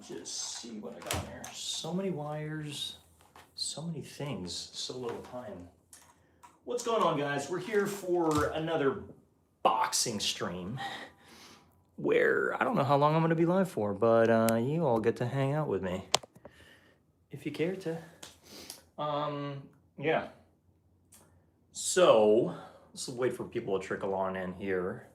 just see what I got here. So many wires, so many things, so little time. What's going on, guys? We're here for another boxing stream where I don't know how long I'm going to be live for, but you all get to hang out with me if you care to. Yeah. So let's wait for people to trickle on in here.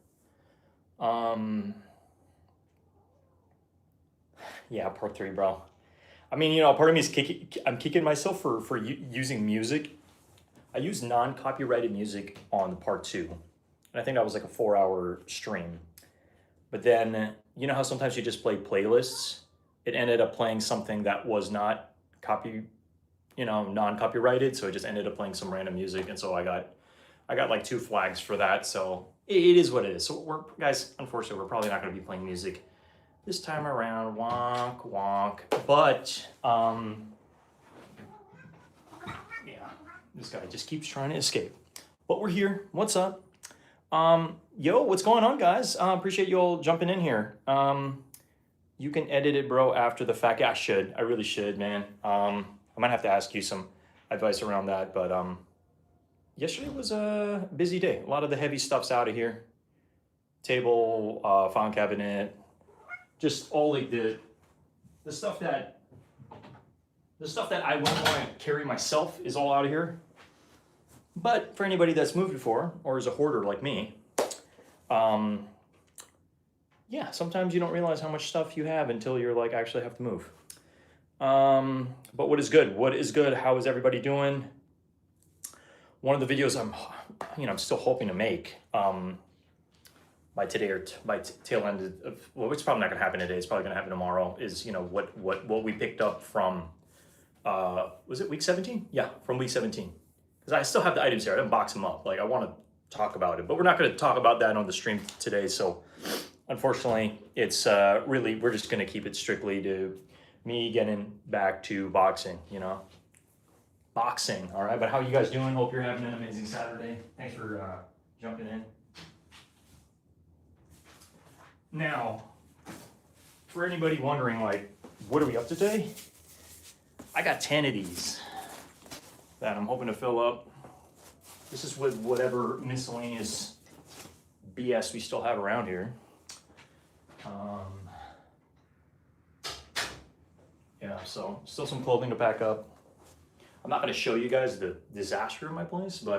Yeah, part 3, bro. I mean, you know, part of me is I'm kicking myself for using music. I used non-copyrighted music on part 2. And I think that was like a 4-hour stream. But then, you know how sometimes you just play playlists? It ended up playing something that was not non-copyrighted. So it just ended up playing some random music. And so I got like 2 flags for that. So it is what it is. So guys, unfortunately, we're probably not going to be playing music this time around. Wonk, wonk. But, yeah, this guy just keeps trying to escape. But we're here. What's up? Yo, what's going on, guys? Appreciate you all jumping in here. You can edit it, bro, after the fact. Yeah, I should. I really should, man. I might have to ask you some advice around that. But yesterday was a busy day. A lot of the heavy stuff's out of here. Table, file cabinet, just all like the stuff that I wouldn't want to carry myself is all out of here. But for anybody that's moved before or is a hoarder like me, yeah, sometimes you don't realize how much stuff you have until you're like actually have to move. But what is good? What is good? How is everybody doing? One of the videos I'm still hoping to make by today or by tail end of, well, it's probably not gonna happen today. It's probably gonna happen tomorrow. Is what we picked up from was it week 17? Yeah, from week 17. Because I still have the items here. I didn't box them up. Like I want to talk about it, but we're not going to talk about that on the stream today. So unfortunately, it's really, we're just going to keep it strictly to me getting back to boxing, boxing. All right. But how are you guys doing? Hope you're having an amazing Saturday. Thanks for jumping in. Now, for anybody wondering, like, what are we up to today? I got 10 of these that I'm hoping to fill up. This is with whatever miscellaneous BS we still have around here. Yeah, so still some clothing to pack up. I'm not gonna show you guys the disaster in my place, but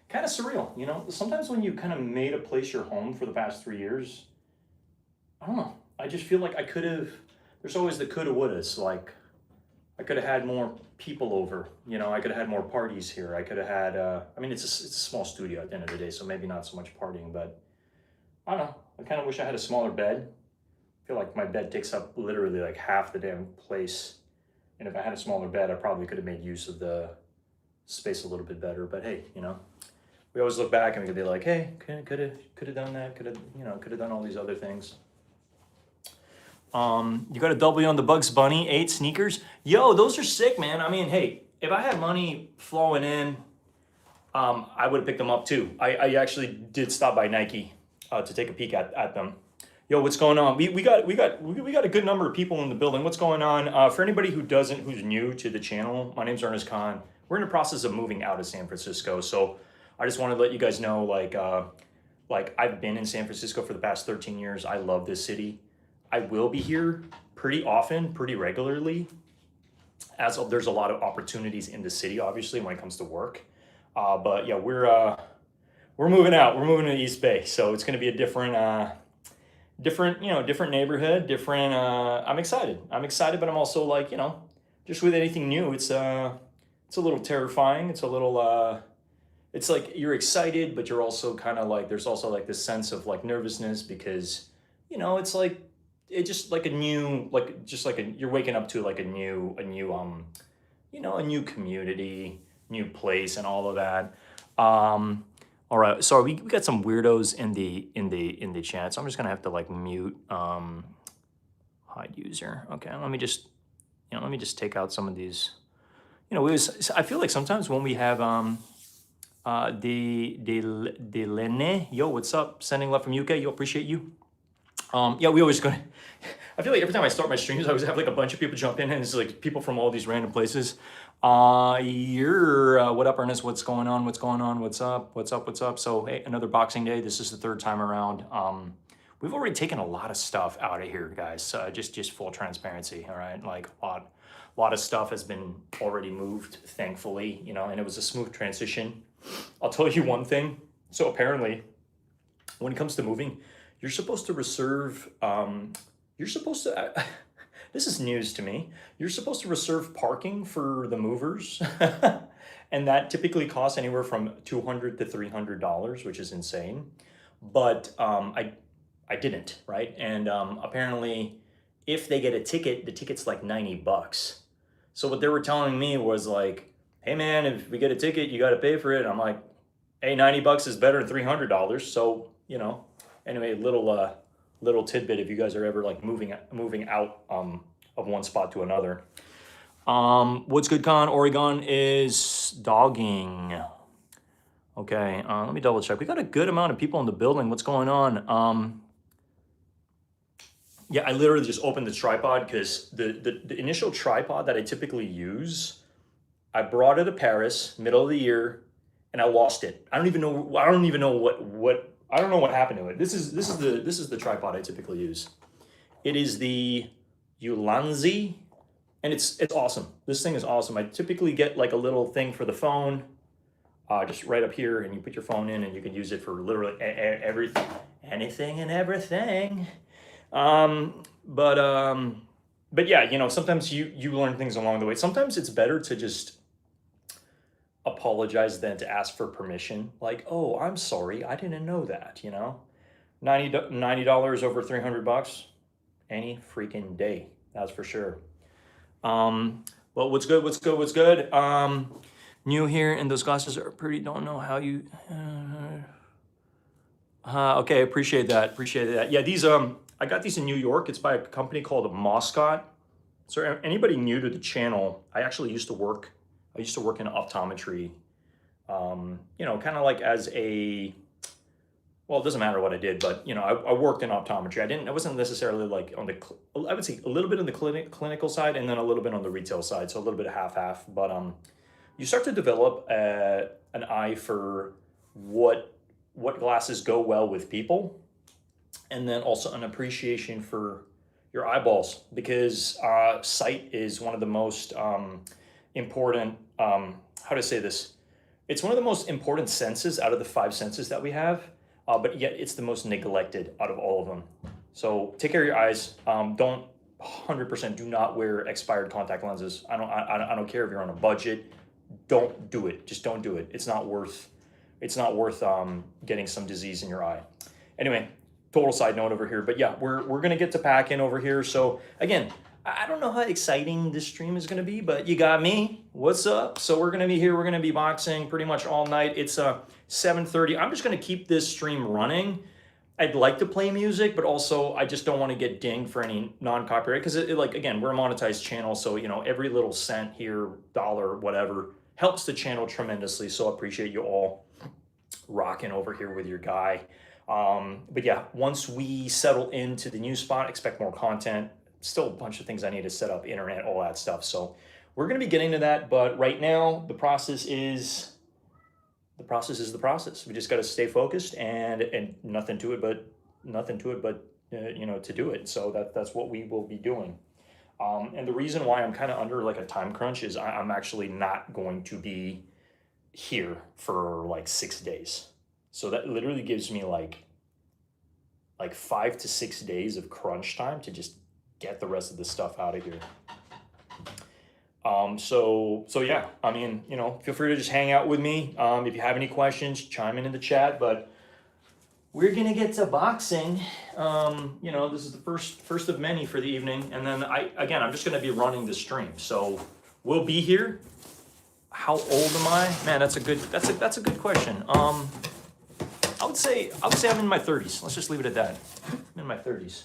kind of surreal, Sometimes when you kind of made a place your home for the past 3 years, I don't know. I just feel like there's always the coulda, wouldas, like I could have had more people over, I could have had more parties here. I could have had, it's a small studio at the end of the day, so maybe not so much partying, but I don't know. I kind of wish I had a smaller bed. I feel like my bed takes up literally like half the damn place. And if I had a smaller bed, I probably could have made use of the space a little bit better. But hey, we always look back and we could be like, hey, could have done that, could have done all these other things. You got a W on the Bugs Bunny 8 sneakers. Yo, those are sick, man. I mean, hey, if I had money flowing in, I would have picked them up too. I actually did stop by Nike to take a peek at them. Yo, what's going on? We got a good number of people in the building. What's going on? For anybody who's new to the channel, my name's Ernest Khan. We're in the process of moving out of San Francisco, so I just wanted to let you guys know, like I've been in San Francisco for the past 13 years. I love this city. I will be here pretty often, pretty regularly, as there's a lot of opportunities in the city, obviously, when it comes to work. But yeah, we're moving out. We're moving to East Bay, so it's going to be a different neighborhood, different. I'm excited, but I'm also like, just with anything new, it's a little terrifying. It's a little, it's like you're excited, but you're also kind of like, there's also like this sense of like nervousness because, it's like, it's just like you're waking up to like a new community, new place and all of that. All right, sorry, we got some weirdos in the chat, so I'm just gonna have to like mute hide user. Okay, let me just take out some of these. I feel like sometimes when we have Lene, yo, what's up? Sending love from UK, yo, appreciate you. Yeah, we always gonna. I feel like every time I start my streams, I always have like a bunch of people jump in, and it's like people from all these random places. What up, Ernest? What's going on? What's going on? What's up? What's up? What's up? So, hey, another Boxing Day. This is the third time around. We've already taken a lot of stuff out of here, guys. Just full transparency, all right? Like a lot of stuff has been already moved, thankfully, you know, and it was a smooth transition. I'll tell you one thing. So apparently, when it comes to moving, you're supposed to reserve, this is news to me. You're supposed to reserve parking for the movers. And that typically costs anywhere from $200 to $300, which is insane. But I didn't, right? And apparently, if they get a ticket, the ticket's like $90. So what they were telling me was like, hey man, if we get a ticket, you got to pay for it. I'm like, hey, $90 is better than $300. So, you know, anyway, little tidbit if you guys are ever like moving out of one spot to another. What's good, Con? Oregon is dogging. Okay, let me double check. We got a good amount of people in the building. What's going on? Yeah, I literally just opened the tripod because the initial tripod that I typically use, I brought it to Paris, middle of the year, and I lost it. I don't even know what happened to it. This is the tripod I typically use. It is the Ulanzi, and it's awesome. This thing is awesome. I typically get like a little thing for the phone, just right up here, and you put your phone in, and you can use it for literally everything, anything and everything. But yeah, you know, sometimes you learn things along the way. Sometimes it's better to just apologize than to ask for permission. Like, oh, I'm sorry, I didn't know that, you know? $90 over $300 any freaking day, that's for sure. Well, what's good? New here, and those glasses are pretty, don't know how you, okay, appreciate that. Yeah, these, I got these in New York. It's by a company called Moscot. So anybody new to the channel, I used to work in optometry, you know, kind of like as a, well, it doesn't matter what I did, but, you know, I worked in optometry. I wasn't necessarily like I would say a little bit on the clinical side and then a little bit on the retail side. So a little bit of half, but you start to develop an eye for what glasses go well with people, and then also an appreciation for your eyeballs, because sight is one of the most important, how to say this? It's one of the most important senses out of the 5 senses that we have, but yet it's the most neglected out of all of them. So take care of your eyes. Don't 100% do not wear expired contact lenses. I don't care if you're on a budget. Don't do it. Just don't do it. It's not worth getting some disease in your eye. Anyway, total side note over here, but yeah, we're gonna get to pack in over here. So again, I don't know how exciting this stream is gonna be, but you got me. What's up? So we're gonna be here. We're gonna be boxing pretty much all night. It's 7:30. I'm just gonna keep this stream running. I'd like to play music, but also I just don't want to get dinged for any non-copyright, because like, again, we're a monetized channel, so you know, every little cent here, dollar, whatever, helps the channel tremendously. So I appreciate you all rocking over here with your guy. But yeah, once we settle into the new spot, expect more content. Still a bunch of things I need to set up, internet, all that stuff. So we're going to be getting to that, but right now the process is the process. We just got to stay focused and nothing to it but you know, to do it. So that's what we will be doing. And the reason why I'm kind of under like a time crunch is I'm actually not going to be here for like 6 days. So that literally gives me like 5 to 6 days of crunch time to just get the rest of the stuff out of here. So yeah, I mean, you know, feel free to just hang out with me. If you have any questions, chime in the chat, but we're gonna get to boxing. You know, this is the first of many for the evening. And then I'm just gonna be running the stream. So we'll be here. How old am I? Man, that's a good question. I would say I'm in my 30s. Let's just leave it at that. I'm in my 30s.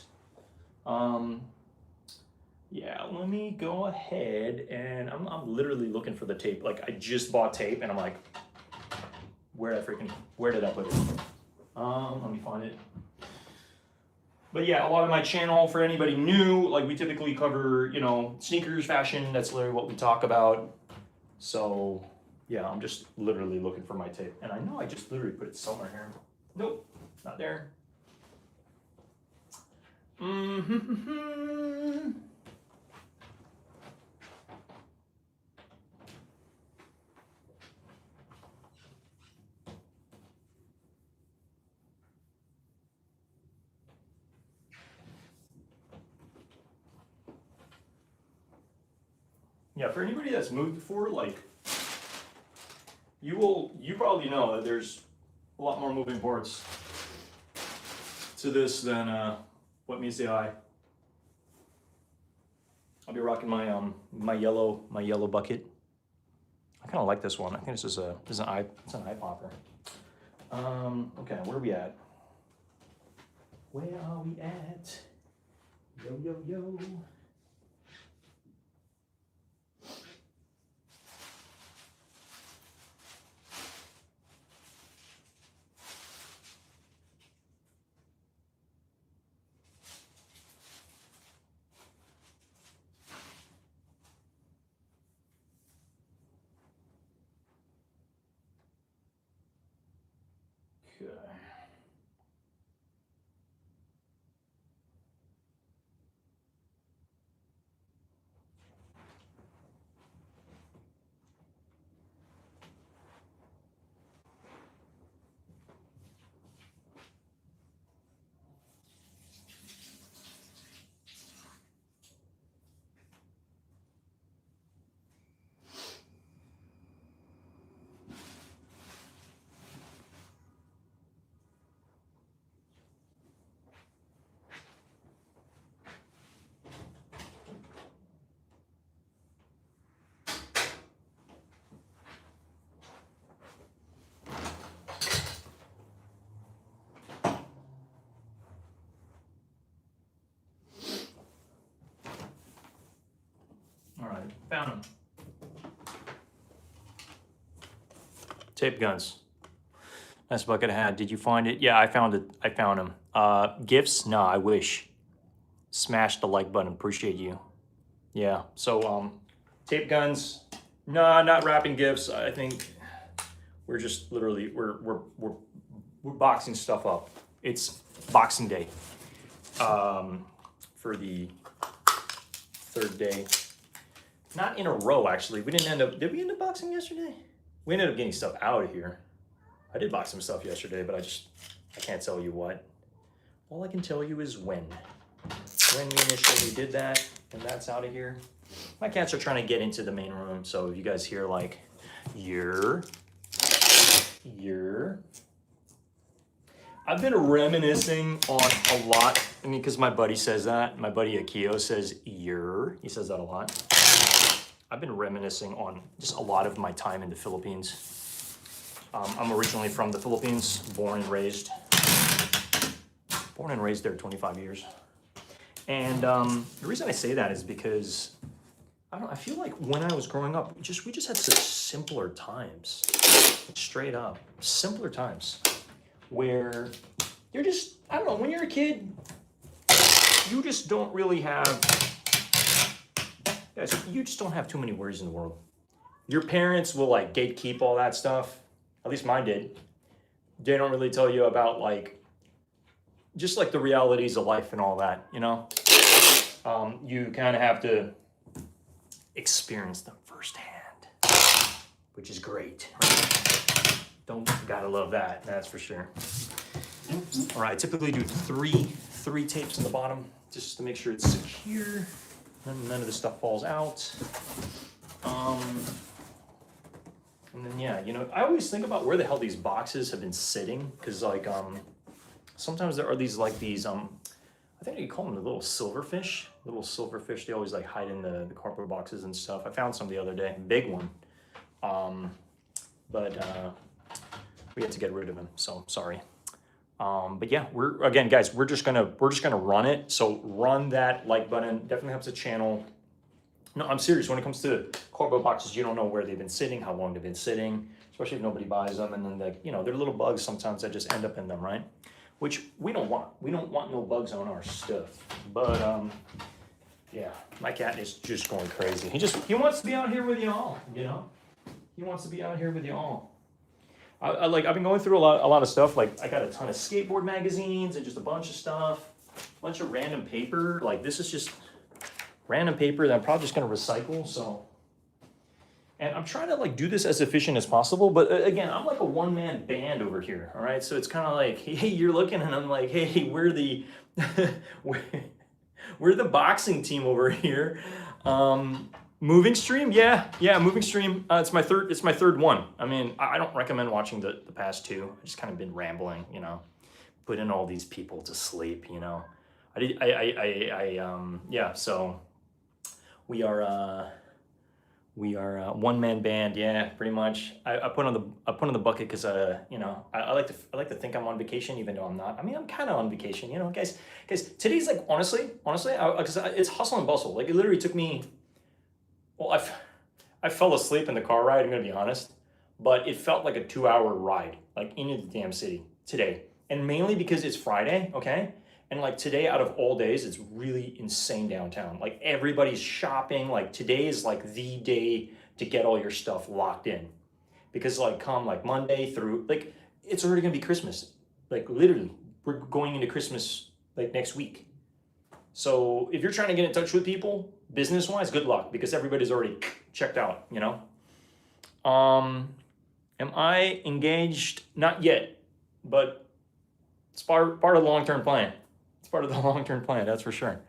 Yeah, let me go ahead, and I'm literally looking for the tape. Like, I just bought tape, and I'm like, where did I put it? Let me find it. But yeah, a lot of my channel, for anybody new, like we typically cover, you know, sneakers, fashion. That's literally what we talk about. So yeah, I'm just literally looking for my tape. And I know I just literally put it somewhere here. Nope, not there. Mm-hmm. Yeah, for anybody that's moved before, like you probably know that there's a lot more moving parts to this than what meets the eye. I'll be rocking my my yellow bucket. I kind of like this one. I think this is an eye popper. Okay, where are we at? Where are we at? Yo yo yo. Okay. All right, found them. Tape guns. Nice bucket I had. Did you find it? Yeah, I found it. I found them. Gifts? No, I wish. Smash the like button. Appreciate you. Yeah. So tape guns. No, not wrapping gifts. I think we're just literally we're boxing stuff up. It's Boxing Day. For the third day. Not in a row, actually. We didn't end up. Did we end up boxing yesterday? We ended up getting stuff out of here. I did box some stuff yesterday, but I can't tell you what. All I can tell you is when. When we initially did that, and that's out of here. My cats are trying to get into the main room, so if you guys hear like, I've been reminiscing on a lot. I mean, because my buddy says that. My buddy Akio says, he says that a lot. I've been reminiscing on just a lot of my time in the Philippines. I'm originally from the Philippines, born and raised there 25 years. And the reason I say that is because I feel like when I was growing up, we just had such simpler times, straight up simpler times, where you're just, I don't know, when you're a kid, you just don't really have, guys, you just don't have too many worries in the world. Your parents will like gatekeep all that stuff. At least mine did. They don't really tell you about like, just like the realities of life and all that, you know? You kind of have to experience them firsthand, which is great. Gotta love that, that's for sure. All right, I typically do three tapes on the bottom just to make sure it's secure and none of the stuff falls out. And then yeah, you know, I always think about where the hell these boxes have been sitting, because like sometimes there are these I think you call them the little silverfish. They always like hide in the cardboard boxes and stuff. I found some the other day, big one. But we had to get rid of him, so sorry. But yeah, guys, we're just gonna run it. So run that like button. Definitely helps the channel. No, I'm serious. When it comes to cardboard boxes, you don't know where they've been sitting, how long they've been sitting, especially if nobody buys them. And then they're little bugs sometimes that just end up in them, right? which we don't want. We don't want no bugs on our stuff. But yeah, my cat is just going crazy. He wants to be out here with y'all, you know? He wants to be out here with y'all. I've been going through a lot of stuff. Like I got a ton of skateboard magazines and just a bunch of stuff, a bunch of random paper. Like this is just random paper that I'm probably just gonna recycle. So, and I'm trying to like do this as efficient as possible. But again, I'm like a one-man band over here. All right, so it's kind of like, hey, you're looking, and I'm like, hey, we're the we're the boxing team over here. Moving stream, yeah, moving stream. It's my third one. I mean, I don't recommend watching the past two. I just kind of been rambling, you know, putting all these people to sleep, you know. Yeah. So we are one man band, yeah, pretty much. I put on the bucket because you know, I like to think I'm on vacation even though I'm not. I mean, I'm kind of on vacation, you know, guys. Today's like honestly, because it's hustle and bustle. Like it literally took me. Well, I fell asleep in the car ride, I'm gonna be honest, but it felt like a 2-hour ride, like into the damn city today. And mainly because it's Friday, okay? And like today out of all days, it's really insane downtown. Like everybody's shopping, like today is like the day to get all your stuff locked in. Because like come like Monday through, like it's already gonna be Christmas. Like literally, we're going into Christmas like next week. So if you're trying to get in touch with people, business-wise, good luck because everybody's already checked out, you know? Am I engaged? Not yet, but it's part of the long-term plan. It's part of the long-term plan, that's for sure.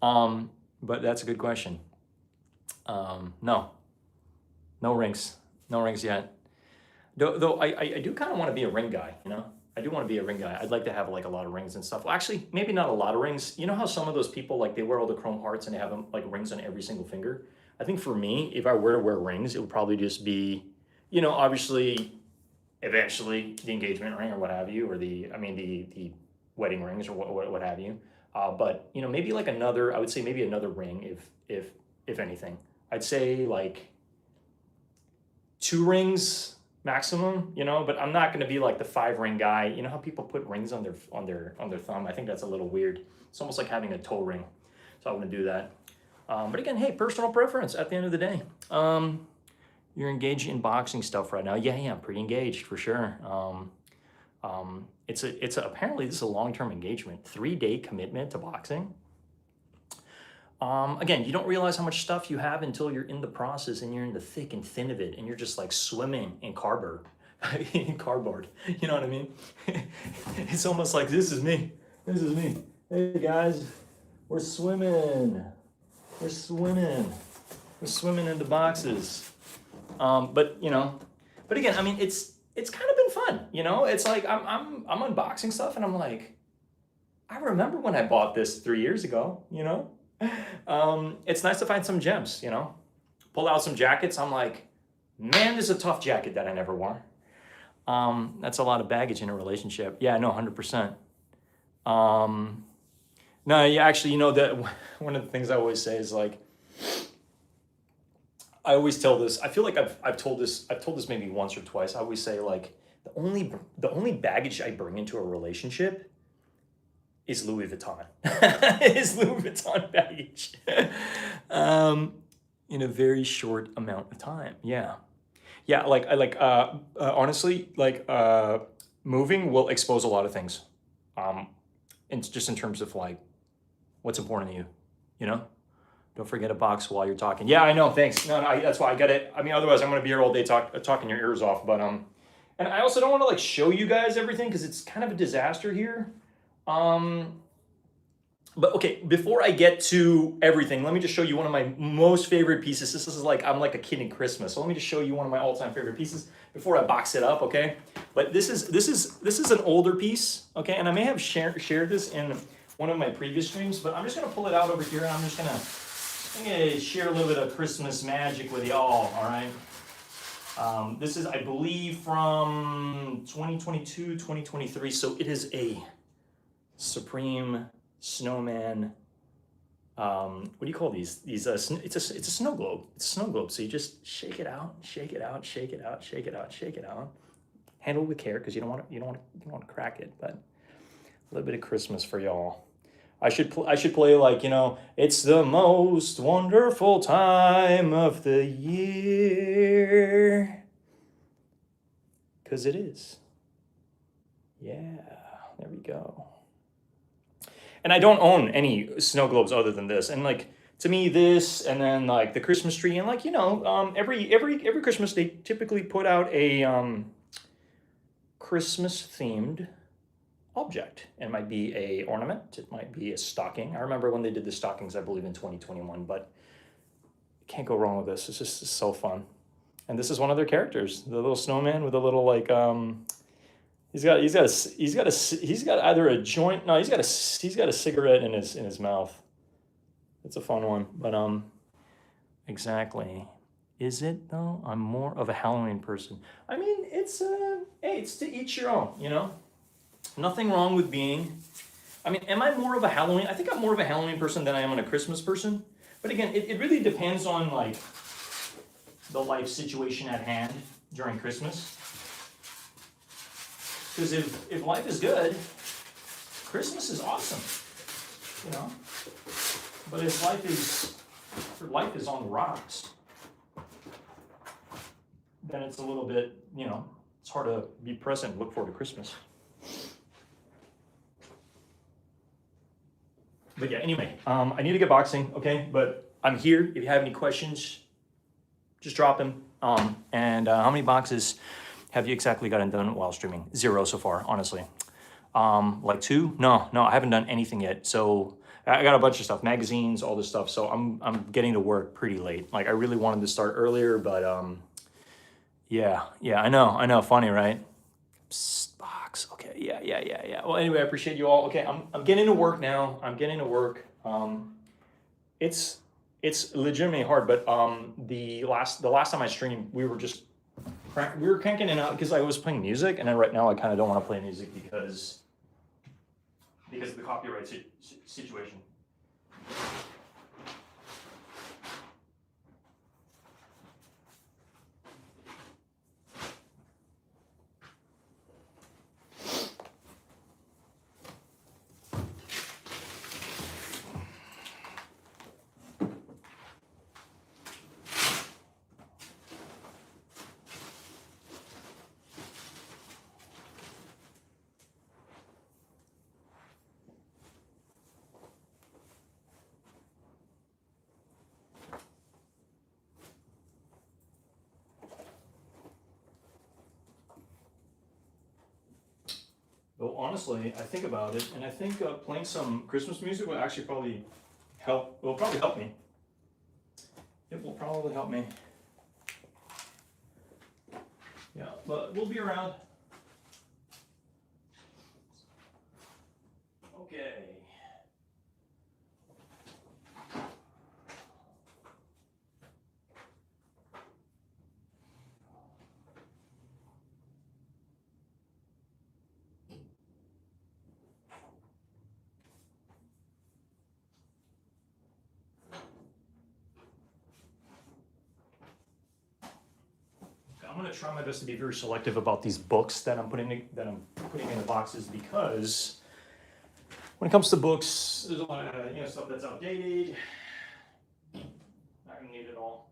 But that's a good question. No rings yet. Though I do kind of want to be a ring guy, you know? I do want to be a ring guy. I'd like to have like a lot of rings and stuff. Well, actually, maybe not a lot of rings. You know how some of those people, like they wear all the chrome hearts and they have like rings on every single finger? I think for me, if I were to wear rings, it would probably just be, you know, obviously, eventually the engagement ring or what have you, or the wedding rings or what have you. But, you know, maybe like I would say maybe another ring if anything. I'd say like 2 rings maximum, you know, but I'm not going to be like the 5-ring guy. You know how people put rings on their thumb? I think that's a little weird. It's almost like having a toe ring. So I wouldn't do that. But again, hey, personal preference at the end of the day. You're engaged in boxing stuff right now. Yeah, I'm pretty engaged for sure. Apparently this is a long-term engagement, 3-day commitment to boxing. Again, you don't realize how much stuff you have until you're in the process and you're in the thick and thin of it and you're just like swimming in cardboard. You know what I mean? It's almost like this is me. Hey guys, we're swimming in the boxes. But again, I mean, it's kind of been fun, you know? It's like I'm unboxing stuff and I'm like, I remember when I bought this 3 years ago, you know? It's nice to find some gems, you know? Pull out some jackets. I'm like, man, this is a tough jacket that I never wore. That's a lot of baggage in a relationship. Yeah, no, 100%. No, yeah, actually, you know, that one of the things I always say is like, I always tell this. I feel like I've told this maybe once or twice. I always say like the only baggage I bring into a relationship is Louis Vuitton. Is Louis Vuitton baggage. In a very short amount of time. Yeah. Like honestly, like moving will expose a lot of things. And just in terms of like what's important to you, you know. Don't forget a box while you're talking. Yeah, I know. Thanks. No, that's why I get it. I mean, otherwise I'm gonna be here all day talking your ears off. But and I also don't want to like show you guys everything because it's kind of a disaster here. But okay, before I get to everything, let me just show you one of my most favorite pieces. This is like, I'm like a kid in Christmas. So let me just show you one of my all-time favorite pieces before I box it up, okay? But this is an older piece, okay? And I may have shared this in one of my previous streams, but I'm just gonna pull it out over here and I'm gonna share a little bit of Christmas magic with y'all, all right? This is, I believe, from 2022, 2023. So it is a Supreme Snowman. What do you call these? It's a snow globe. It's a snow globe. So you just shake it out, shake it out, shake it out, shake it out, shake it out. Handle it with care because you don't want to crack it. But A little bit of Christmas for y'all. I should play like, you know, it's the most wonderful time of the year. 'Cause it is. Yeah, there we go. And I don't own any snow globes other than this. And like to me, this and then like the Christmas tree and like, you know, every Christmas they typically put out a Christmas themed object. It might be a ornament, it might be a stocking. I remember when they did the stockings, I believe in 2021, but can't go wrong with this. It's just so fun. And this is one of their characters, the little snowman with a little like he's got either a joint. No, he's got a cigarette in his mouth. It's a fun one, but exactly. Is it though? I'm more of a Halloween person. I mean, it's hey, it's to each your own, you know. Nothing wrong with being. I mean, am I more of a Halloween? I think I'm more of a Halloween person than I am a Christmas person. But again, it really depends on like the life situation at hand during Christmas. Because if life is good, Christmas is awesome, you know. But if life is on the rocks, then it's a little bit, you know, it's hard to be present and look forward to Christmas. But yeah, anyway, I need to get boxing, okay? But I'm here. If you have any questions, just drop them. And how many boxes have you exactly gotten done while streaming? 0 so far, honestly. Like 2? No, I haven't done anything yet. So I got a bunch of stuff, magazines, all this stuff. So I'm getting to work pretty late. Like I really wanted to start earlier, but yeah, I know, funny, right? Psst, box, okay, yeah. Well, anyway, I appreciate you all. Okay, I'm getting to work now. It's legitimately hard, but the last time I streamed, we were cranking it out because I was playing music, and then right now I kind of don't want to play music because of the copyright situation. Well, honestly, I think about it, and I think playing some Christmas music will actually probably help. It will probably help me. It will probably help me. Yeah, but we'll be around. Okay. I'm going to try my best to be very selective about these books that I'm putting in the boxes, because when it comes to books, there's a lot of stuff that's outdated. Not going to need it all.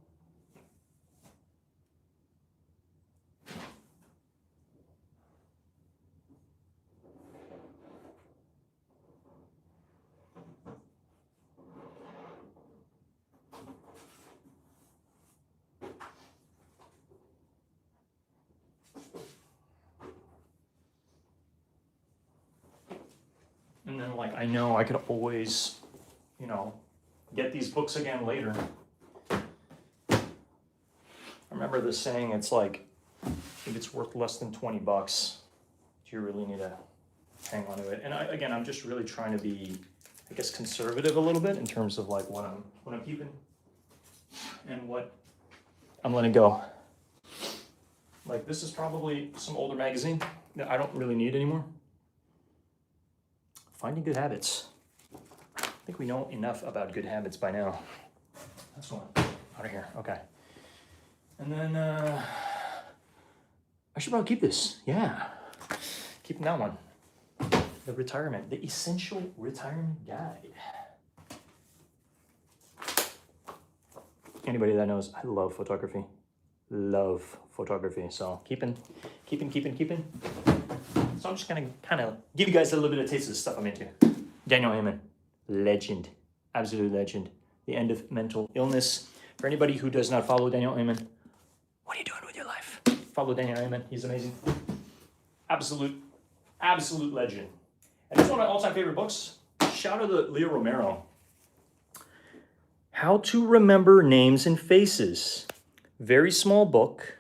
And then like, I know I could always, get these books again later. I remember the saying, it's like, if it's worth less than 20 bucks, you really need to hang on to it. And I'm just really trying to be, I guess, conservative a little bit in terms of like what I'm keeping and what I'm letting go. Like this is probably some older magazine that I don't really need anymore. Finding good habits. I think we know enough about good habits by now. That's one out of here. Okay. And then I should probably keep this. Yeah. Keeping that one. the essential retirement guide. Anybody that knows, I love photography. Love photography. So keeping. So I'm just gonna kind of give you guys a little bit of taste of the stuff I'm into. Daniel Amen, legend, absolute legend. The End of Mental Illness. For anybody who does not follow Daniel Amen, what are you doing with your life? Follow Daniel Amen. He's amazing. Absolute legend. And it's one of my all-time favorite books. Shout out to Leo Romero. How to Remember Names and Faces. Very small book.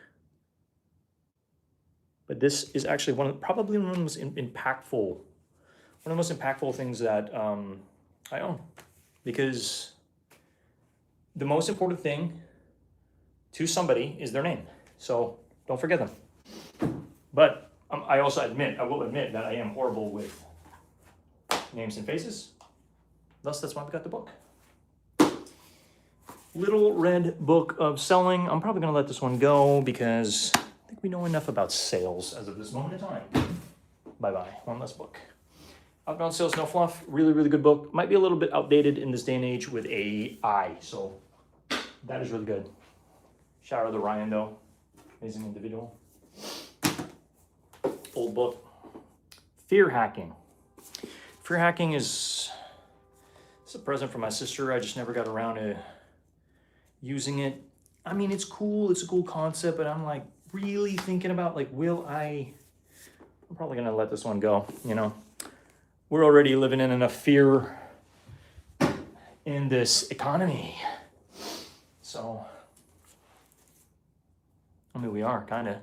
But this is actually probably one of the most impactful things that I own. Because the most important thing to somebody is their name. So don't forget them. But I will admit that I am horrible with names and faces. Thus, that's why we got the book. Little Red Book of Selling. I'm probably going to let this one go because I think we know enough about sales as of this moment in time. Bye-bye. One less book. Outbound Sales, No Fluff. Really, really good book. Might be a little bit outdated in this day and age with AI. So that is really good. Shout out to Ryan, though. Amazing individual. Old book. Fear Hacking. Fear Hacking is a present from my sister. I just never got around to using it. I mean, it's cool. It's a cool concept, but I'm like really thinking about like, I'm probably going to let this one go. You know, we're already living in enough fear in this economy. So, I mean, we are kind of.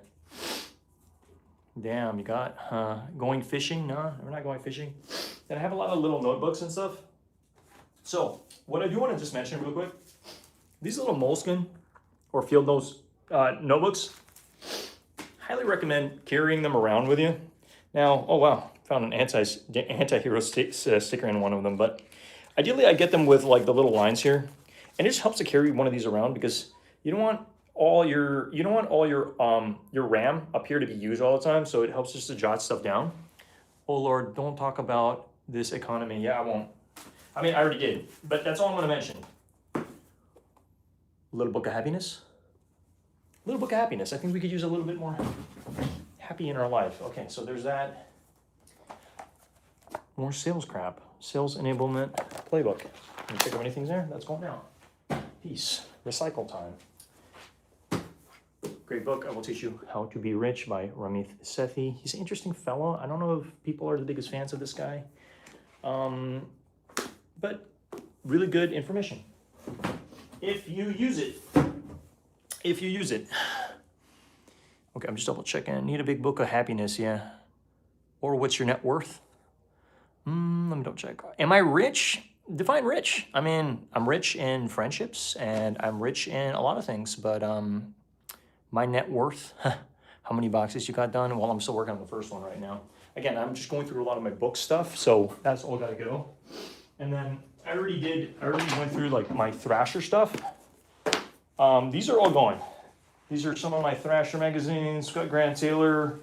Damn, you got going fishing? No, we're not going fishing. And I have a lot of little notebooks and stuff. So what I do want to just mention real quick, these little Moleskine or Field Notes notebooks, highly recommend carrying them around with you. Now, oh wow, found an anti-hero sticker in one of them, but ideally I get them with like the little lines here, and it just helps to carry one of these around because you don't want all your RAM up here to be used all the time, so it helps just to jot stuff down. Oh Lord, don't talk about this economy. Yeah, I won't. I mean, I already did, but that's all I'm gonna mention. Little Book of Happiness. Little Book of Happiness. I think we could use a little bit more happy in our life. Okay, so there's that. More sales crap. Sales enablement playbook. Can you pick up anything there? That's going down. Peace. Recycle time. Great book. I Will Teach You How to Be Rich by Ramit Sethi. He's an interesting fellow. I don't know if people are the biggest fans of this guy. But really good information. If you use it. Okay, I'm just double checking. Need a big book of happiness, yeah. Or what's your net worth? Let me double check. Am I rich? Define rich. I mean, I'm rich in friendships and I'm rich in a lot of things, but my net worth, how many boxes you got done? Well, I'm still working on the first one right now. Again, I'm just going through a lot of my book stuff, so that's all got to go. And then I already went through like my Thrasher stuff. These are all going. These are some of my Thrasher magazines, Scott Grant Taylor,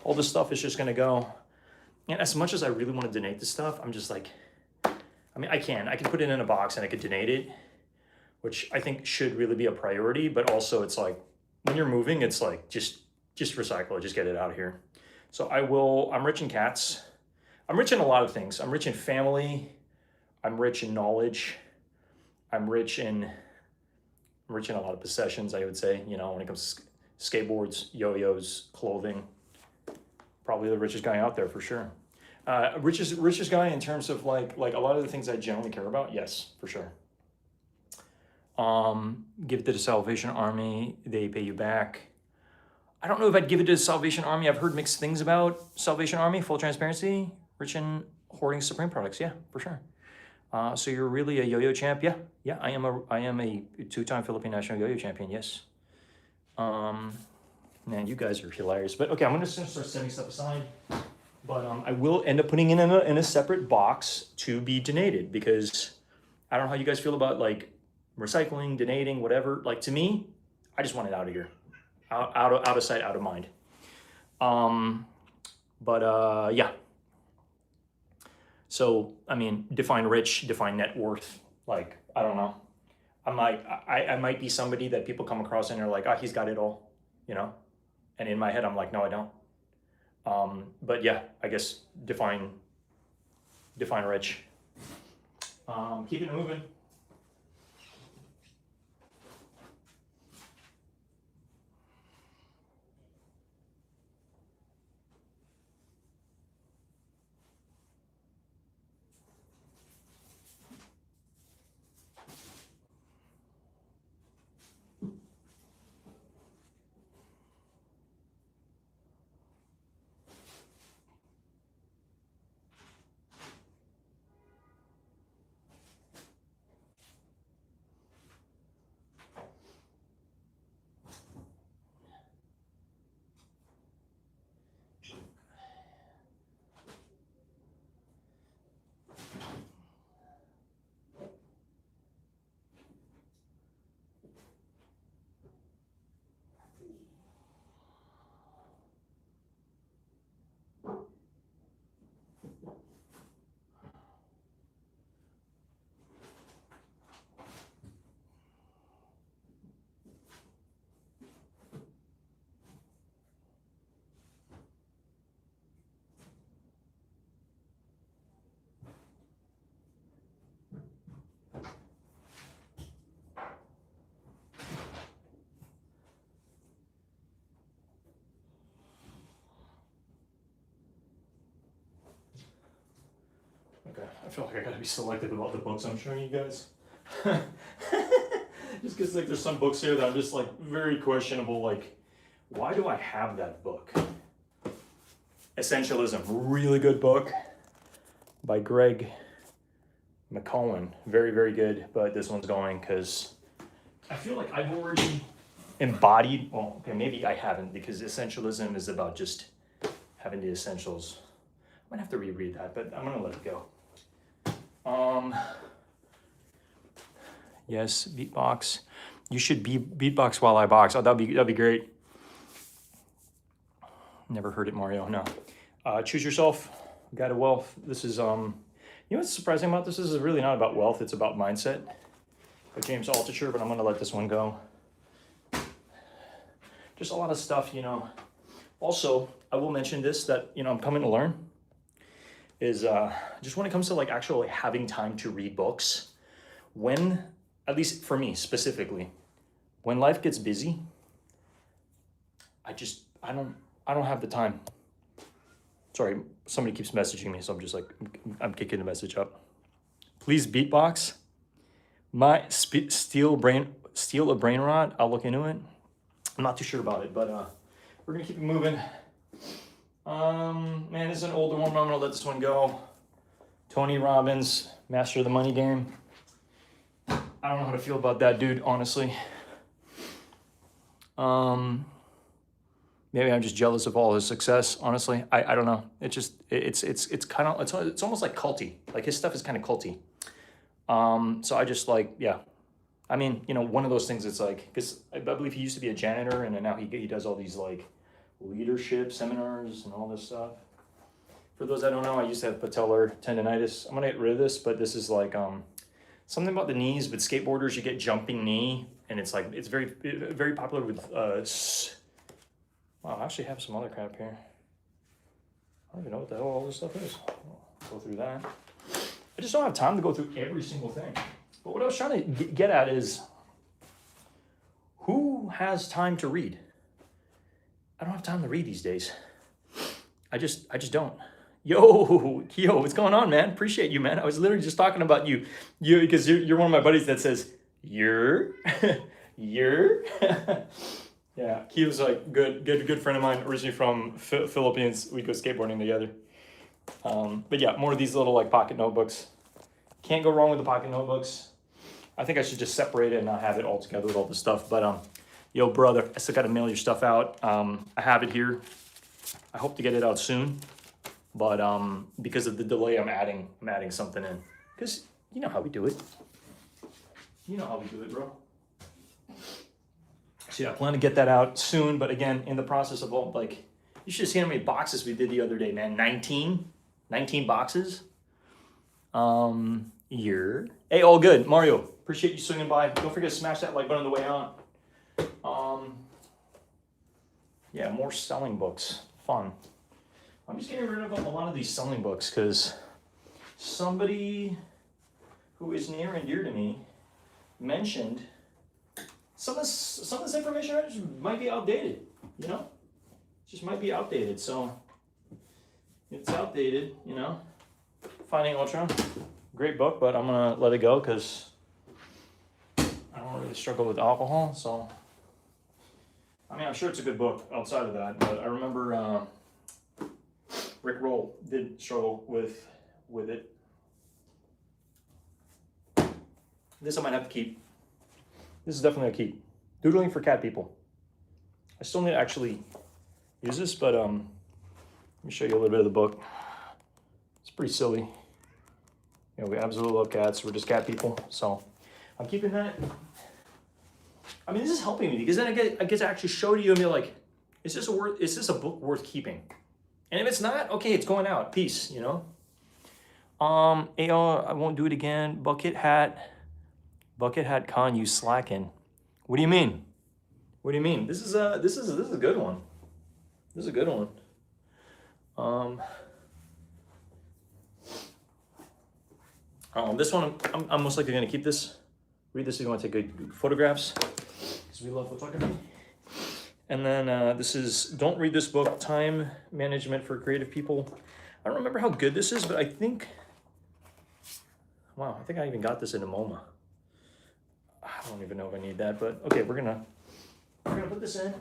all this stuff is just going to go. And as much as I really want to donate this stuff, I'm just like, I mean, I can put it in a box and I could donate it, which I think should really be a priority, but also it's like, when you're moving, it's like, just recycle it, just get it out of here. So I'm rich in cats. I'm rich in a lot of things. I'm rich in family. I'm rich in knowledge. I'm rich in a lot of possessions, I would say, you know, when it comes to skateboards, yo-yos, clothing. Probably the richest guy out there for sure. Richest guy in terms of like a lot of the things I generally care about, yes, for sure. Give it to the Salvation Army, they pay you back. I don't know if I'd give it to the Salvation Army. I've heard mixed things about Salvation Army, full transparency, rich in hoarding Supreme products, yeah, for sure. So you're really a yo-yo champ? Yeah, I am a two-time Philippine national yo-yo champion, yes. Man, you guys are hilarious. But okay, I'm gonna start setting stuff aside. But I will end up putting it in a separate box to be donated because I don't know how you guys feel about like recycling, donating, whatever. Like to me, I just want it out of here, out of sight, out of mind. Yeah. So, I mean, define rich, define net worth. Like, I don't know. I might be somebody that people come across and they're like, oh, he's got it all, you know? And in my head, I'm like, no, I don't. But yeah, I guess define rich. Keep it moving. Okay, I feel like I gotta be selective about the books I'm showing you guys. Just because like there's some books here that I'm just like very questionable. Like, why do I have that book? Essentialism, really good book by Greg McKeown. Very, very good. But this one's going because I feel like I've already embodied. Well, okay, maybe I haven't, because essentialism is about just having the essentials. I might have to reread that, but I'm gonna let it go. Yes, beatbox. You should beatbox while I box. Oh, that'd be great. Never heard it, Mario. No. Choose yourself. Guide to wealth. This is you know what's surprising about this? This is really not about wealth. It's about mindset. By James Altucher, but I'm gonna let this one go. Just a lot of stuff, you know. Also, I will mention this, that you know I'm coming to learn is just when it comes to like actually having time to read books, when, at least for me specifically, when life gets busy, I don't have the time. Sorry, somebody keeps messaging me, so I'm just like, I'm kicking the message up. Please beatbox. Steal a brain rot. I'll look into it. I'm not too sure about it, but we're gonna keep it moving. Man, this is an older one, but I'm gonna let this one go. Tony Robbins, Master of the Money Game. I don't know how to feel about that dude, honestly. Maybe I'm just jealous of all his success, honestly. I don't know. It's kind of, it's almost like culty. Like his stuff is kind of culty. So I just like, yeah. I mean, you know, one of those things, it's like, because I believe he used to be a janitor, and then now he does all these like leadership seminars and all this stuff. For those that don't know, I used to have patellar tendonitis. I'm gonna get rid of this, but this is like something about the knees. With skateboarders, you get jumping knee, and it's like, it's very, very popular with wow, I actually have some other crap here. I don't even know what the hell all this stuff is. I'll go through that. I just don't have time to go through every single thing. But what I was trying to get at is, who has time to read? I don't have time to read these days. I just don't. Yo, what's going on, man? Appreciate you, man. I was literally just talking about you because you're one of my buddies that says, you're. Yeah, he was like good friend of mine, originally from Philippines. We'd go skateboarding together. But yeah, more of these little like pocket notebooks. Can't go wrong with the pocket notebooks. I think I should just separate it and not have it all together with all the stuff. But yo, brother, I still got to mail your stuff out. I have it here. I hope to get it out soon. But because of the delay, I'm adding something in. Because you know how we do it. You know how we do it, bro. So yeah, I plan to get that out soon. But again, in the process of all, like, you should have seen how many boxes we did the other day, man. 19 boxes. Here. Hey, all good. Mario, appreciate you swinging by. Don't forget to smash that like button on the way out. Yeah, more selling books. Fun. I'm just getting rid of a lot of these selling books because somebody who is near and dear to me mentioned some of this information just might be outdated, you know? Just might be outdated, so it's outdated, you know? Finding Ultra, great book, but I'm gonna let it go because I don't really struggle with alcohol, so. I mean, I'm sure it's a good book outside of that, but I remember Rick Roll did struggle with it. This I might have to keep. This is definitely a keep. Doodling for cat people. I still need to actually use this, but let me show you a little bit of the book. It's pretty silly. You know, we absolutely love cats. We're just cat people, so I'm keeping that. I mean, this is helping me because then I get to actually show to you and be like, is this a book worth keeping? And if it's not, okay, it's going out. Peace, you know. I won't do it again. Bucket hat con, you slacking. What do you mean? What do you mean? This is a good one. This is a good one. This one I'm most likely gonna keep this. Read this if you want to take good photographs, because we love photography. And then this is, don't read this book, Time Management for Creative People. I don't remember how good this is, but I think, wow, I think I even got this in a MoMA. I don't even know if I need that, but okay, we're gonna put this in.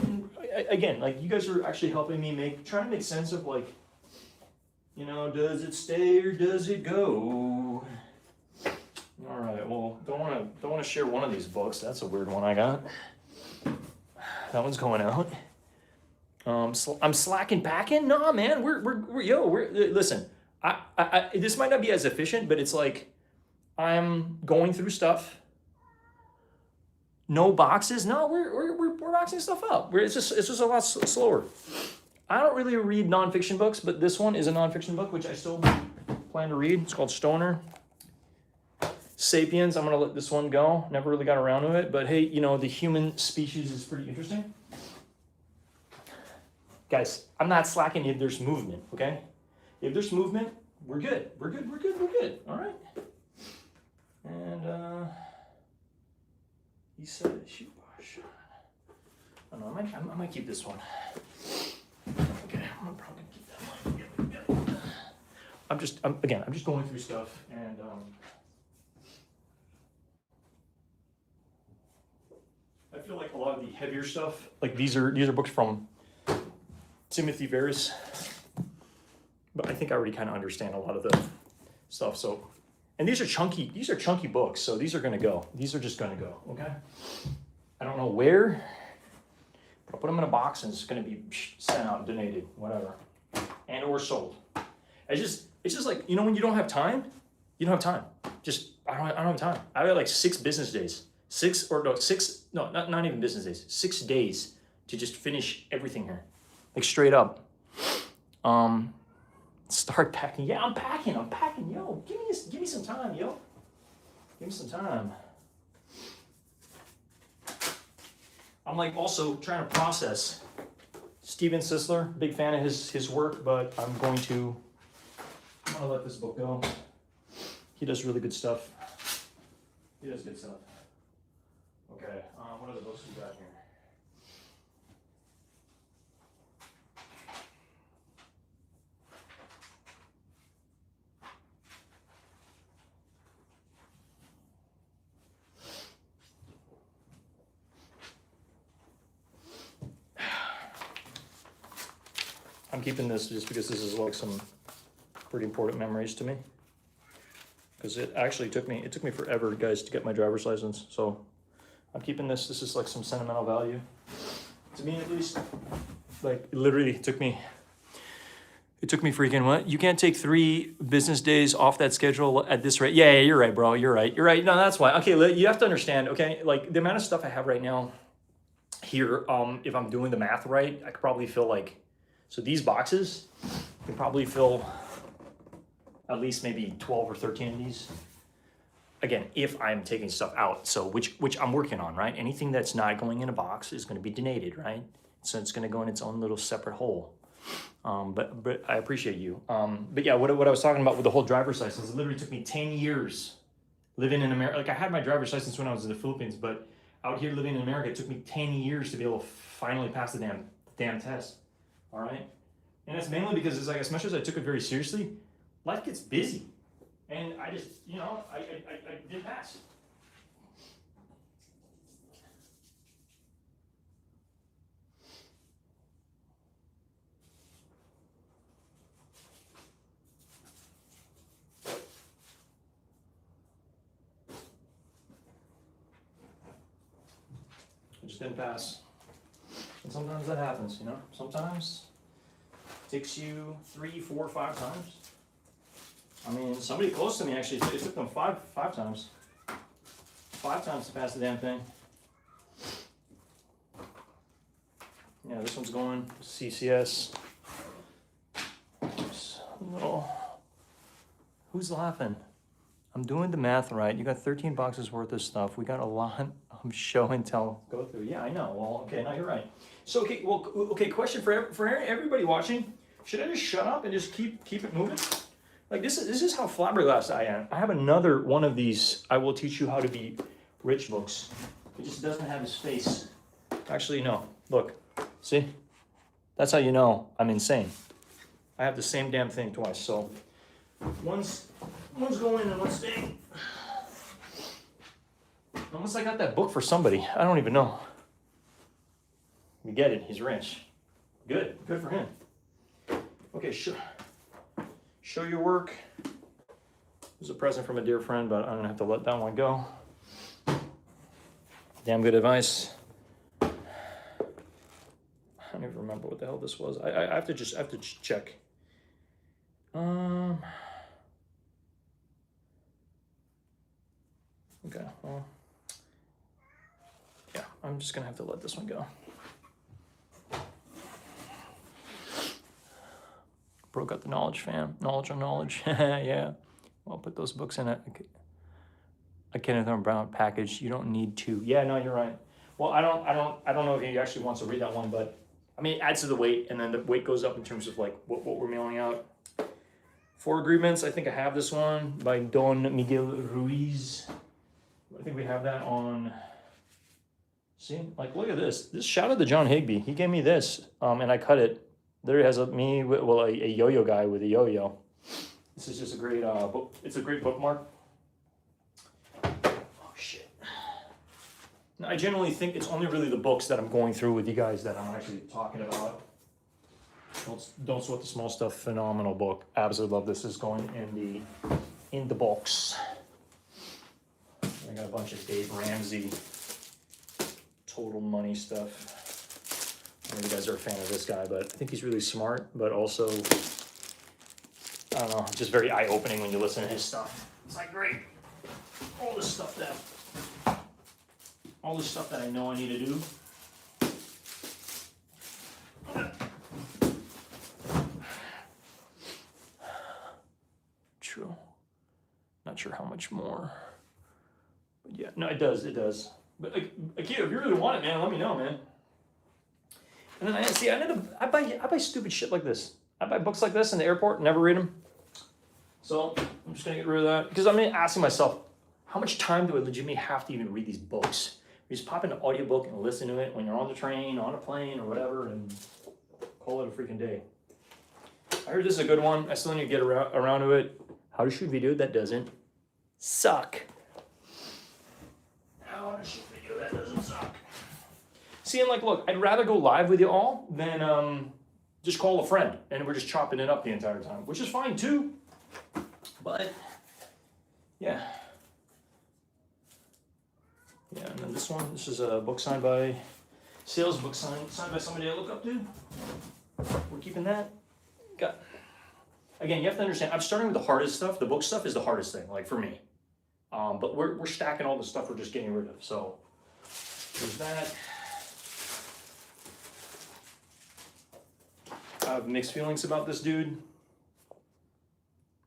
And again, like, you guys are actually helping me trying to make sense of, like, you know, does it stay or does it go? All right, well, don't want to share one of these books. That's a weird one I got. That one's going out. I'm slacking packing. Nah, man, we're listen. I this might not be as efficient, but it's like I'm going through stuff. No boxes. No, we're boxing stuff up. It's just a lot slower. I don't really read nonfiction books, but this one is a nonfiction book, which I still plan to read. It's called Stoner. Sapiens, I'm gonna let this one go. Never really got around to it, but hey, you know, the human species is pretty interesting. Guys, I'm not slacking if there's movement, okay? If there's movement, we're good. We're good. All right. And he said shoot wash. I don't know, I might keep this one. Okay, I'm probably gonna keep that one. I'm just going through stuff, and I feel like a lot of the heavier stuff, like these are books from Timothy Ferriss, but I think I already kind of understand a lot of the stuff. So, and these are chunky books, so these are gonna go. These are just gonna go. Okay. I don't know where, but I'll put them in a box and it's gonna be sent out, donated, whatever, and or sold. It's just like, you know, when you don't have time, you don't have time. I don't have time. I have like 6 business days. Not even business days. 6 days to just finish everything here, like straight up. Start packing. Yeah, I'm packing. Yo, give me some time, yo. Give me some time. I'm like also trying to process Steven Sisler. Big fan of his work, but I'm gonna let this book go. He does really good stuff. He does good stuff. Okay, what other books we got here? I'm keeping this just because this is like some pretty important memories to me. Because it actually took me forever, guys, to get my driver's license. So I'm keeping this. This is like some sentimental value to me, at least. Like, it literally took me freaking what? You can't take 3 business days off that schedule at this rate. Yeah, you're right, bro. You're right. No, that's why. Okay, you have to understand, okay? Like, the amount of stuff I have right now here, if I'm doing the math right, I could probably fill like, so these boxes can probably fill at least maybe 12 or 13 of these. Again, if I'm taking stuff out, so which I'm working on, right? Anything that's not going in a box is going to be donated, right? So it's going to go in its own little separate hole. But I appreciate you. But yeah, what I was talking about with the whole driver's license, it literally took me 10 years living in America. Like I had my driver's license when I was in the Philippines, but out here living in America, it took me 10 years to be able to finally pass the damn test. All right. And that's mainly because it's like, as much as I took it very seriously, life gets busy. And I just, I didn't pass. I just didn't pass. And sometimes that happens, Sometimes it takes you 3, 4, 5 times. I mean, somebody close to me actually, it took them five times. 5 times to pass the damn thing. Yeah, this one's going CCS. Who's laughing? I'm doing the math right. You got 13 boxes worth of stuff. We got a lot of show and tell go through. Yeah, I know. Well, okay, now you're right. So, okay, question for everybody watching. Should I just shut up and just keep it moving? Like this is how flabbergasted I am. I have another one of these I Will Teach You How to Be Rich books. It just doesn't have his face. Actually, no. Look. See? That's how you know I'm insane. I have the same damn thing twice. So one's going and one's staying. Unless I got that book for somebody. I don't even know. You get it. He's rich. Good for him. Okay, show your work. It was a present from a dear friend, but I'm gonna have to let that one go. Damn good advice. I don't even remember what the hell this was. I have to check. Okay, well, yeah, I'm just gonna have to let this one go. Broke out the knowledge, fam. Knowledge on knowledge. Yeah. I'll put those books in a Kenneth R. Brown package. You don't need to. Yeah, no, you're right. Well, I don't know if he actually wants to read that one, but I mean, it adds to the weight, and then the weight goes up in terms of like what we're mailing out. 4 Agreements. I think I have this one by Don Miguel Ruiz. I think we have that on. See, like, look at this. This shout out to John Higby. He gave me this, and I cut it. There it has a yo-yo guy with a yo-yo. This is just a great book. It's a great bookmark. Oh shit. Now, I generally think it's only really the books that I'm going through with you guys that I'm actually talking about. Don't Sweat the Small Stuff. Phenomenal book. Absolutely love this. Is going in the box. I got a bunch of Dave Ramsey Total Money stuff. I know you guys are a fan of this guy, but I think he's really smart, but also, I don't know, just very eye-opening when you listen to his stuff. It's like, great, all this stuff that I know I need to do. True. Not sure how much more. But yeah, no, it does. But Akio, if you really want it, man, let me know, man. And then I buy stupid shit like this. I buy books like this in the airport, never read them. So I'm just gonna get rid of that because I'm asking myself, how much time do I legitimately have to even read these books? You just pop in an audiobook and listen to it when you're on the train, on a plane, or whatever, and call it a freaking day. I heard this is a good one. I still need to get around to it. How to shoot video that doesn't suck. How to shoot video that doesn't suck. See, and like, look, I'd rather go live with you all than just call a friend and we're just chopping it up the entire time, which is fine too. But yeah. Yeah, and then this is a book signed by, sales book signed by somebody I look up to. We're keeping that. Again, you have to understand, I'm starting with the hardest stuff. The book stuff is the hardest thing, like for me. But we're stacking all the stuff we're just getting rid of. So there's that. I have mixed feelings about this dude.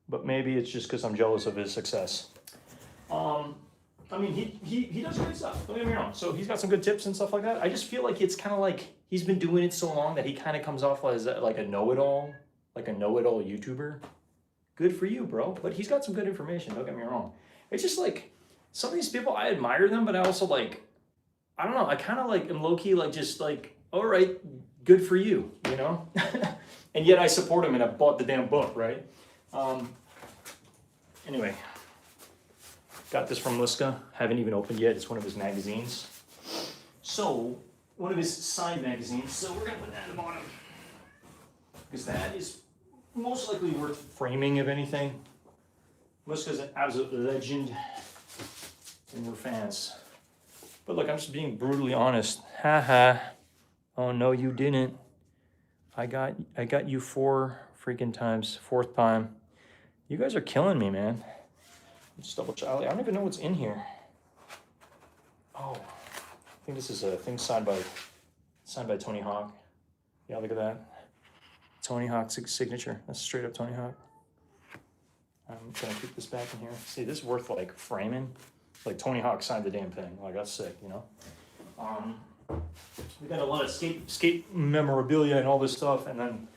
but maybe it's just because I'm jealous of his success. I mean, he does great stuff. Don't get me wrong. So he's got some good tips and stuff like that. I just feel like it's kind of like he's been doing it so long that he kind of comes off as like a know-it-all YouTuber. Good for you, bro. But he's got some good information. Don't get me wrong. It's just like some of these people, I admire them, but I also like, I don't know. I kind of like am low key like just like, all right, good for you, you know. And yet I support him and I bought the damn book, right? Anyway. Got this from Liska. Haven't even opened yet. It's one of his magazines. So, one of his side magazines. So we're gonna put that in the bottom. Because that is most likely worth framing, if anything. Liska's an absolute legend. And we're fans. But look, I'm just being brutally honest. Haha. Oh no, you didn't. I got you 4 freaking times. 4th time. You guys are killing me, man. Just double check. I don't even know what's in here. Oh, I think this is a thing signed by Tony Hawk. Yeah, look at that. Tony Hawk's signature. That's straight up Tony Hawk. I'm gonna keep this back in here. See, this is worth like framing. Like Tony Hawk signed the damn thing. Like that's sick, you know. We got a lot of skate memorabilia and all this stuff, and then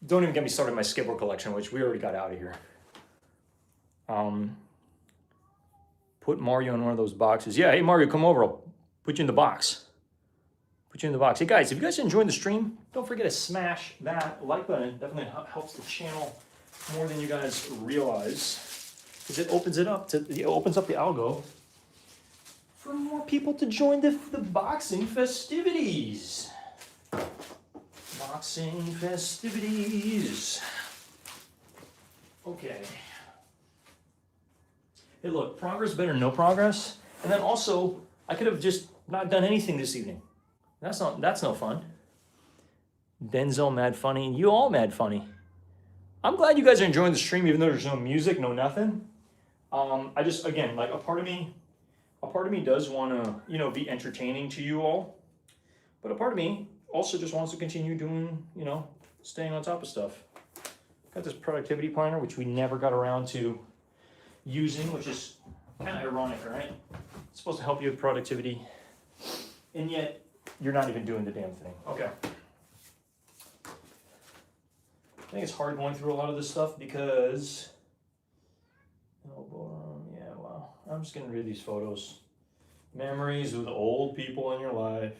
don't even get me started on my skateboard collection, which we already got out of here. Put Mario in one of those boxes. Yeah, hey Mario, come over. I'll put you in the box. Put you in the box. Hey guys, if you guys are enjoying the stream, don't forget to smash that like button. It definitely helps the channel more than you guys realize, because it opens it up it opens up the algo for more people to join the boxing festivities. Boxing festivities. Okay. Hey, look, progress better than no progress. And then also, I could have just not done anything this evening. That's no fun. Denzel mad funny. You all mad funny. I'm glad you guys are enjoying the stream, even though there's no music, no nothing. I just, again, like a part of me does want to, you know, be entertaining to you all. But a part of me also just wants to continue doing, you know, staying on top of stuff. Got this productivity planner, which we never got around to using, which is kind of ironic, right? It's supposed to help you with productivity, and yet you're not even doing the damn thing. Okay. I think it's hard going through a lot of this stuff because, yeah, well, I'm just getting rid of these photos. Memories with old people in your life.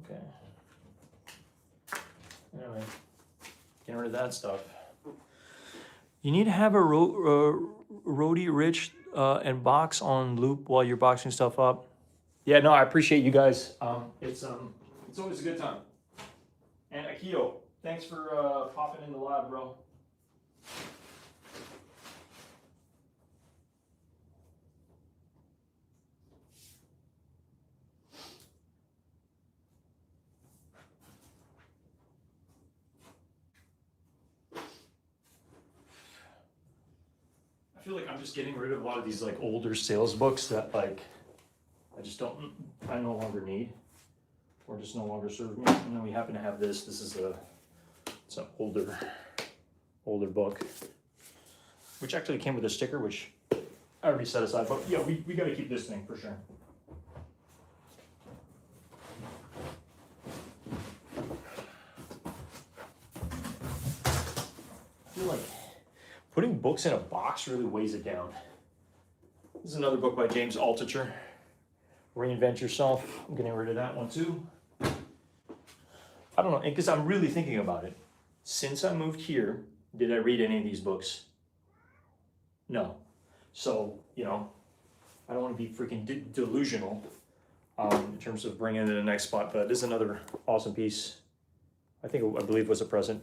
Okay. Anyway, getting rid of that stuff. You need to have a roadie rich and box on loop while you're boxing stuff up. Yeah, no, I appreciate you guys. It's always a good time. And Akio, thanks for popping in the live, bro. I feel like I'm just getting rid of a lot of these like older sales books that like I no longer need, or just no longer serve me. And then we happen to have this. This is it's an older book, which actually came with a sticker, which I already set aside. But yeah, we got to keep this thing for sure. I feel like putting books in a box really weighs it down. This is another book by James Altucher, Reinvent Yourself. I'm getting rid of that one too. I don't know, because I'm really thinking about it. Since I moved here, did I read any of these books? No. So, you know, I don't want to be freaking delusional in terms of bringing it to the next spot, but this is another awesome piece. I believe it was a present.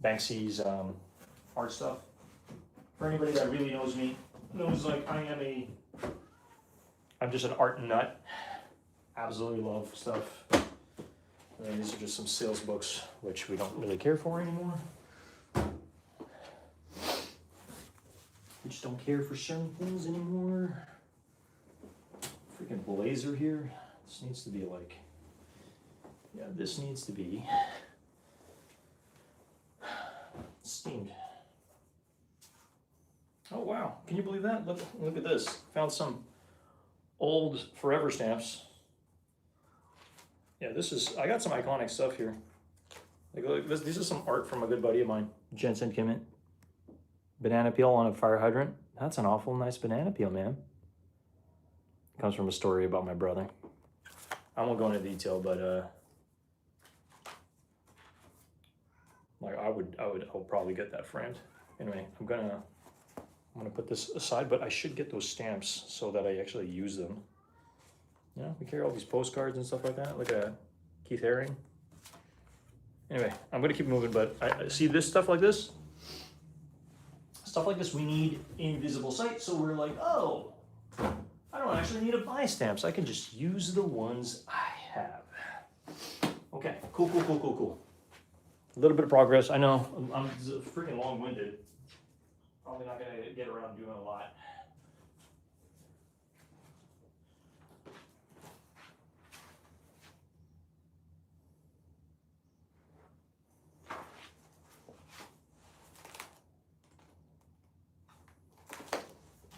Banksy's art stuff. For anybody that really knows me, knows like I'm just an art nut. Absolutely love stuff. And these are just some sales books, which we don't really care for anymore. We just don't care for certain things anymore. Freaking blazer here. This needs to be like, yeah, this needs to be steamed. Oh wow, can you believe that? Look at this. Found some old Forever stamps. Yeah, I got some iconic stuff here. Like, look, this is some art from a good buddy of mine, Jensen Kimmett. Banana peel on a fire hydrant. That's an awful nice banana peel, man. Comes from a story about my brother. I won't go into detail, but like I'll probably get that framed. Anyway, I'm gonna put this aside, but I should get those stamps so that I actually use them. You know, we carry all these postcards and stuff like that. Look at Keith Haring. Anyway, I'm gonna keep moving, but I see this stuff like this. Stuff like this we need in Visible Sight, so we're like, oh, I don't actually need to buy stamps. I can just use the ones I have. Okay, cool. A little bit of progress. I know I'm freaking long-winded. Probably not gonna get around doing a lot.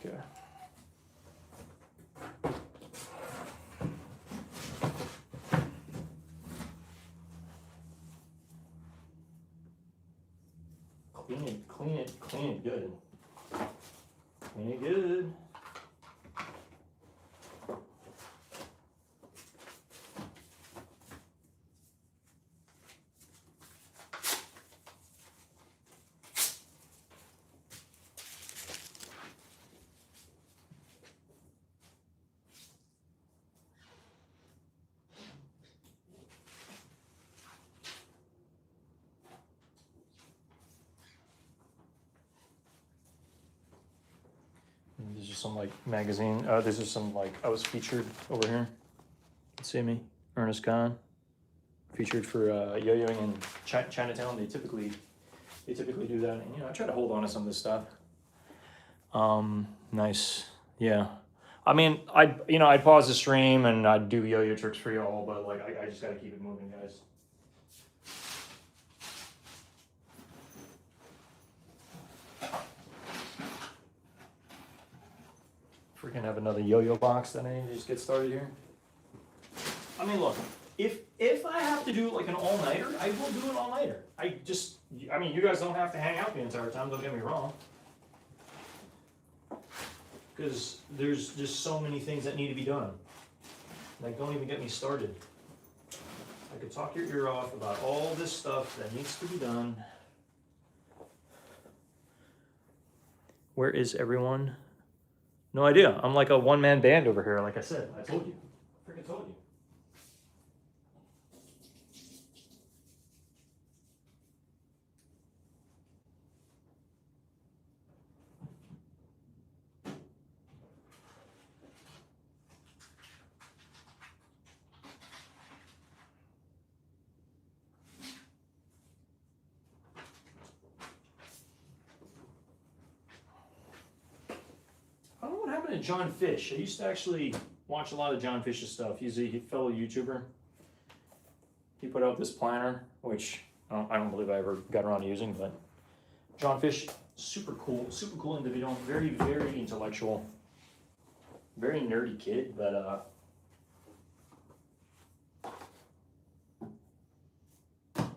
Okay. Clean it good. Clean it good. There's just some like magazine. This is some like I was featured over here. See me, Ernest Khan, featured for yo-yoing in Chinatown. They typically do that, and you know I try to hold on to some of this stuff. Nice, yeah. I mean, I'd pause the stream and I'd do yo-yo tricks for y'all, but like I just gotta keep it moving, guys. Freaking have another yo-yo box that I need to just get started here. I mean, look, if I have to do like an all-nighter, I will do an all-nighter. I mean, you guys don't have to hang out the entire time, don't get me wrong. Because there's just so many things that need to be done. Like, don't even get me started. I could talk your ear off about all this stuff that needs to be done. Where is everyone? No idea. I'm like a one-man band over here, like I said. I told you. I freaking told you. John Fish. I used to actually watch a lot of John Fish's stuff. He's a fellow YouTuber. He put out this planner, which I don't believe I ever got around to using, but John Fish, super cool individual, very, very intellectual, very nerdy kid, but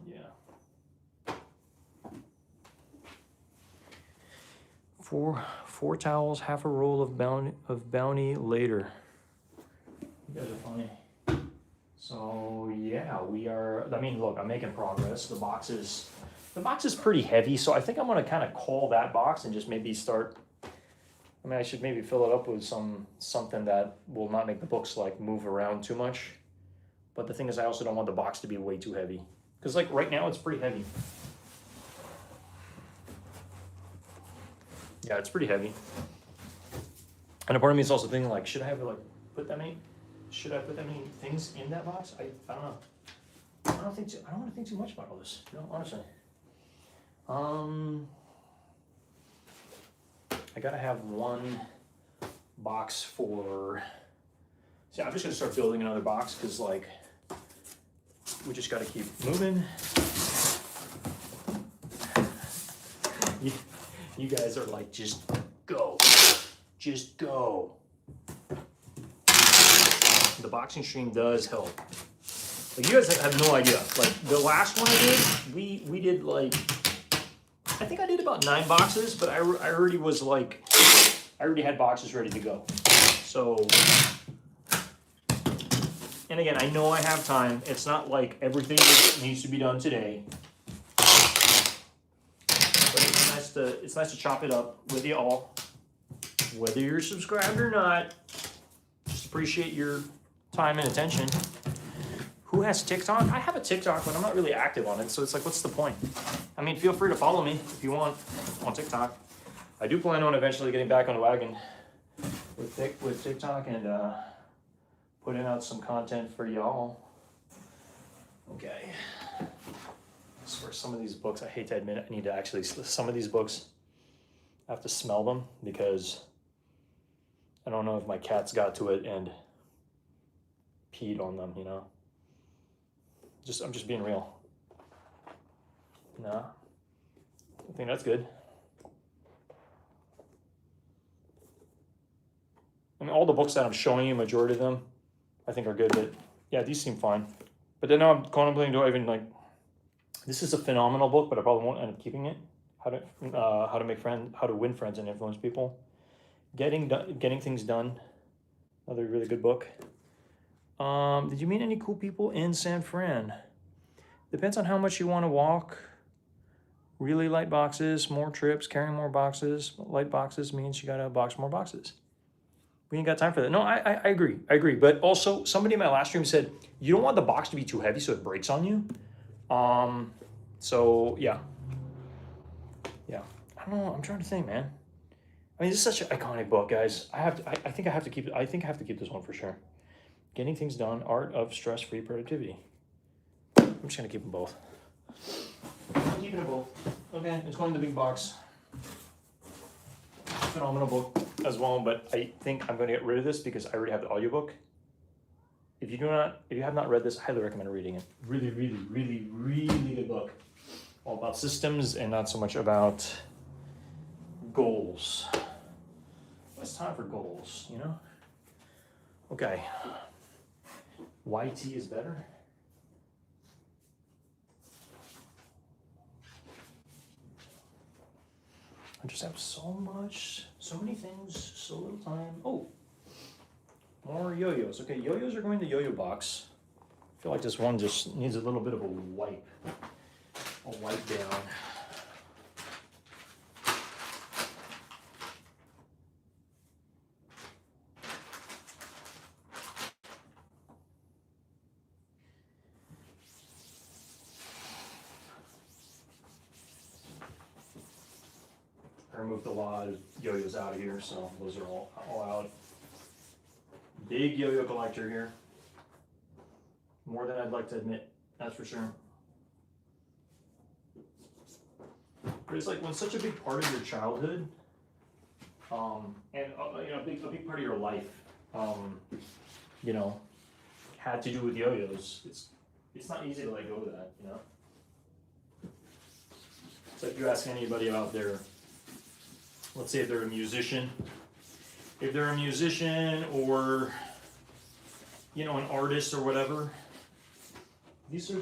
yeah. Four towels, half a roll of bounty later. You guys are funny. So yeah, we are. I mean, look, I'm making progress. The box is pretty heavy, so I think I'm gonna kind of call that box and just maybe start. I mean, I should maybe fill it up with something that will not make the books like move around too much. But the thing is, I also don't want the box to be way too heavy, because like right now it's pretty heavy. Yeah, it's pretty heavy. And a part of me is also thinking like, should I have like put that many things in that box? I don't know. I don't want to think too much about all this. No, honestly. I gotta have one box for. See, I'm just gonna start building another box because like we just gotta keep moving. You guys are like, just go. Just go. The boxing stream does help. Like, you guys have no idea. Like, the last one I did, we did like, I think I did about 9 boxes, but I already was like, I already had boxes ready to go. So, and again, I know I have time. It's not like everything needs to be done today. But it's nice to chop it up with you all. Whether you're subscribed or not, just appreciate your time and attention. Who has TikTok? I have a TikTok, but I'm not really active on it, so it's like, what's the point? I mean, feel free to follow me if you want on TikTok. I do plan on eventually getting back on the wagon with TikTok and putting out some content for y'all. Okay. I swear some of these books, I hate to admit it, I need to actually, some of these books, I have to smell them because I don't know if my cats got to it and peed on them, you know? I'm just being real. No, I think that's good. I mean, all the books that I'm showing you, majority of them, I think are good, but yeah, these seem fine. But then now I'm contemplating, do I even like, this is a phenomenal book, but I probably won't end up keeping it. How to make friends, how to win friends and influence people. Getting things done, another really good book. Did you meet any cool people in San Fran? Depends on how much you want to walk. Really light boxes, more trips, carrying more boxes. Light boxes means you gotta box more boxes. We ain't got time for that. No, I agree. I agree. But also, somebody in my last stream said, you don't want the box to be too heavy so it breaks on you. So yeah. Yeah. I don't know. I'm trying to think, man. I mean, this is such an iconic book, guys. I think I have to keep this one for sure. Getting Things Done, Art of Stress-Free Productivity. I'm just gonna keep them both. I'm keeping them both. Okay, it's going in the big box. Phenomenal book as well, but I think I'm gonna get rid of this because I already have the audiobook. If you have not read this, I highly recommend reading it. Really, really, really, really good book. All about systems and not so much about goals. It's time for goals, you know? Okay. YT is better. I just have so many things, so little time. Oh, more yo-yos. Okay, yo-yos are going to yo-yo box. I feel like this one just needs a little bit of a wipe down. I removed a lot of yo-yos out of here, so those are all out. Big yo-yo collector here. More than I'd like to admit, that's for sure. But it's like when such a big part of your childhood, and you know, a big part of your life, you know, had to do with yo-yos. It's not easy to let go of that, you know. It's like you ask anybody about their, let's say if they're a musician. If they're a musician or, you know, an artist or whatever, these are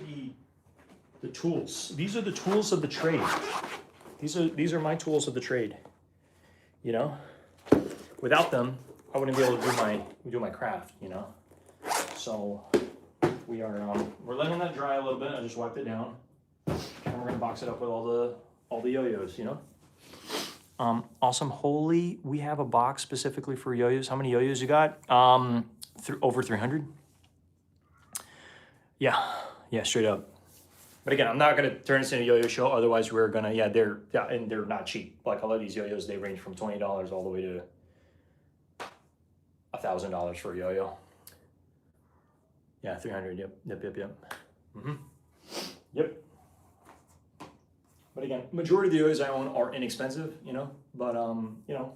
the tools. These are the tools of the trade. These are my tools of the trade. You know? Without them, I wouldn't be able to do my craft, you know? So we're letting that dry a little bit. I just wiped it down. And we're gonna box it up with all the yo-yos, you know? Awesome. Holy, we have a box specifically for yo-yos. How many yo-yos you got? Over 300. Yeah, straight up. But again, I'm not gonna turn this into a yo-yo show. Otherwise, we're gonna, and they're not cheap. Like a lot of these yo-yos, they range from $20 all the way to $1,000 for a yo-yo. Yeah, 300. Yep. Mm-hmm. Yep. But again, majority of the yo-yos I own are inexpensive, you know. But you know,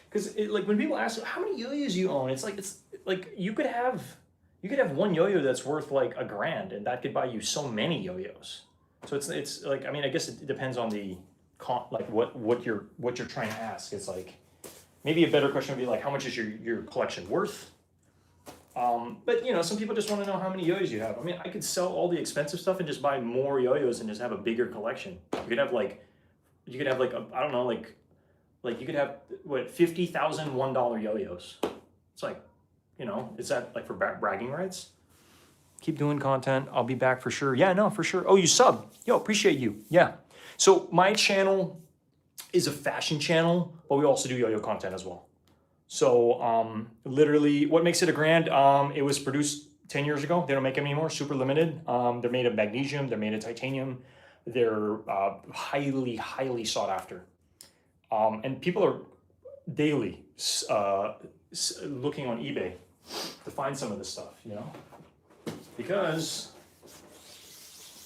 because like when people ask how many yo-yos you own, it's like you could have one yo-yo that's worth like $1,000, and that could buy you so many yo-yos. So it's like, I mean, I guess it depends on the like what you're trying to ask. It's like maybe a better question would be like, how much is your collection worth? But you know, some people just want to know how many yo-yos you have. I mean, I could sell all the expensive stuff and just buy more yo-yos and just have a bigger collection. You could have like I don't know, like you could have what, 50,000 $1 yo-yos. It's like, you know, is that like for bragging rights? Keep doing content. I'll be back for sure. Yeah, no, for sure. Oh, you sub. Yo, appreciate you. Yeah. So my channel is a fashion channel, but we also do yo-yo content as well. So literally, what makes it a grand? It was produced 10 years ago. They don't make them anymore. Super limited. They're made of magnesium. They're made of titanium. They're highly, highly sought after. And people are daily looking on eBay to find some of this stuff, you know? Because,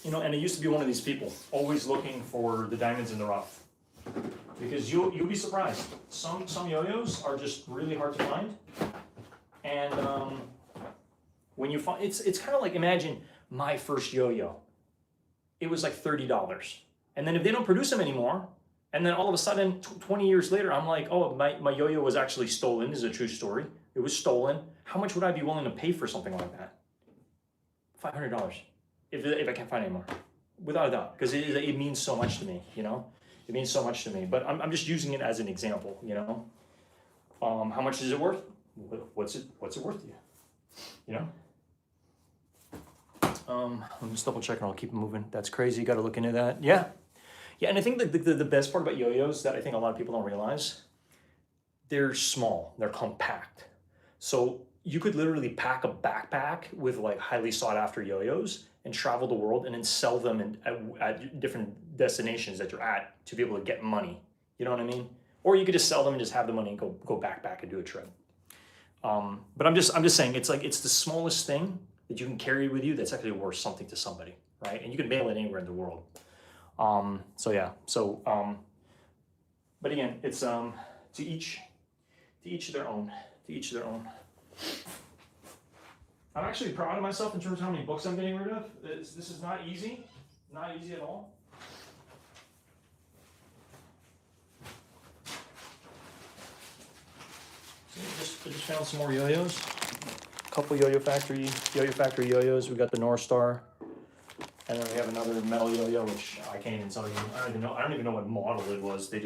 you know, and I used to be one of these people, always looking for the diamonds in the rough. Because you'll be surprised. Some yo-yos are just really hard to find. And when you find, it's kind of like, imagine my first yo-yo. It was like $30. And then if they don't produce them anymore, and then all of a sudden, 20 years later, I'm like, oh, my yo-yo was actually stolen. This is a true story. It was stolen. How much would I be willing to pay for something like that? $500, if I can't find it anymore. Without a doubt, because it means so much to me, you know? It means so much to me, but I'm just using it as an example, you know? How much is it worth? What's it worth to you? You know? I'm just double checking, I'll keep it moving. That's crazy, you gotta look into that. Yeah. Yeah, and I think the best part about yo-yos that I think a lot of people don't realize, they're small, they're compact. So you could literally pack a backpack with like highly sought after yo-yos and travel the world and then sell them at different destinations that you're at to be able to get money. You know what I mean? Or you could just sell them and just have the money and go backpack and do a trip. But I'm just saying, it's like, it's the smallest thing that you can carry with you that's actually worth something to somebody, right? And you can mail it anywhere in the world. So yeah, but again, it's to each their own. To each their own. I'm actually proud of myself in terms of how many books I'm getting rid of. This is not easy at all. So I just found some more yo-yos. A couple Yo-Yo Factory yo-yos. We got the North Star. And then we have another metal yo-yo, which I can't even tell you. I don't even know what model it was. It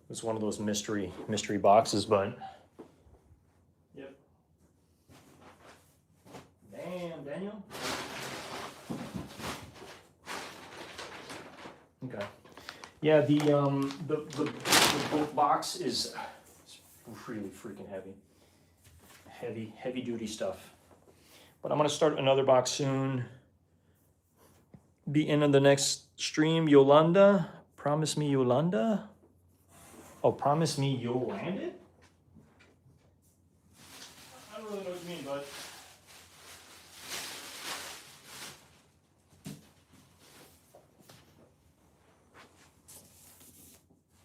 was one of those mystery boxes, but yep. Damn, Daniel. Okay. Yeah, the box is really freaking heavy. Heavy duty stuff. But I'm gonna start another box soon. Be in on the next stream. Yolanda, promise me Yolanda. Oh, promise me you'll land it? I don't really know what you mean, bud.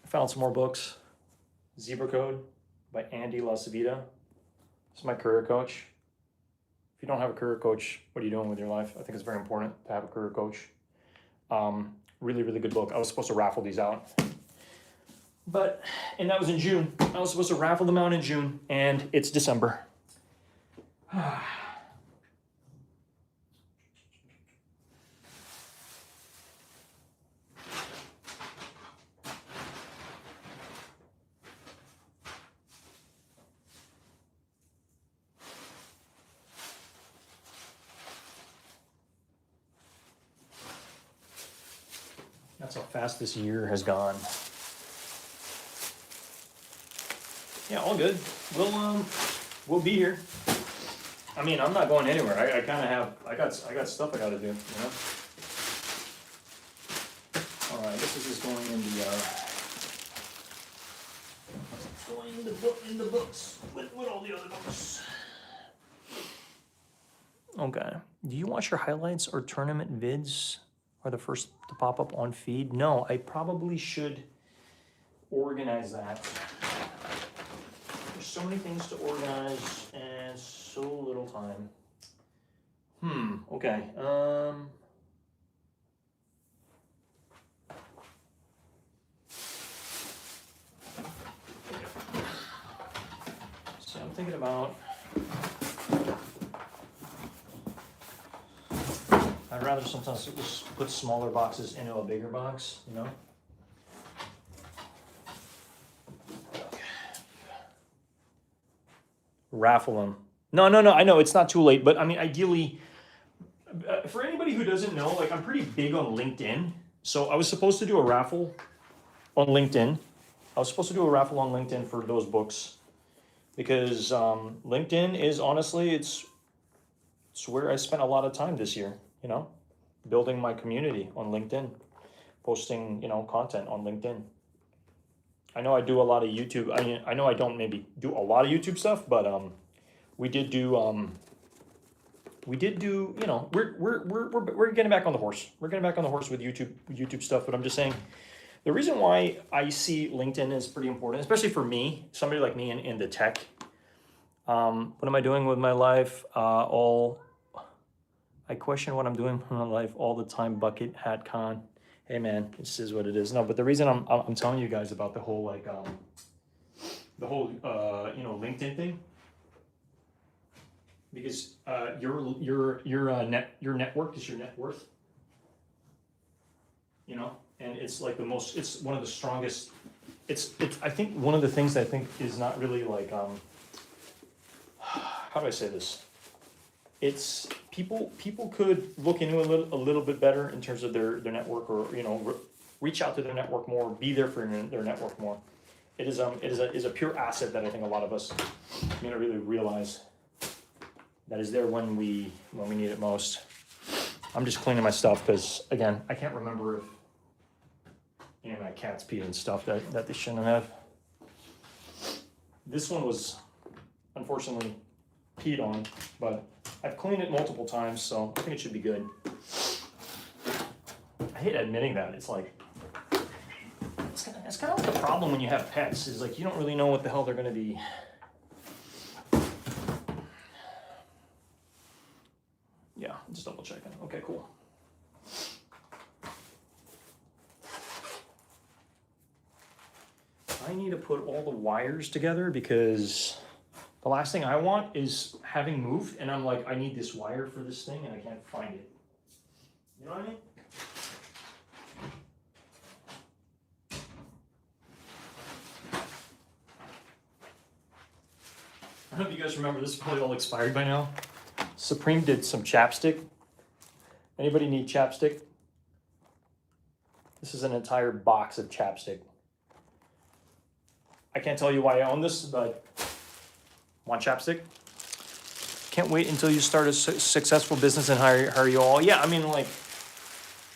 I found some more books. Zebra Code by Andy LaCivita. This is my career coach. If you don't have a career coach, what are you doing with your life? I think it's very important to have a career coach. Really, really good book. I was supposed to raffle these out. And that was in June. I was supposed to raffle them out in June, and it's December. That's how fast this year has gone. Yeah, all good. We'll be here. I mean, I'm not going anywhere. I kind of have. I got stuff I got to do. You know. All right, this is just going in the books with all the other books. Okay. Do you watch your highlights or tournament vids? Are the first to pop up on feed? No, I probably should organize that. There's so many things to organize and so little time. Okay. about, I'd rather sometimes just put smaller boxes into a bigger box, you know? Raffle them. No, I know it's not too late, but I mean, ideally, for anybody who doesn't know, like I'm pretty big on LinkedIn. So I was supposed to do a raffle on LinkedIn. I was supposed to do a raffle on LinkedIn for those books because LinkedIn is honestly, it's where I spent a lot of time this year, you know, building my community on LinkedIn, posting, you know, content on LinkedIn. I know I do a lot of YouTube. I know I don't maybe do a lot of YouTube stuff, but we did do, you know, we're getting back on the horse. We're getting back on the horse with YouTube stuff, but I'm just saying, the reason why I see LinkedIn is pretty important, especially for me, somebody like me in the tech. What am I doing with my life? I question what I'm doing with my life all the time. Bucket hat con. Hey man, this is what it is. No, but the reason I'm telling you guys about the whole like you know, LinkedIn thing, because your network is your net worth. You know, and it's like it's one of the strongest. It's I think one of the things I think is not really like how do I say this? It's people could look into a little bit better in terms of their network, or you know, reach out to their network more, be there for their network more. It is a pure asset that I think a lot of us may not really realize that is there when we need it most. I'm just cleaning my stuff because again, I can't remember if any of my cats peed and stuff that they shouldn't have. This one was unfortunately peed on, but I've cleaned it multiple times, so I think it should be good. I hate admitting that. It's like, it's kind of like the problem when you have pets, is like you don't really know what the hell they're going to be. Yeah, just double checking. Okay, cool. I need to put all the wires together because the last thing I want is having moved and I'm like, I need this wire for this thing and I can't find it. You know what I mean? I don't know if you guys remember, this is probably all expired by now. Supreme did some chapstick. Anybody need chapstick? This is an entire box of chapstick. I can't tell you why I own this, but want chapstick? Can't wait until you start a successful business and hire you all. Yeah, I mean, like,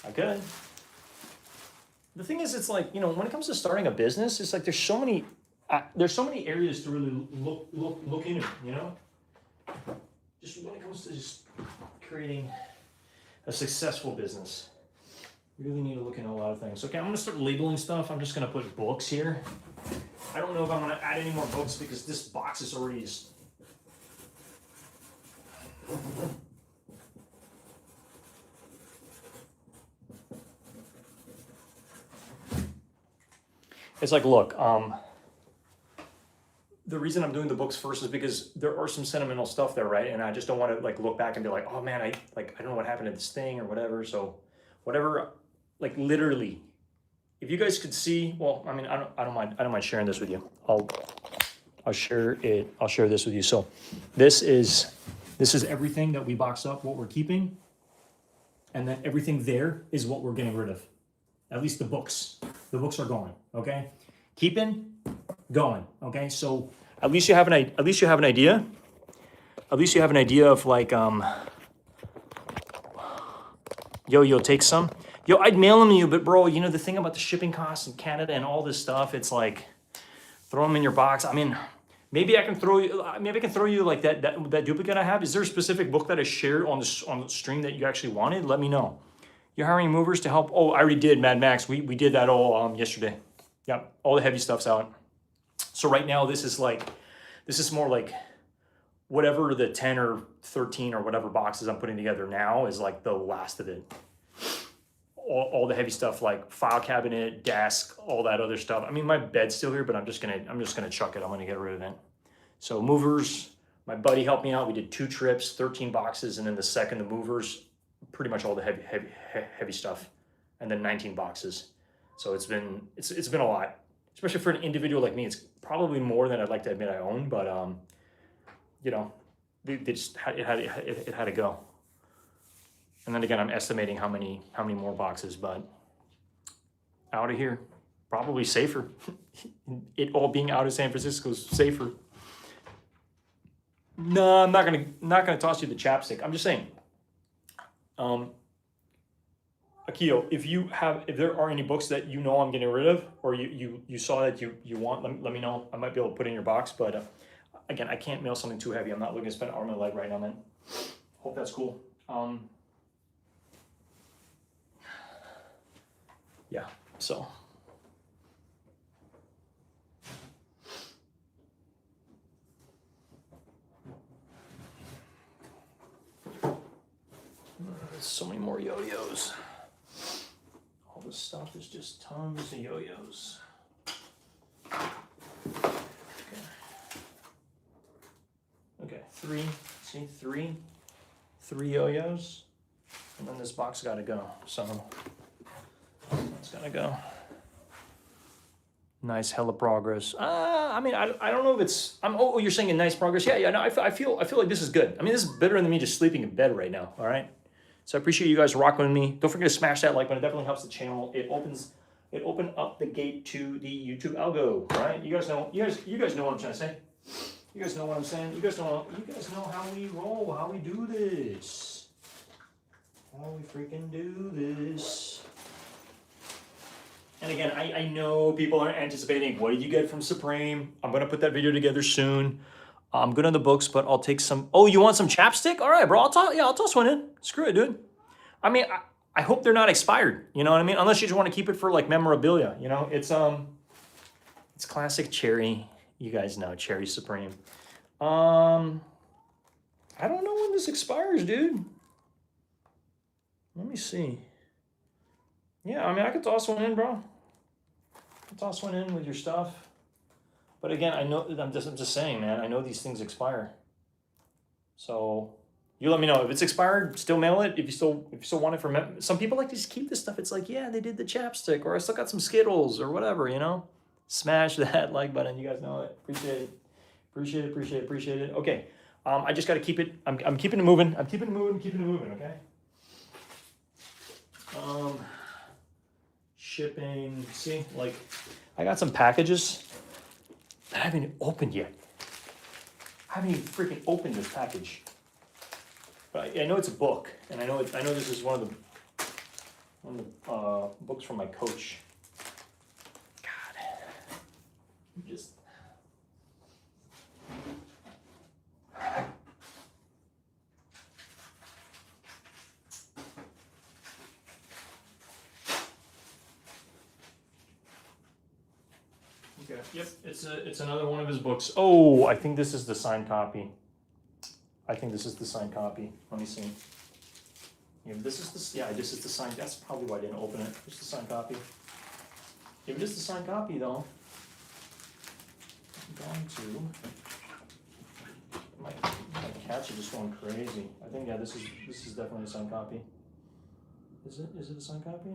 I could. The thing is, it's like, you know, when it comes to starting a business, it's like there's so many areas to really look into, you know? Just when it comes to just creating a successful business, you really need to look into a lot of things. Okay, I'm gonna start labeling stuff. I'm just gonna put books here. I don't know if I'm gonna add any more books because this box is already just... It's like, look, the reason I'm doing the books first is because there are some sentimental stuff there, right? And I just don't want to like look back and be like, oh man, I don't know what happened to this thing or whatever. So whatever, like literally, if you guys could see, well, I mean, I don't mind sharing this with you. I'll share it. I'll share this with you. So this is everything that we boxed up, what we're keeping, and then everything there is what we're getting rid of. At least the books. The books are gone. Okay, keeping, going. Okay, so at least you have an idea. At least you have an idea of like, you'll take some. Yo, I'd mail them to you, but bro, you know the thing about the shipping costs in Canada and all this stuff, it's like, throw them in your box. I mean, maybe I can throw you like that duplicate I have. Is there a specific book that I shared on the stream that you actually wanted? Let me know. You're hiring movers to help. Oh, I already did, Mad Max. We did that all yesterday. Yep, all the heavy stuff's out. So right now this is more like whatever the 10 or 13 or whatever boxes I'm putting together now is like the last of it. All the heavy stuff like file cabinet, desk, all that other stuff. I mean, my bed's still here, but I'm just gonna chuck it. I'm gonna get rid of it. So movers, My buddy helped me out. We did 2 trips, 13 boxes, and then the second, the movers, pretty much all the heavy stuff, and then 19 boxes. So it's been a lot, especially for an individual like me. It's probably more than I'd like to admit I own, but you know, they just it had to go. And then again, I'm estimating how many more boxes, but out of here, probably safer. It all being out of San Francisco is safer. No, I'm not gonna toss you the chapstick. I'm just saying, Akio, if there are any books that you know I'm getting rid of, or you saw that you want, let me know. I might be able to put it in your box, but again, I can't mail something too heavy. I'm not looking to spend an arm and a leg right now, man. Hope that's cool. Yeah, so. So many more yo-yos. All this stuff is just tons of yo-yos. Okay, three yo-yos, and then this box got to go. So it's got to go. Nice, hella progress. I mean, I don't know if it's. Oh, you're saying a nice progress? Yeah. No, I feel like this is good. I mean, this is better than me just sleeping in bed right now. All right. So I appreciate you guys rocking with me. Don't forget to smash that like button. It definitely helps the channel. It opened up the gate to the YouTube algo. Right? You guys know what I'm trying to say. You guys know what I'm saying. You guys know how we roll, how we do this, how we freaking do this. And again, I know people are anticipating, what did you get from Supreme? I'm going to put that video together soon. I'm good on the books, but I'll take some. Oh, you want some chapstick? All right, bro. I'll toss one in. Screw it, dude. I mean, I hope they're not expired. You know what I mean? Unless you just want to keep it for like memorabilia. You know, it's classic cherry. You guys know Cherry Supreme. I don't know when this expires, dude. Let me see. Yeah, I mean, I could toss one in, bro. Toss one in with your stuff. But again, I'm just saying, man, I know these things expire. So you let me know if it's expired, still mail it. If you still want it for some people like to just keep this stuff. It's like, yeah, they did the chapstick, or I still got some Skittles or whatever, you know. Smash that like button. You guys know it. Appreciate it. Okay. I just got to keep it. I'm keeping it moving. I'm keeping it moving. Okay. Shipping. See, like, I got some packages that I haven't opened yet. I haven't even freaking opened this package. But I know it's a book, and I know this is one of the books from my coach. God, just. Okay. Yep, it's another one of his books. Oh, I think this is the signed copy. Let me see. Yeah, this is the signed. That's probably why I didn't open it. Just the signed copy. If it is the signed copy, though, I'm going to. My cats are just going crazy. I think this is definitely a signed copy. Is it a signed copy?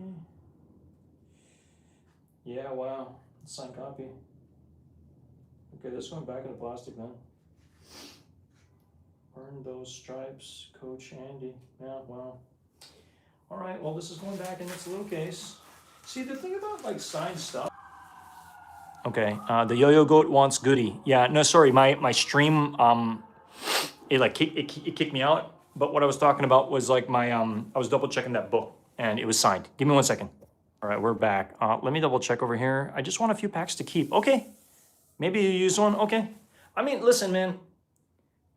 Yeah, wow. Signed copy. Okay, that's going back in the plastic then. Earn those stripes, Coach Andy. Yeah, wow. All right, well, this is going back in its little case. See, the thing about like signed stuff. Okay, the Yo-Yo Goat wants Goody. Yeah, no, sorry, my stream it kicked me out. But what I was talking about was like I was double checking that book and it was signed. Give me 1 second. All right, we're back. Let me double check over here. I just want a few packs to keep. Okay, maybe you use one. Okay, I mean, listen, man.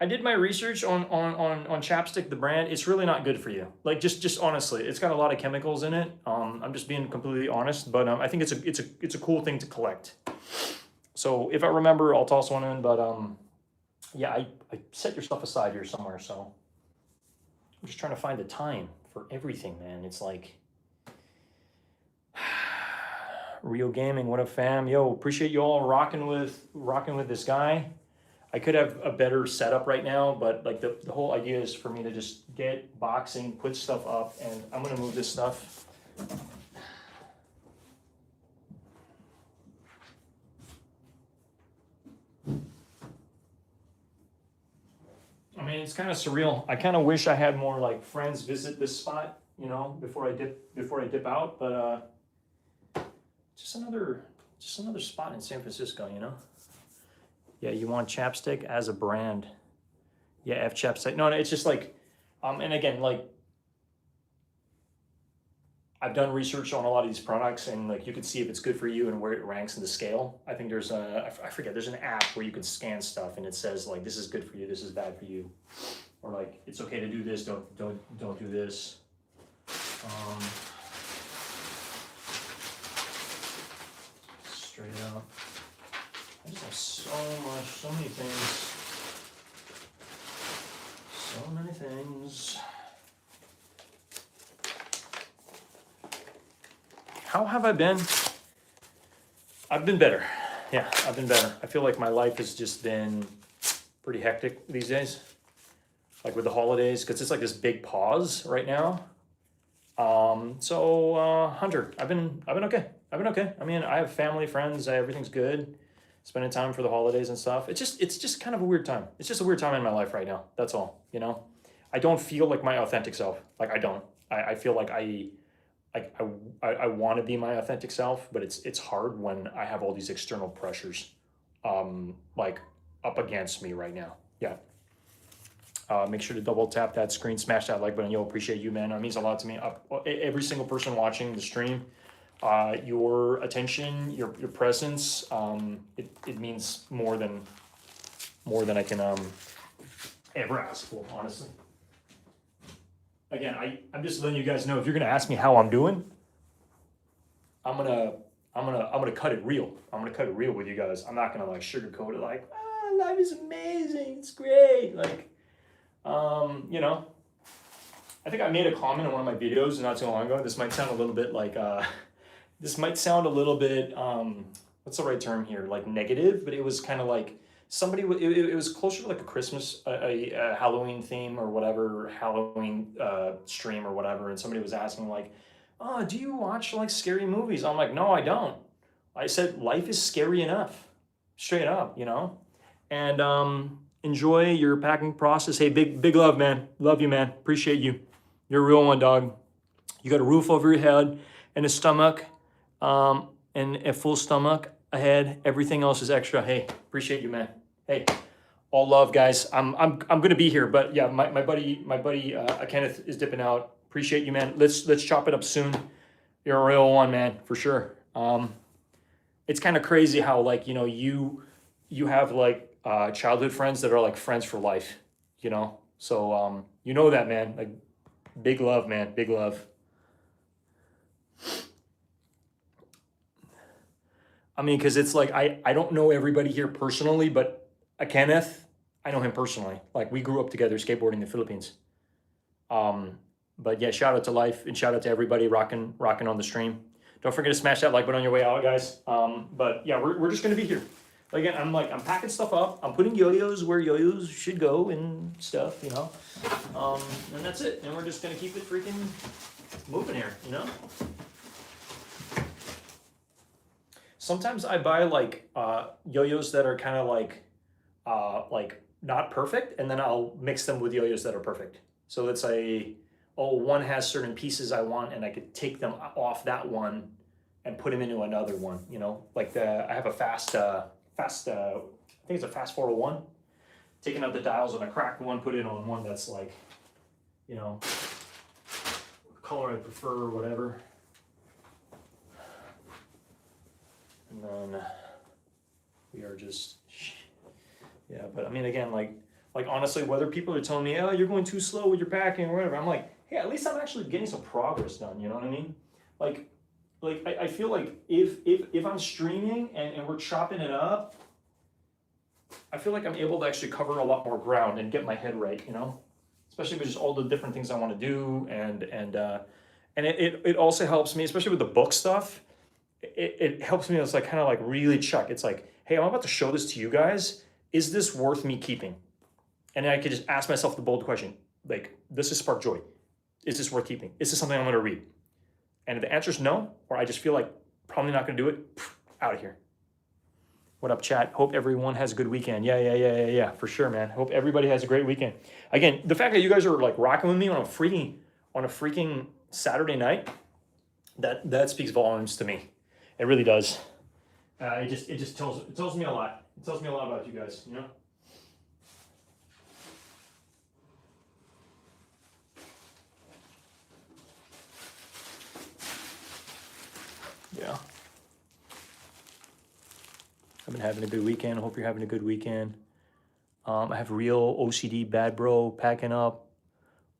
I did my research on Chapstick, the brand. It's really not good for you. Like just honestly, it's got a lot of chemicals in it. I'm just being completely honest, but I think it's a cool thing to collect. So if I remember, I'll toss one in. But yeah, I set your stuff aside here somewhere. So I'm just trying to find the time for everything, man. It's like Real Gaming. What up, fam? Yo, appreciate you all rocking with this guy. I could have a better setup right now, but like the whole idea is for me to just get boxing, put stuff up, and I'm gonna move this stuff. I mean, it's kind of surreal. I kind of wish I had more like friends visit this spot, you know, before I dip out. But just another spot in San Francisco, you know. Yeah, you want chapstick as a brand? Yeah, F chapstick. No, it's just like, and again, like I've done research on a lot of these products, and like you can see if it's good for you and where it ranks in the scale. I think there's I forget, there's an app where you can scan stuff and it says like this is good for you, this is bad for you, or like it's okay to do this, don't do this. Straight up, I just have so many things, so many things. How have I been? I've been better. Yeah, I've been better. I feel like my life has just been pretty hectic these days. Like with the holidays, because it's like this big pause right now. Hunter, I've been okay. I've been okay. I mean, I have family, friends, everything's good. Spending time for the holidays and stuff. It's just kind of a weird time. It's just a weird time in my life right now. That's all, you know? I don't feel like my authentic self. Like I don't. I feel like I want to be my authentic self, but it's hard when I have all these external pressures, like up against me right now. Yeah. Make sure to double tap that screen, smash that like button. You'll appreciate you, man. It means a lot to me. Every single person watching the stream, your attention, your presence, it means more than I can ever ask for, honestly. Again, I'm just letting you guys know, if you're gonna ask me how I'm doing, I'm gonna cut it real. I'm gonna cut it real with you guys. I'm not gonna like sugarcoat it like, life is amazing, it's great. Like, you know, I think I made a comment in one of my videos not too long ago. This might sound a little bit like, what's the right term here? Like negative, but it was kind of like, it was closer to like a Christmas, a Halloween theme or whatever, Halloween stream or whatever, and somebody was asking like, oh, do you watch like scary movies? I'm like, no, I don't. I said life is scary enough, straight up, you know. And enjoy your packing process. Hey, big love, man. Love you, man. Appreciate you. You're a real one, dog. You got a roof over your head and a stomach, and a full stomach ahead. Everything else is extra. Hey, appreciate you, man. Hey, all love, guys. I'm gonna be here, but yeah, my buddy Kenneth is dipping out. Appreciate you, man. Let's chop it up soon. You're a real one, man, for sure. It's kind of crazy how like, you know, you have like childhood friends that are like friends for life, you know. So you know that, man. Like, big love, man. Big love. I mean, because it's like I don't know everybody here personally, but Kenneth, I know him personally. Like, we grew up together skateboarding in the Philippines. But yeah, shout out to life and shout out to everybody rocking on the stream. Don't forget to smash that like button on your way out, guys. But yeah, we're just gonna be here. Again, I'm packing stuff up. I'm putting yo-yos where yo-yos should go and stuff, you know. And that's it. And we're just gonna keep it freaking moving here, you know. Sometimes I buy like yo-yos that are kind of like not perfect, and then I'll mix them with yo-yos that are perfect. So let's say, oh, one has certain pieces I want, and I could take them off that one and put them into another one. You know, like I have a fast. I think it's a fast 401. Taking out the dials on a cracked one, put it on one that's like, you know, color I prefer or whatever. And then we are just, yeah, but I mean, again, like honestly, whether people are telling me, oh, you're going too slow with your packing or whatever, I'm like, hey, at least I'm actually getting some progress done, you know what I mean? Like I feel like if I'm streaming and we're chopping it up, I feel like I'm able to actually cover a lot more ground and get my head right, you know? Especially with just all the different things I want to do, and it also helps me, especially with the book stuff. It helps me. It's like kind of like really check. It's like, hey, I'm about to show this to you guys. is this worth me keeping? And I could just ask myself the bold question, like, does this spark joy? Is this worth keeping? Is this something I'm going to read? And if the answer is no, or I just feel like probably not going to do it, out of here. What up, chat? Hope everyone has a good weekend. Yeah, for sure, man. Hope everybody has a great weekend. Again, the fact that you guys are like rocking with me on a freaking Saturday night, that speaks volumes to me. It really does. It just tells me a lot. It tells me a lot about you guys, you know? Yeah. I've been having a good weekend. I hope you're having a good weekend. I have real OCD bad bro packing up.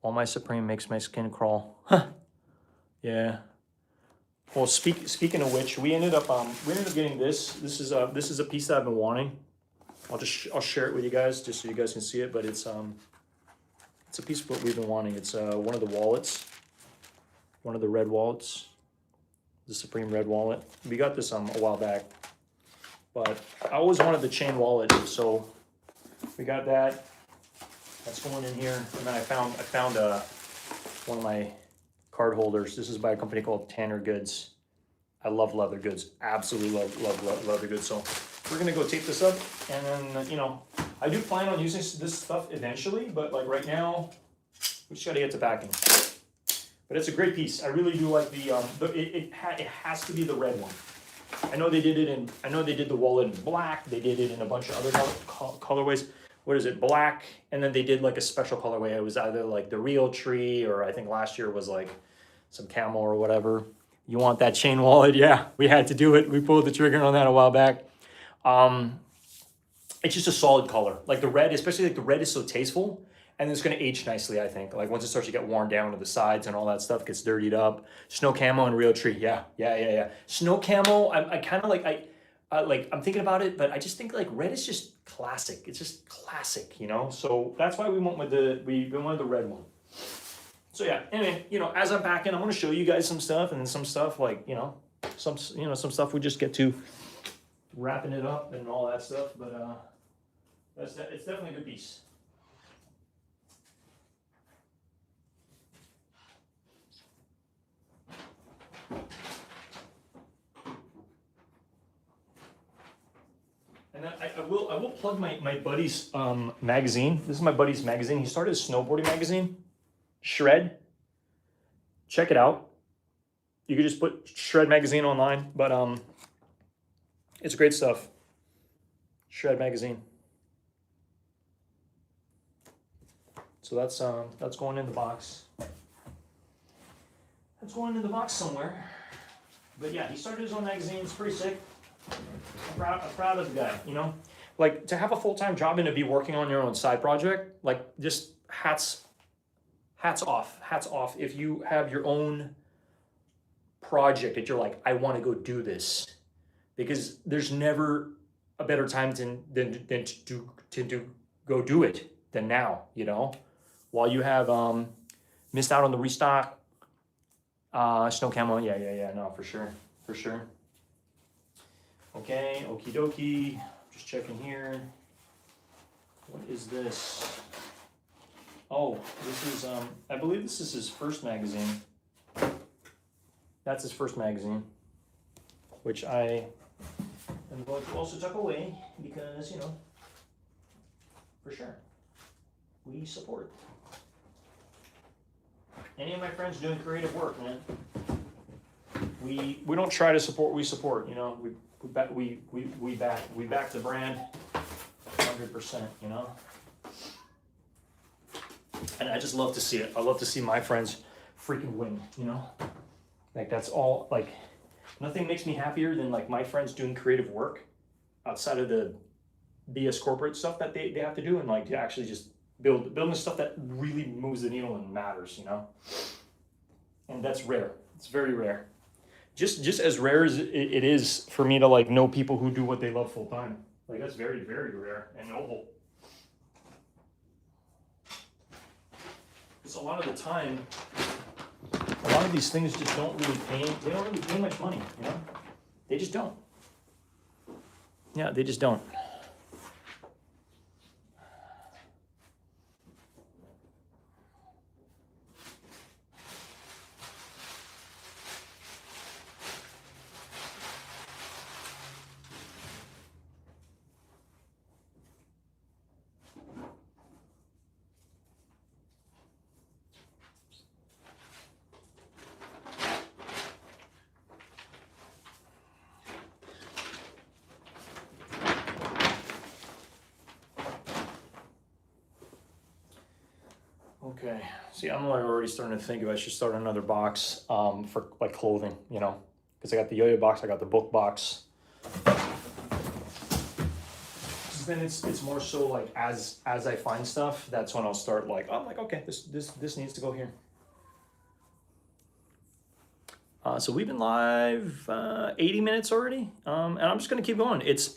All my Supreme makes my skin crawl. Yeah. Well, speaking of which, we ended up getting this. This is a piece that I've been wanting. I'll share it with you guys just so you guys can see it. But it's a piece of what we've been wanting. It's one of the wallets, one of the red wallets, the Supreme red wallet. We got this a while back, but I always wanted the chain wallet, so we got that. That's going in here, and then I found one of my card holders. This is by a company called Tanner Goods. I love leather goods. Absolutely love leather goods. So we're gonna go tape this up, and then I do plan on using this stuff eventually, but like right now, we just gotta get to packing. But it's a great piece. I really do like it has to be the red one. I know they did the wallet in black. They did it in a bunch of other colorways. What is it? Black, and then they did like a special colorway. It was either like the real tree, or I think last year was like some camel or whatever. You want that chain wallet? Yeah, we had to do it. We pulled the trigger on that a while back. It's just a solid color. Like the red, especially like the red is so tasteful, and it's gonna age nicely, I think. Like once it starts to get worn down to the sides and all that stuff gets dirtied up. Snow camo and real tree, yeah. Snow camo, I kind of like, I'm thinking about it, but I just think like red is just classic. It's just classic, So that's why we went with the red one. So yeah, anyway, as I'm packing, I'm gonna show you guys some stuff, and then some stuff like, some stuff we just get to wrapping it up and all that stuff. But it's definitely a good piece. And then I will plug my buddy's magazine. This is my buddy's magazine. He started a snowboarding magazine, Shred. Check it out. You could just put Shred magazine online, but it's great stuff. Shred magazine. So that's going in the box. That's going in the box somewhere. But yeah, he started his own magazine. It's pretty sick. I'm proud of the guy, Like, to have a full-time job and to be working on your own side project, like, just hats off if you have your own project that you're like, I want to go do this. Because there's never a better time than to go do it than now, While you have missed out on the restock, snow camo, yeah, no, for sure. Okay, okie dokie. Just checking here. What is this? Oh, this is, I believe this is his first magazine. That's his first magazine, which I am going to also tuck away because, for sure, we support. Any of my friends doing creative work, man. We don't try to support, we support, we back the brand 100%, And I just love to see it. I love to see my friends freaking win, Like that's all, like nothing makes me happier than like my friends doing creative work outside of the BS corporate stuff that they have to do, and like to actually just building stuff that really moves the needle and matters, And that's rare. It's very rare. Just as rare as it is for me to like know people who do what they love full time. Like that's very, very rare and noble. Because a lot of the time, a lot of these things just don't really pay. They don't really pay much money, They just don't. Yeah, they just don't. Okay. See, I'm like already starting to think if I should start another box for like clothing, you know, because I got the yo-yo box, I got the book box. Then it's more so like as I find stuff, that's when I'll start like, oh, I'm like, okay, this needs to go here. So we've been live 80 minutes already, and I'm just gonna keep going. It's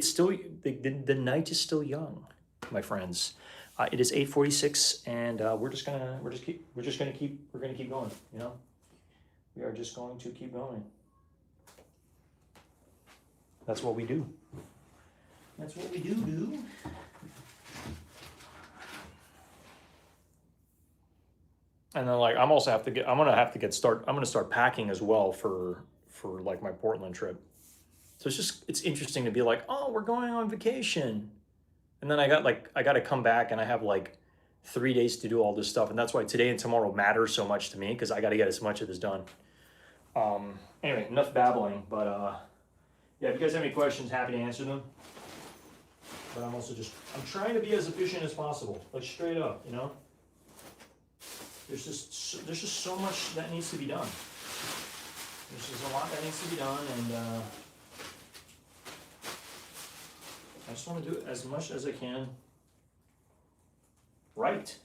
still the night is still young, my friends. It is 8:46, and we're gonna keep going. You know, we are just going to keep going. That's what we do. That's what we do. And then like I'm gonna start packing as well for like my Portland trip. So it's interesting to be like, oh, we're going on vacation. And then I got to come back and I have like 3 days to do all this stuff. And that's why today and tomorrow matter so much to me, because I got to get as much of this done. Anyway, enough babbling, but yeah, if you guys have any questions, happy to answer them. But I'm trying to be as efficient as possible, like straight up, you know? There's just so much that needs to be done. There's just a lot that needs to be done, and I just want to do it as much as I can. Right.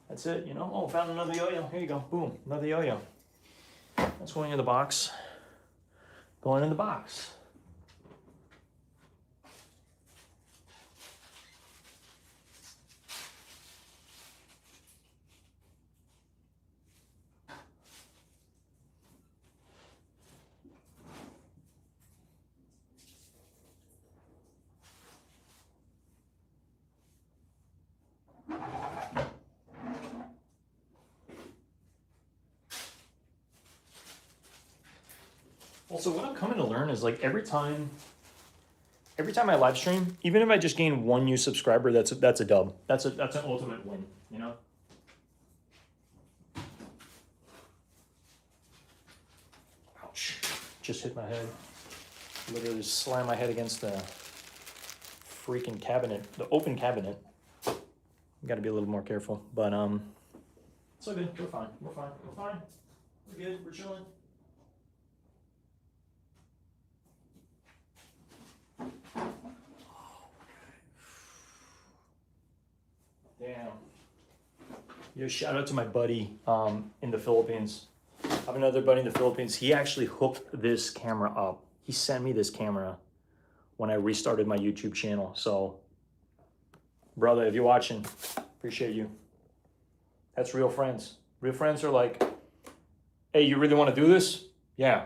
That's it, you know? Oh, found another yo-yo. Here you go. Boom, another yo-yo. That's going in the box. Going in the box. Also, what I'm coming to learn is like every time I live stream, even if I just gain 1 new subscriber, that's a dub. That's an ultimate win, you know? Ouch. Just hit my head. Literally just slammed my head against the freaking cabinet, the open cabinet. You gotta be a little more careful, but it's all good. We're fine. We're good. We're chilling. Damn. Yo, shout out to my buddy in the Philippines. I have another buddy in the Philippines. He actually hooked this camera up. He sent me this camera when I restarted my YouTube channel. So, brother, if you're watching, appreciate you. That's real friends. Real friends are like, hey, you really want to do this? Yeah.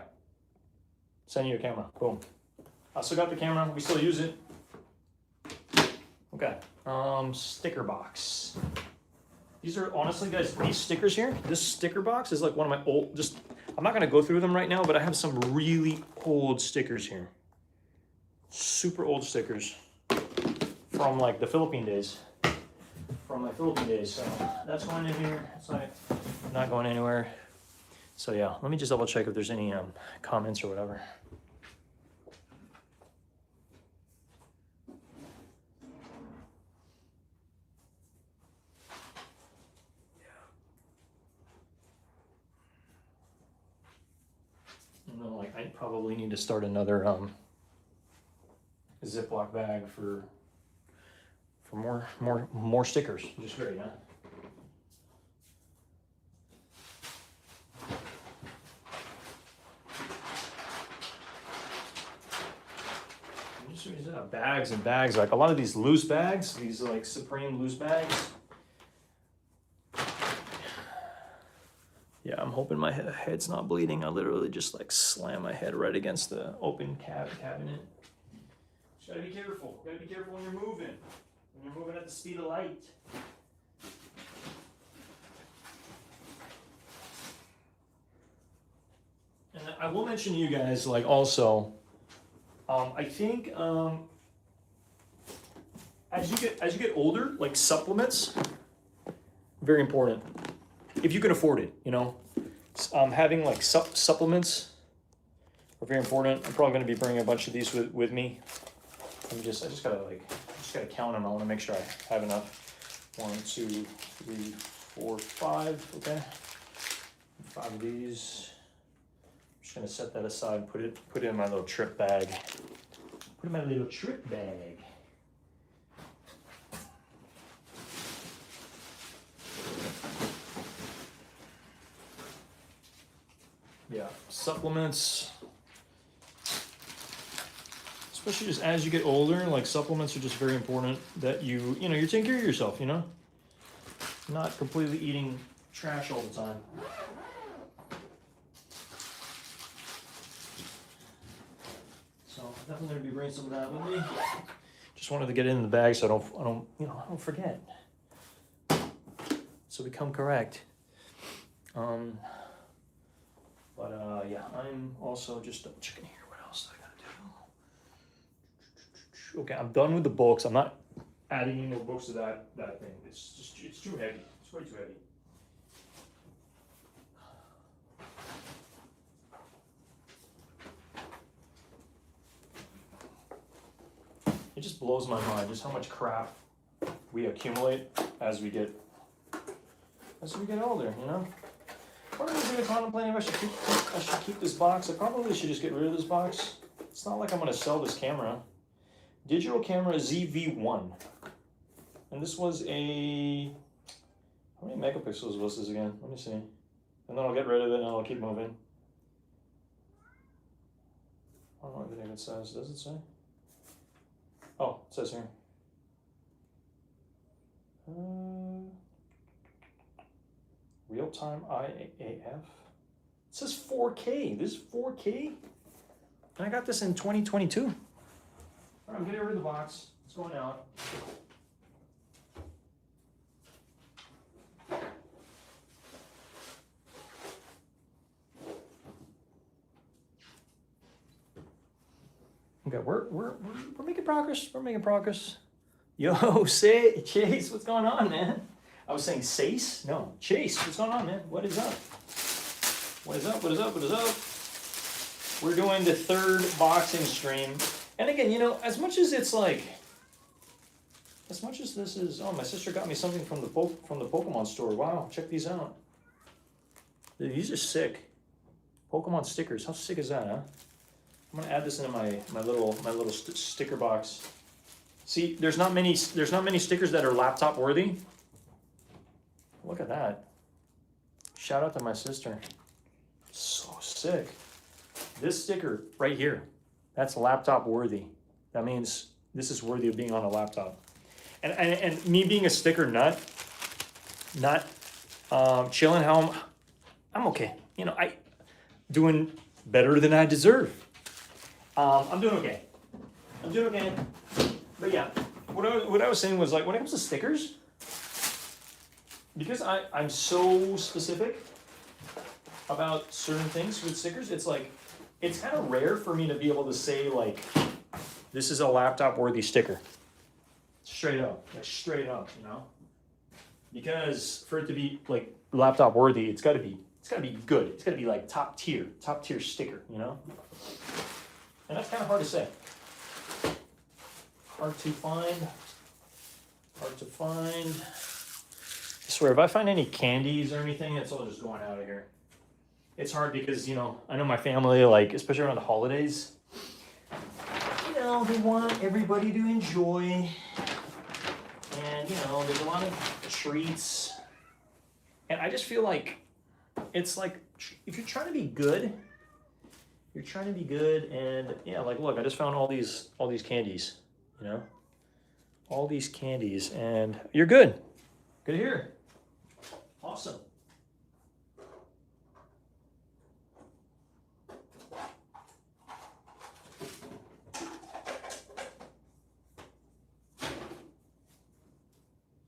Send you a camera. Boom. I still got the camera. We still use it. Okay. Sticker box. These are, honestly, guys, these stickers here, this sticker box is like one of my old, I'm not going to go through them right now, but I have some really old stickers here. Super old stickers from like the Philippine days. From my Philippine days. So that's going in here. It's like not going anywhere. So yeah, let me just double check if there's any comments or whatever. Like I probably need to start another Ziploc bag for more stickers. Just great, huh? Bags and bags, like a lot of these loose bags, these like Supreme loose bags. Yeah, I'm hoping my head's not bleeding. I literally just like slam my head right against the open cabinet. Just gotta be careful. Gotta be careful when you're moving. When you're moving at the speed of light. And I will mention to you guys, like also, I think as you get older, like supplements, very important. If you can afford it, you know, having like supplements are very important. I'm probably going to be bringing a bunch of these with me. I just gotta count them. I want to make sure I have enough. 1, 2, 3, 4, 5. Okay, 5 of these. I'm just gonna set that aside and put it in my little trip bag. Put it in my little trip bag. Yeah, supplements. Especially just as you get older, like supplements are just very important that you're taking care of yourself, Not completely eating trash all the time. So I'm definitely gonna be bringing some of that with me. Just wanted to get it in the bag so I don't forget. So we come correct. Yeah, I'm also just double checking here. What else I gotta do? Okay, I'm done with the books. I'm not adding any more books to that thing. It's too heavy. It's way too heavy. It just blows my mind just how much crap we accumulate as we get older, Part of me is going to contemplate if I should keep this box. I probably should just get rid of this box. It's not like I'm going to sell this camera. Digital camera ZV-1. And this was a... How many megapixels was this again? Let me see. And then I'll get rid of it and I'll keep moving. I don't know everything it says. Does it say? Oh, it says here. Real-time IAF. It says 4K. This is 4K? And I got this in 2022. All right, I'm getting rid of the box. It's going out. Okay, we're making progress. We're making progress. Yo, Chase, what's going on, man? I was saying Sace? No, Chase, what's going on, man? What is up? What is up? What is up? What is up? We're doing the 3rd boxing stream. And again, as much as this is, oh, my sister got me something from the Pokemon store. Wow, check these out. Dude, these are sick. Pokemon stickers. How sick is that, huh? I'm gonna add this into my little sticker box. See, there's not many stickers that are laptop worthy. Look at that. Shout out to my sister. So sick. This sticker right here, that's laptop worthy. That means this is worthy of being on a laptop. And me being a sticker nut, not chilling how I'm okay. I doing better than I deserve. I'm doing okay. But yeah, what I was saying was, like, when it comes to stickers, because I'm so specific about certain things with stickers, it's kind of rare for me to be able to say, like, this is a laptop worthy sticker. Straight up, Because for it to be like laptop worthy, it's gotta be good. It's gotta be like top tier sticker, And that's kind of hard to say. Hard to find. I swear, if I find any candies or anything, it's all just going out of here. It's hard because, I know my family, like, especially around the holidays, they want everybody to enjoy. And, there's a lot of treats. And I just feel like it's like, if you're trying to be good, and yeah, like, look, I just found all these candies, all these candies, and you're good. Good to hear. Awesome.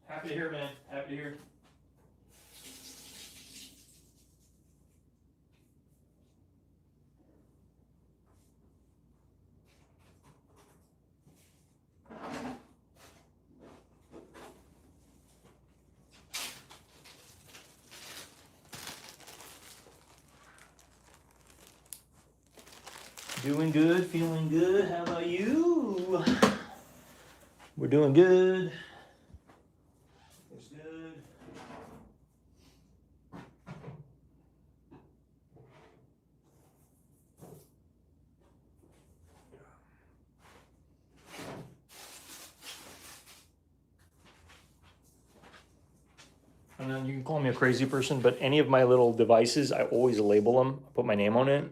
Happy to hear, man. Happy to hear. Doing good, feeling good. How about you? We're doing good. And then you can call me a crazy person, but any of my little devices, I always label them, put my name on it,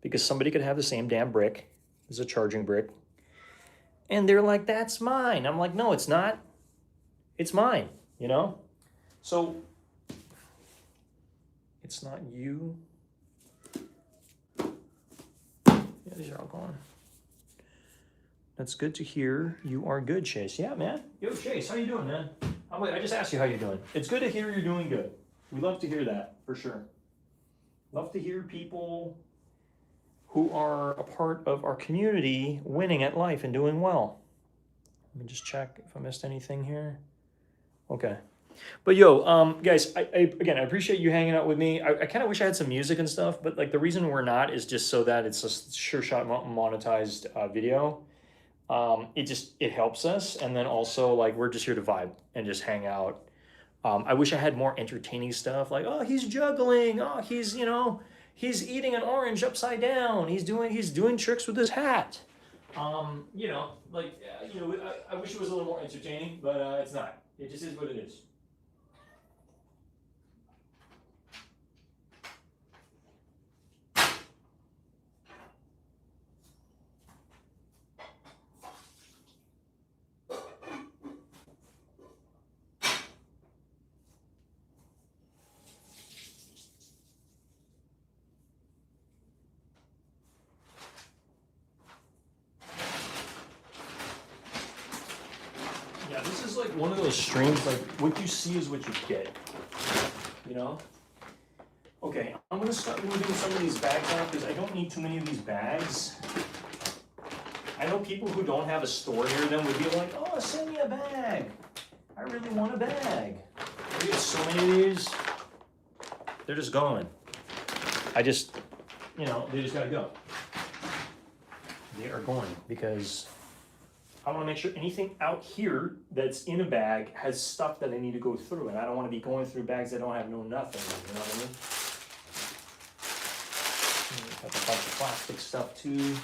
because somebody could have the same damn brick as a charging brick. And they're like, that's mine. I'm like, no, it's not. It's mine, you know? So it's not you. Yeah, these are all gone. That's good to hear. You are good, Chase. Yeah, man. Yo, Chase, how you doing, man? I just asked you how you're doing. It's good to hear you're doing good. We love to hear that, for sure. Love to hear people who are a part of our community winning at life and doing well. Let me just check if I missed anything here. Okay. But yo, guys, again, I appreciate you hanging out with me. I kind of wish I had some music and stuff, but like the reason we're not is just so that it's a sure shot monetized video. It helps us, and then also like we're just here to vibe and just hang out. I wish I had more entertaining stuff like, oh, he's juggling, oh, he's he's eating an orange upside down, he's doing tricks with his hat. I wish it was a little more entertaining, but it's not. It just is what it is. Yeah, this is like one of those streams, like what you see is what you get, you know? Okay, I'm gonna start moving some of these bags out because I don't need too many of these bags. I know people who don't have a store near them would be like, oh, send me a bag. I really want a bag. We get so many of these, they're just going. They just gotta go. They are going because I want to make sure anything out here that's in a bag has stuff that I need to go through, and I don't want to be going through bags that don't have no nothing. You know what I mean? Got a bunch of plastic stuff too.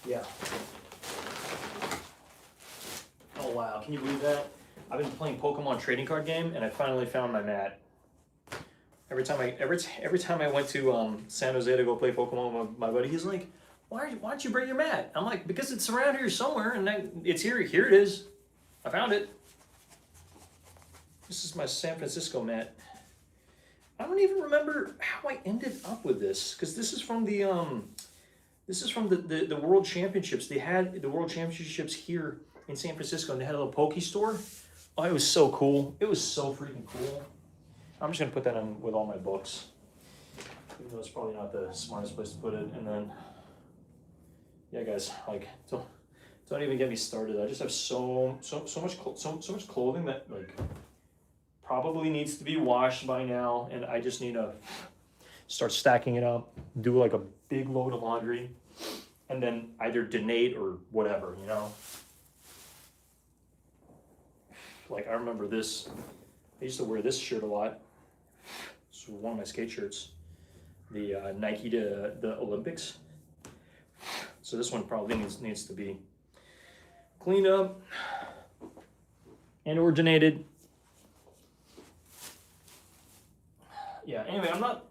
Yeah. Oh wow, can you believe that? I've been playing Pokemon trading card game, and I finally found my mat. Every time I went to San Jose to go play Pokemon with my buddy, he's like, why don't you bring your mat? I'm like, because it's around here somewhere, and it's here. Here it is. I found it. This is my San Francisco mat. I don't even remember how I ended up with this, because this is from the World Championships. They had the World Championships here in San Francisco, and they had a little Poke store. Oh, it was so cool. It was so freaking cool. I'm just gonna put that in with all my books, even though it's probably not the smartest place to put it. And then, yeah, guys, like don't even get me started. I just have so much clothing that like probably needs to be washed by now, and I just need to start stacking it up, do like a big load of laundry, and then either donate or whatever, you know. Like I remember this. I used to wear this shirt a lot. It's one of my skate shirts. The Nike to the Olympics. So this one probably needs to be cleaned up and or donated. Yeah, anyway, I'm not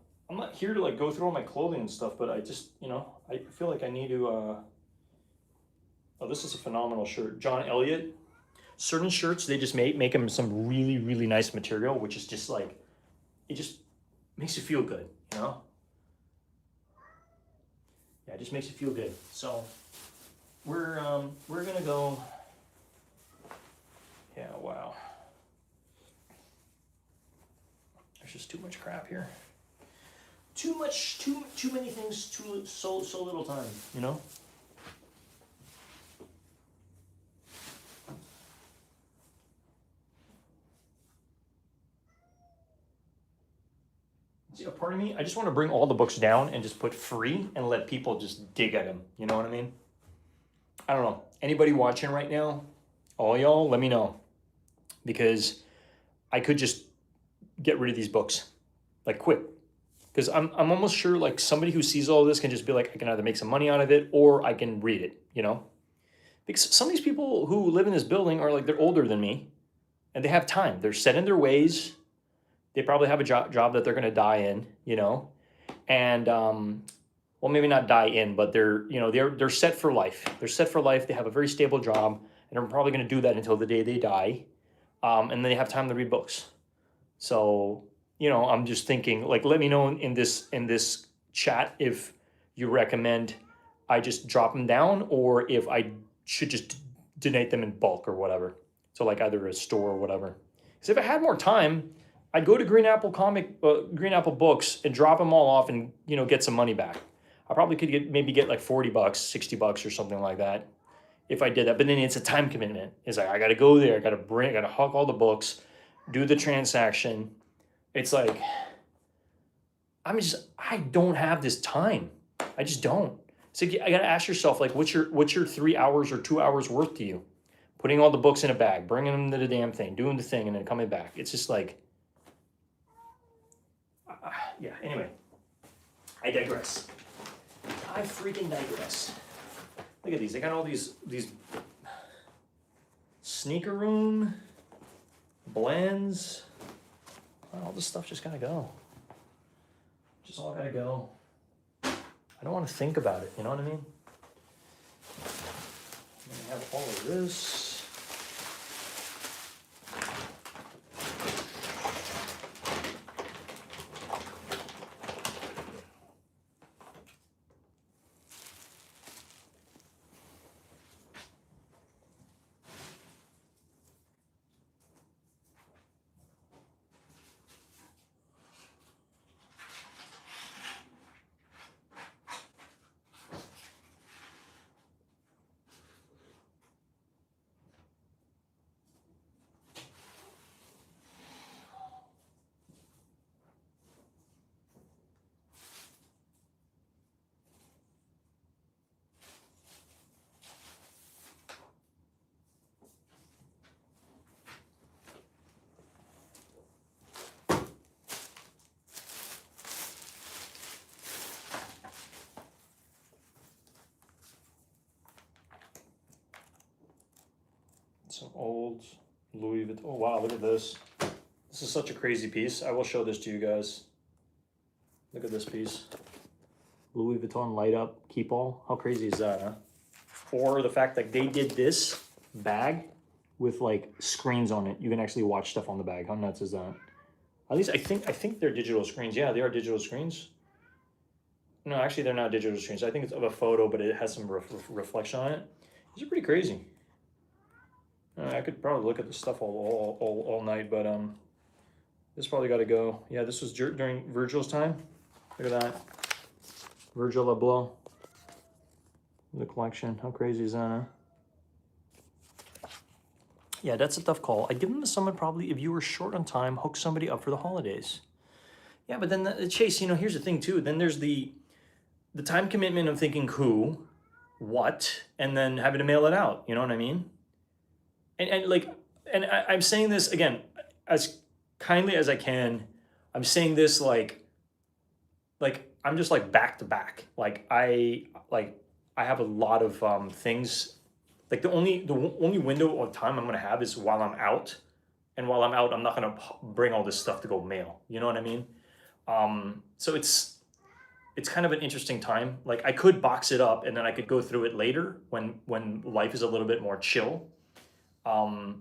here to like go through all my clothing and stuff, but I just, I feel like I need to oh, this is a phenomenal shirt. John Elliott. Certain shirts, they just make them some really, really nice material, which is just like, it just makes you feel good, you know? Yeah, it just makes you feel good. So we're gonna go, yeah, wow. There's just too much crap here. Too many things, so little time, you know? See, a part of me, I just want to bring all the books down and just put free and let people just dig at them. You know what I mean? I don't know. Anybody watching right now, all y'all, let me know. Because I could just get rid of these books. Like, quick. Because I'm almost sure, like, somebody who sees all this can just be like, I can either make some money out of it or I can read it, you know? Because some of these people who live in this building are like, they're older than me and they have time. They're set in their ways. They probably have a job that they're going to die in, you know, and well, maybe not die in, but they're, you know, they're set for life. They're set for life. They have a very stable job, and they're probably going to do that until the day they die, and they have time to read books. So, you know, I'm just thinking, like, let me know in this chat if you recommend I just drop them down, or if I should just donate them in bulk or whatever. So, like, either a store or whatever. Because if I had more time, I'd go to Green Apple Green Apple Books and drop them all off and, you know, get some money back. I probably could maybe get like $40, $60 or something like that if I did that. But then it's a time commitment. It's like, I got to go there. I got to hawk all the books, do the transaction. It's like, I don't have this time. I just don't. So I got to ask yourself, like, what's your 3 hours or 2 hours worth to you? Putting all the books in a bag, bringing them to the damn thing, doing the thing, and then coming back. It's just like, yeah, anyway, I digress. I freaking digress. Look at these. They got all these sneaker room blends. All this stuff just gotta go. Just all gotta go. I don't want to think about it. You know what I mean? I'm gonna have all of this. Some old Louis Vuitton. Oh wow, look at this. This is such a crazy piece. I will show this to you guys. Look at this piece. Louis Vuitton light up Keepall. How crazy is that, huh? Or the fact that they did this bag with like screens on it. You can actually watch stuff on the bag. How nuts is that? At least I think they're digital screens. Yeah, they are digital screens. No, actually they're not digital screens. I think it's of a photo, but it has some reflection on it. These are pretty crazy. I could probably look at this stuff all night, but this probably got to go. Yeah, this was during Virgil's time. Look at that, Virgil Abloh. The collection. How crazy is that, huh? Yeah, that's a tough call. I'd give them to someone probably, if you were short on time, hook somebody up for the holidays. Yeah, but then Chase, you know, here's the thing too. Then there's the time commitment of thinking who, what, and then having to mail it out. You know what I mean? And I'm saying this again as kindly as I can. I'm saying this like I'm just like back to back. I have a lot of things. Like the only window of time I'm gonna have is while I'm out, and while I'm out, I'm not gonna bring all this stuff to go mail. You know what I mean? So it's kind of an interesting time. Like I could box it up and then I could go through it later when life is a little bit more chill.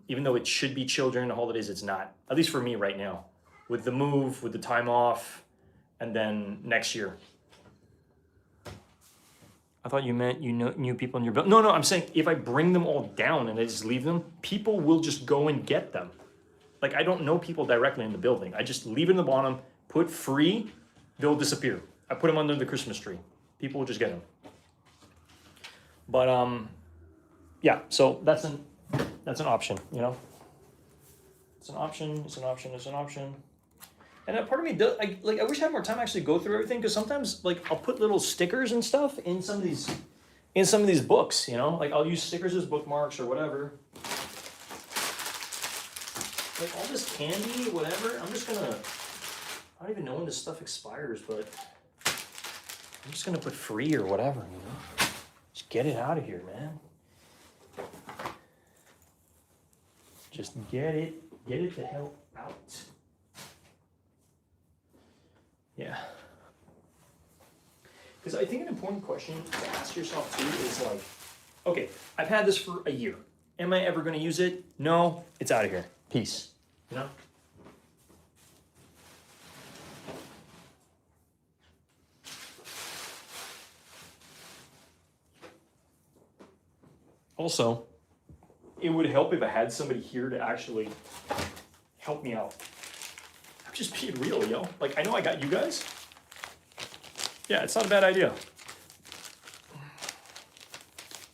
Even though it should be chill during the holidays, it's not. At least for me right now, with the move, with the time off, and then next year. I thought you meant you knew people in your building. No, I'm saying if I bring them all down and I just leave them, people will just go and get them. Like I don't know people directly in the building. I just leave it in the bottom, put free, they'll disappear. I put them under the Christmas tree. People will just get them. But yeah, so that's an option, you know? It's an option. And a part of me does, I wish I had more time to actually go through everything, because sometimes like I'll put little stickers and stuff in some of these books, you know? Like I'll use stickers as bookmarks or whatever. Like all this candy, whatever, I don't even know when this stuff expires, but I'm just gonna put free or whatever, you know? Just get it out of here, man. Just get it the hell out. Yeah. Because I think an important question to ask yourself too is like, okay, I've had this for a year. Am I ever going to use it? No, it's out of here. Peace. You know? Also, it would help if I had somebody here to actually help me out. I'm just being real, yo. Like, I know I got you guys. Yeah, it's not a bad idea.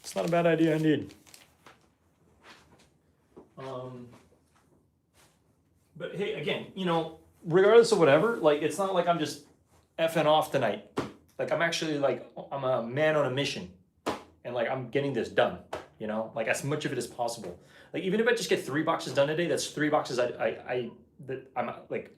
It's not a bad idea indeed. But hey, again, you know, regardless of whatever, like, it's not like I'm just effing off tonight. Like, I'm actually like, I'm a man on a mission, and like, I'm getting this done. You know, like as much of it as possible. Like even if I just get 3 boxes done a day, that's 3 boxes I'm like,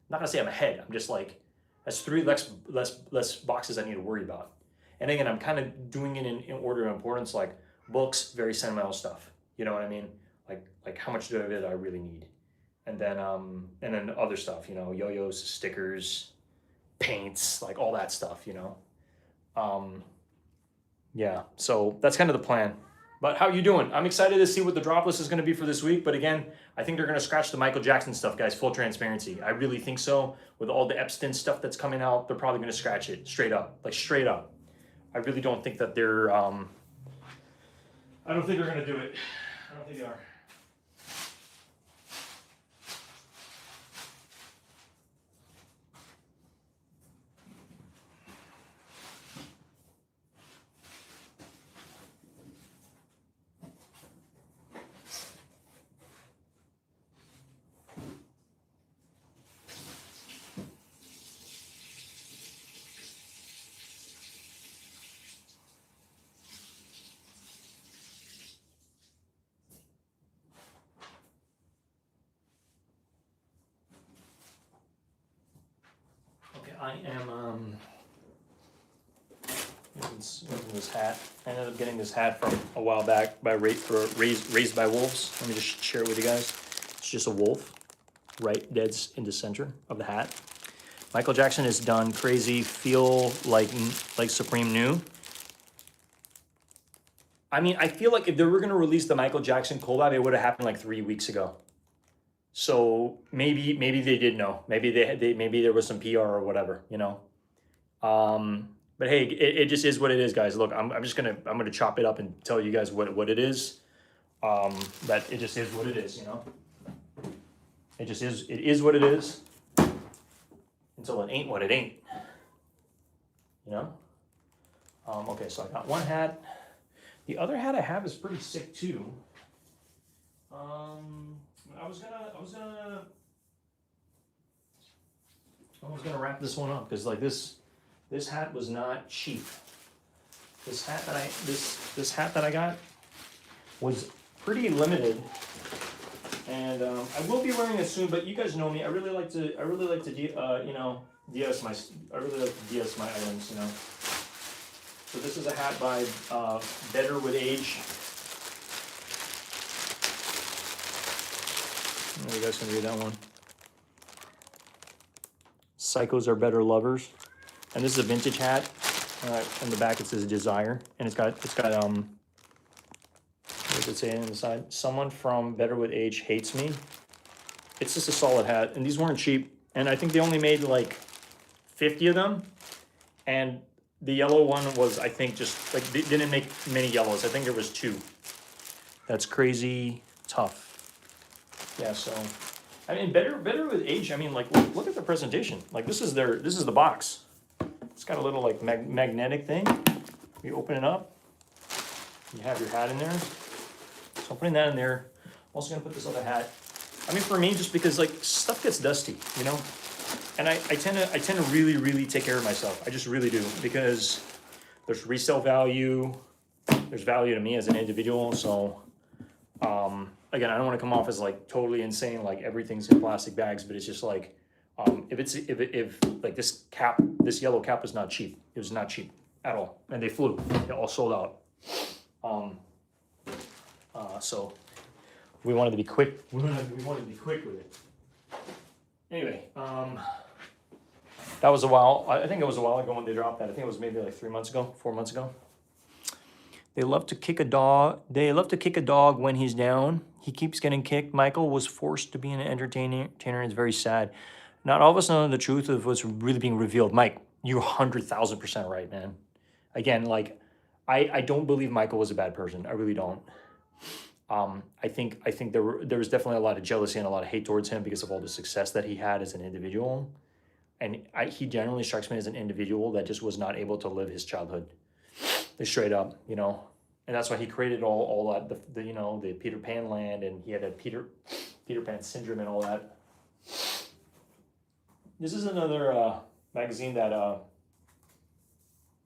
not gonna say I'm ahead. I'm just like, that's 3 less boxes I need to worry about. And again, I'm kind of doing it in order of importance, like books, very sentimental stuff. You know what I mean? Like how much of it I really need. And then other stuff, you know, yo-yos, stickers, paints, like all that stuff, you know. Yeah, so that's kind of the plan. But how you doing? I'm excited to see what the drop list is going to be for this week. But again, I think they're going to scratch the Michael Jackson stuff, guys. Full transparency. I really think so. With all the Epstein stuff that's coming out, they're probably going to scratch it straight up. Like straight up. I really don't think that they're, I don't think they're going to do it. I don't think they are. I am using this hat. I ended up getting this hat from a while back by Raised by Wolves. Let me just share it with you guys. It's just a wolf, right dead in the center of the hat. Michael Jackson has done Crazy, Feel like Supreme New. I mean, I feel like if they were gonna release the Michael Jackson collab, it would have happened like 3 weeks ago. So maybe they did know. Maybe maybe there was some PR or whatever, you know. But hey, it just is what it is, guys. Look, I'm gonna chop it up and tell you guys what it is. That it just is what it is, you know. It is what it is. Until it ain't what it ain't. You know? Okay, so I got one hat. The other hat I have is pretty sick too. I was gonna wrap this one up because like this hat was not cheap. This hat that I got was pretty limited, and I will be wearing it soon. But you guys know me. I really like to you know, DS my items. You know. So this is a hat by Better with Age. You guys can read that one. Psychos are better lovers, and this is a vintage hat. On the back it says Desire, and it's got what does it say on the side? Someone from Better with Age hates me. It's just a solid hat, and these weren't cheap. And I think they only made like 50 of them, and the yellow one was, I think, just like they didn't make many yellows. I think there was 2. That's Crazy Tough. Yeah, so I mean, better with Age. I mean, like look at the presentation. Like this is the box. It's got a little like magnetic thing. You open it up. You have your hat in there. So I'm putting that in there. I'm also gonna put this other hat. I mean, for me, just because like stuff gets dusty, you know, and I tend to really take care of myself. I just really do, because there's resale value. There's value to me as an individual. So again, I don't want to come off as like totally insane, like everything's in plastic bags, but it's just like, if like this yellow cap was not cheap. It was not cheap at all, and they flew. They all sold out. So we wanted to be quick. We wanted to be quick with it. Anyway, that was a while. I think it was a while ago when they dropped that. I think it was maybe like 3 months ago, 4 months ago. They love to kick a dog. They love to kick a dog when he's down. He keeps getting kicked. Michael was forced to be an entertainer. It's very sad. Not all of us know the truth of what's really being revealed. Mike, you're 100,000% right, man. Again, like, I don't believe Michael was a bad person. I really don't. I think there was definitely a lot of jealousy and a lot of hate towards him because of all the success that he had as an individual. And he generally strikes me as an individual that just was not able to live his childhood. Straight up, you know. And that's why he created all that, the Peter Pan land, and he had a Peter Pan syndrome and all that. This is another magazine that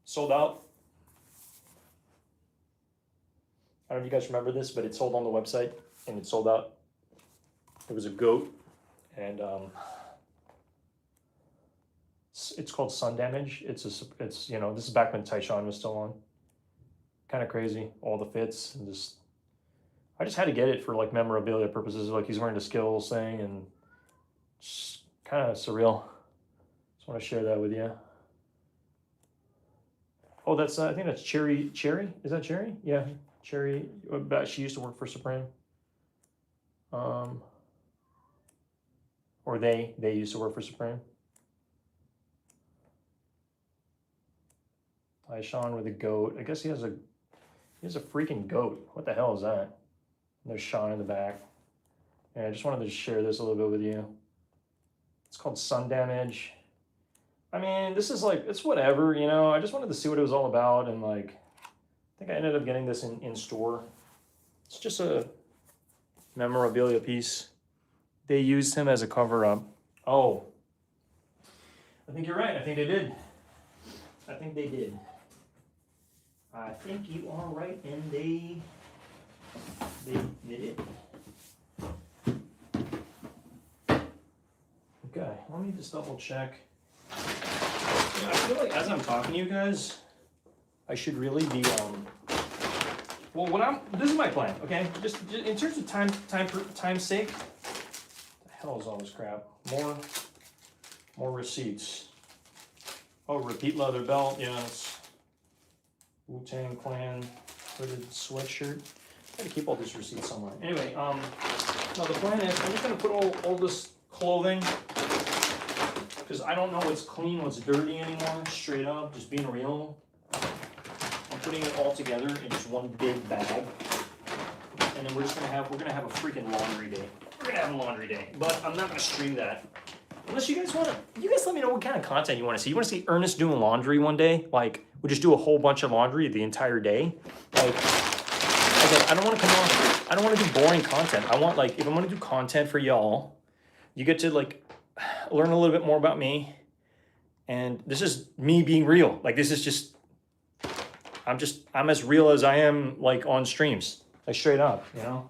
sold out. I don't know if you guys remember this, but it sold on the website and it sold out. There was a goat, and it's called Sun Damage. It's this is back when Tyshawn was still on. Kind of crazy, all the fits, and I just had to get it for like memorabilia purposes. Like he's wearing the Skills thing, and just kind of surreal. Just want to share that with you. Oh, that's I think that's Cherry. Cherry, is that Cherry? Yeah, Cherry. She used to work for Supreme. Or they used to work for Supreme. Tyshawn with a goat. I guess he has a freaking goat. What the hell is that? And there's Sean in the back. And I just wanted to share this a little bit with you. It's called Sun Damage. I mean, this is like, it's whatever, you know. I just wanted to see what it was all about, and like, I think I ended up getting this in store. It's just a memorabilia piece. They used him as a cover-up. Oh, I think you're right. I think they did. I think they did. I think you are right, and they did. Okay, let me just double check. You know, I feel like as I'm talking to you guys, I should really be well, this is my plan, okay? Just in terms of time's sake. What the hell is all this crap? More receipts. Oh, repeat leather belt, yes. Wu-Tang Clan hooded sweatshirt. I gotta keep all these receipts somewhere. Anyway, now the plan is I'm just gonna put all this clothing, because I don't know what's clean, what's dirty anymore. Straight up, just being real. I'm putting it all together in just one big bag, and then we're gonna have a freaking laundry day. We're gonna have a laundry day, but I'm not gonna stream that. Unless you guys let me know what kind of content you want to see. You want to see Ernest doing laundry one day? Like, we just do a whole bunch of laundry the entire day? Like, again, I don't want to do boring content. I want, like, if I'm going to do content for y'all, you get to, like, learn a little bit more about me. And this is me being real. Like, this is just, I'm as real as I am, like, on streams. Like, straight up, you know?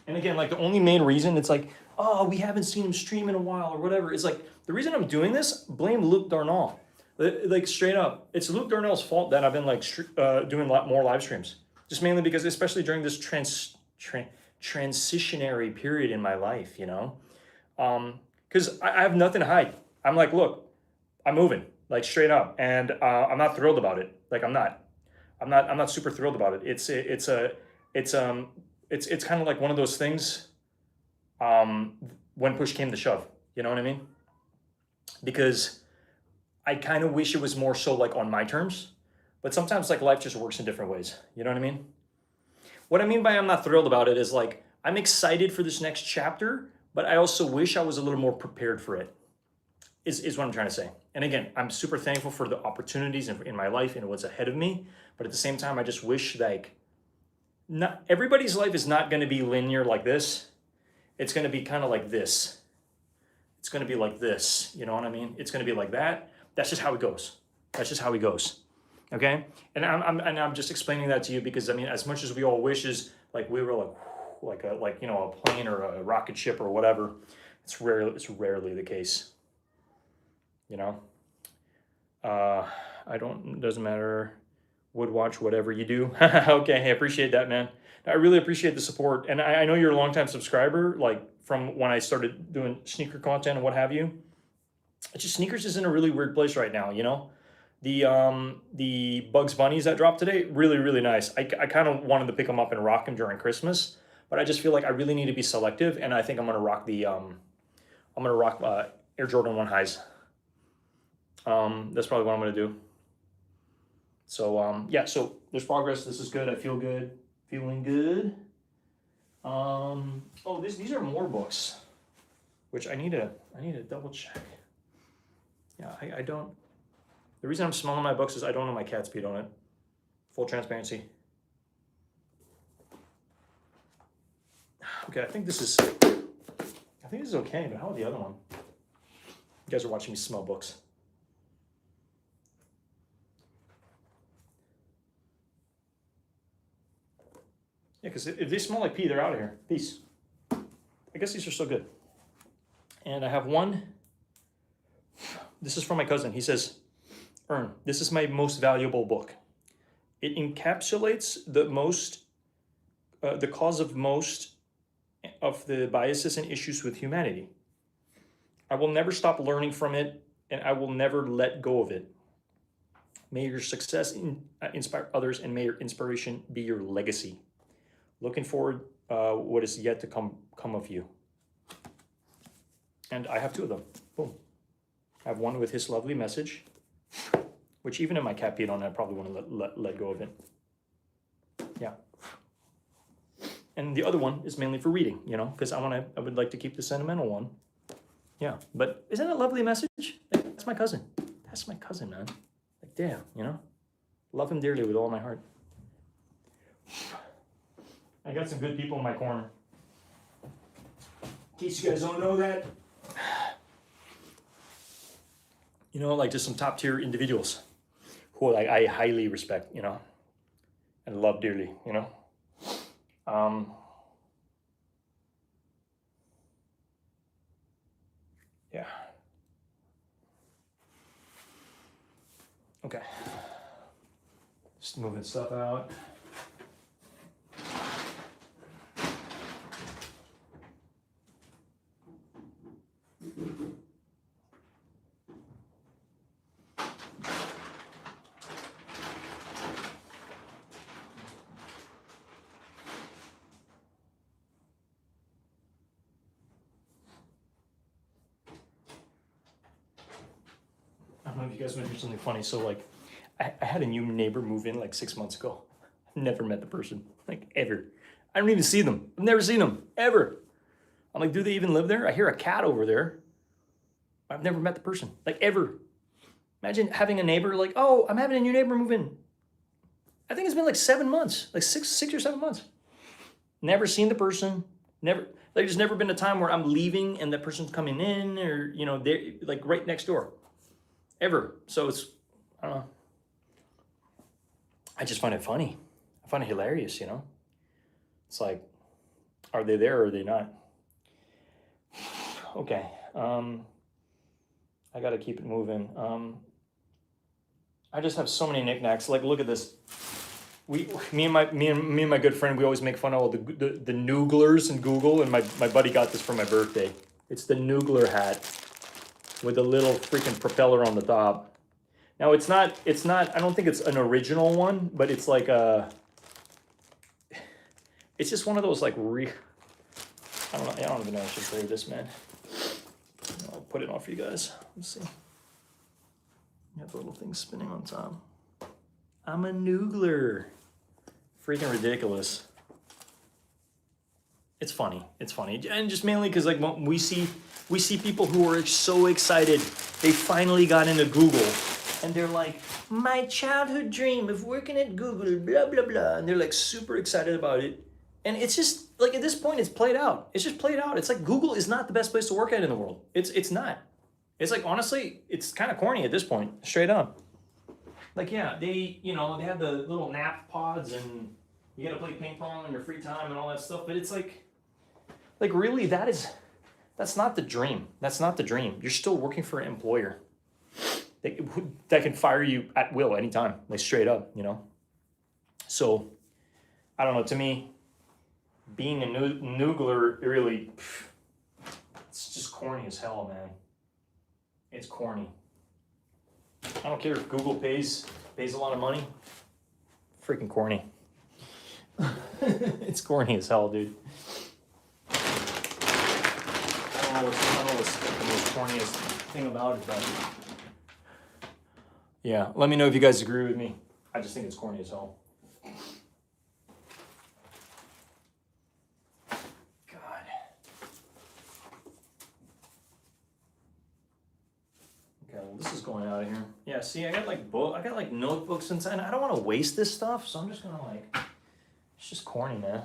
And again, like, the only main reason it's like, oh, we haven't seen him stream in a while or whatever. It's like, the reason I'm doing this, blame Luke Darnell. Like, straight up, it's Luke Darnell's fault that I've been like doing a lot more live streams. Just mainly because, especially during this transitionary period in my life, you know? Because I have nothing to hide. I'm like, look, I'm moving, like, straight up. And I'm not thrilled about it. Like, I'm not super thrilled about it. It's kind of like one of those things, when push came to shove, you know what I mean? Because I kind of wish it was more so like on my terms, but sometimes like life just works in different ways. You know what I mean? What I mean by I'm not thrilled about it is like, I'm excited for this next chapter, but I also wish I was a little more prepared for it, is what I'm trying to say. And again, I'm super thankful for the opportunities in my life and what's ahead of me. But at the same time, I just wish like, not everybody's life is not going to be linear like this. It's going to be kind of like this. It's going to be like this. You know what I mean? It's going to be like that. That's just how it goes. That's just how it goes. Okay? And I'm just explaining that to you because, I mean, as much as we all wish is like we were like a plane or a rocket ship or whatever, it's rarely the case. You know? It doesn't matter. Would watch whatever you do. Okay, I appreciate that, man. I really appreciate the support. And I know you're a longtime subscriber, like from when I started doing sneaker content and what have you. It's just sneakers is in a really weird place right now, you know? The Bugs Bunnies that dropped today, really, really nice. I kind of wanted to pick them up and rock them during Christmas, but I just feel like I really need to be selective, and I think I'm gonna rock Air Jordan 1 highs. That's probably what I'm gonna do. So yeah, so there's progress. This is good. I feel good. Feeling good. Oh, these are more books, which I need to double check. Yeah, I don't. The reason I'm smelling my books is I don't know my cat speed on it. Full transparency. Okay, I think this is okay, but how about the other one? You guys are watching me smell books. Yeah, because if they smell like pee, they're out of here. Peace. I guess these are so good. And I have one. This is from my cousin. He says, Ern, this is my most valuable book. It encapsulates the cause of most of the biases and issues with humanity. I will never stop learning from it, and I will never let go of it. May your success inspire others, and may your inspiration be your legacy. Looking forward what is yet to come of you. And I have two of them. Boom. I have one with his lovely message, which even in my cat peed on, I probably want to let go of it. Yeah. And the other one is mainly for reading, you know, because I would like to keep the sentimental one. Yeah, but isn't it a lovely message? Like, that's my cousin. That's my cousin, man. Like, damn, you know, love him dearly with all my heart. I got some good people in my corner. In case you guys don't know that, you know, like just some top tier individuals who I highly respect, you know, and love dearly, you know. Yeah. Okay. Just moving stuff out. I don't know if you guys want to hear something funny. So like, I had a new neighbor move in like 6 months ago. Never met the person, like ever. I don't even see them. I've never seen them, ever. I'm like, do they even live there? I hear a cat over there. I've never met the person, like ever. Imagine having a neighbor like, oh, I'm having a new neighbor move in. I think it's been like 7 months, like six or 7 months. Never seen the person, never, there's never been a time where I'm leaving and that person's coming in or, you know, they're like right next door, ever. So it's, I don't know. I just find it funny. I find it hilarious, you know? It's like, are they there or are they not? Okay. I gotta keep it moving. I just have so many knickknacks. Like, look at this. Me and my good friend, we always make fun of all the Nooglers in Google, and my buddy got this for my birthday. It's the Noogler hat with a little freaking propeller on the top. Now it's not, I don't think it's an original one, but it's like it's just one of those like I don't even know if I should play this, man. I'll put it on for you guys. Let's see. You have the little thing spinning on top. I'm a Noogler. Freaking ridiculous. It's funny. It's funny. And just mainly because like we see people who are so excited they finally got into Google and they're like, my childhood dream of working at Google, blah, blah, blah. And they're like super excited about it. And it's just like at this point, it's played out. It's just played out. It's like Google is not the best place to work at in the world. It's not. It's like, honestly, it's kind of corny at this point, straight up. Like, yeah, they have the little nap pods and you got to play ping pong in your free time and all that stuff. But it's like really, that's not the dream. That's not the dream. You're still working for an employer that can fire you at will anytime, like straight up, you know? So, I don't know, to me, being a noogler, really, it's just corny as hell, man. It's corny. I don't care if Google pays a lot of money. Freaking corny. It's corny as hell, dude. I don't know what's the most corniest thing about it, but yeah, let me know if you guys agree with me. I just think it's corny as hell. God. Okay, well, this is going out of here. Yeah, see, I got like notebooks inside. I don't want to waste this stuff, so I'm just gonna like. It's just corny, man.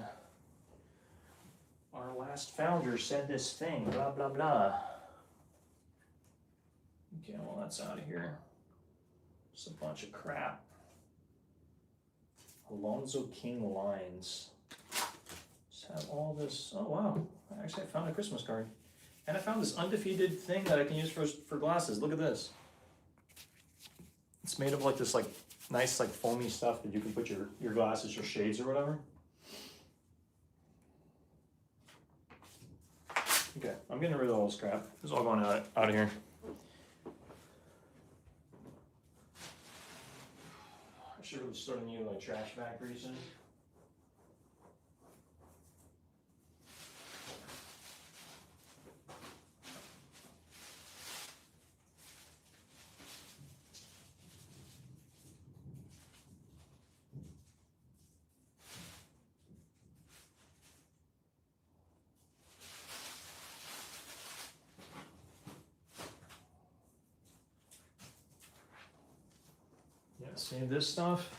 Our last founder said this thing, blah, blah, blah. Okay, well, that's out of here. It's a bunch of crap. Alonzo King lines. Just have all this. Oh, wow. Actually, I found a Christmas card. And I found this undefeated thing that I can use for glasses. Look at this. It's made of like this like nice like foamy stuff that you can put your glasses, your shades or whatever. Okay, I'm getting rid of all this crap. It's all going out of here. I should really start a new like trash bag pretty soon. See this stuff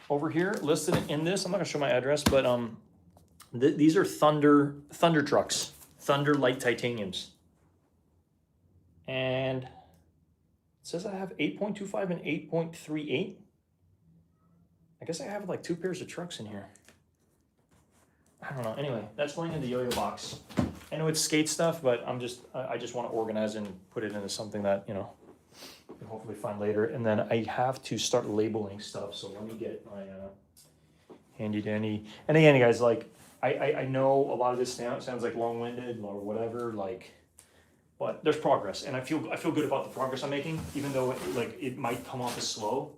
over here listed in this. I'm not gonna show my address, but these are Thunder trucks, Thunder light titaniums, and it says I have 8.25 and 8.38. I guess I have like 2 pairs of trucks in here. I don't know. Anyway, that's going in the yo-yo box. I know it's skate stuff, but I just want to organize and put it into something that you know. Can hopefully find later, and then I have to start labeling stuff. So let me get my handy dandy. And again, guys, like I know a lot of this sounds like long-winded or whatever, like, but there's progress, and I feel good about the progress I'm making, even though it might come off as slow.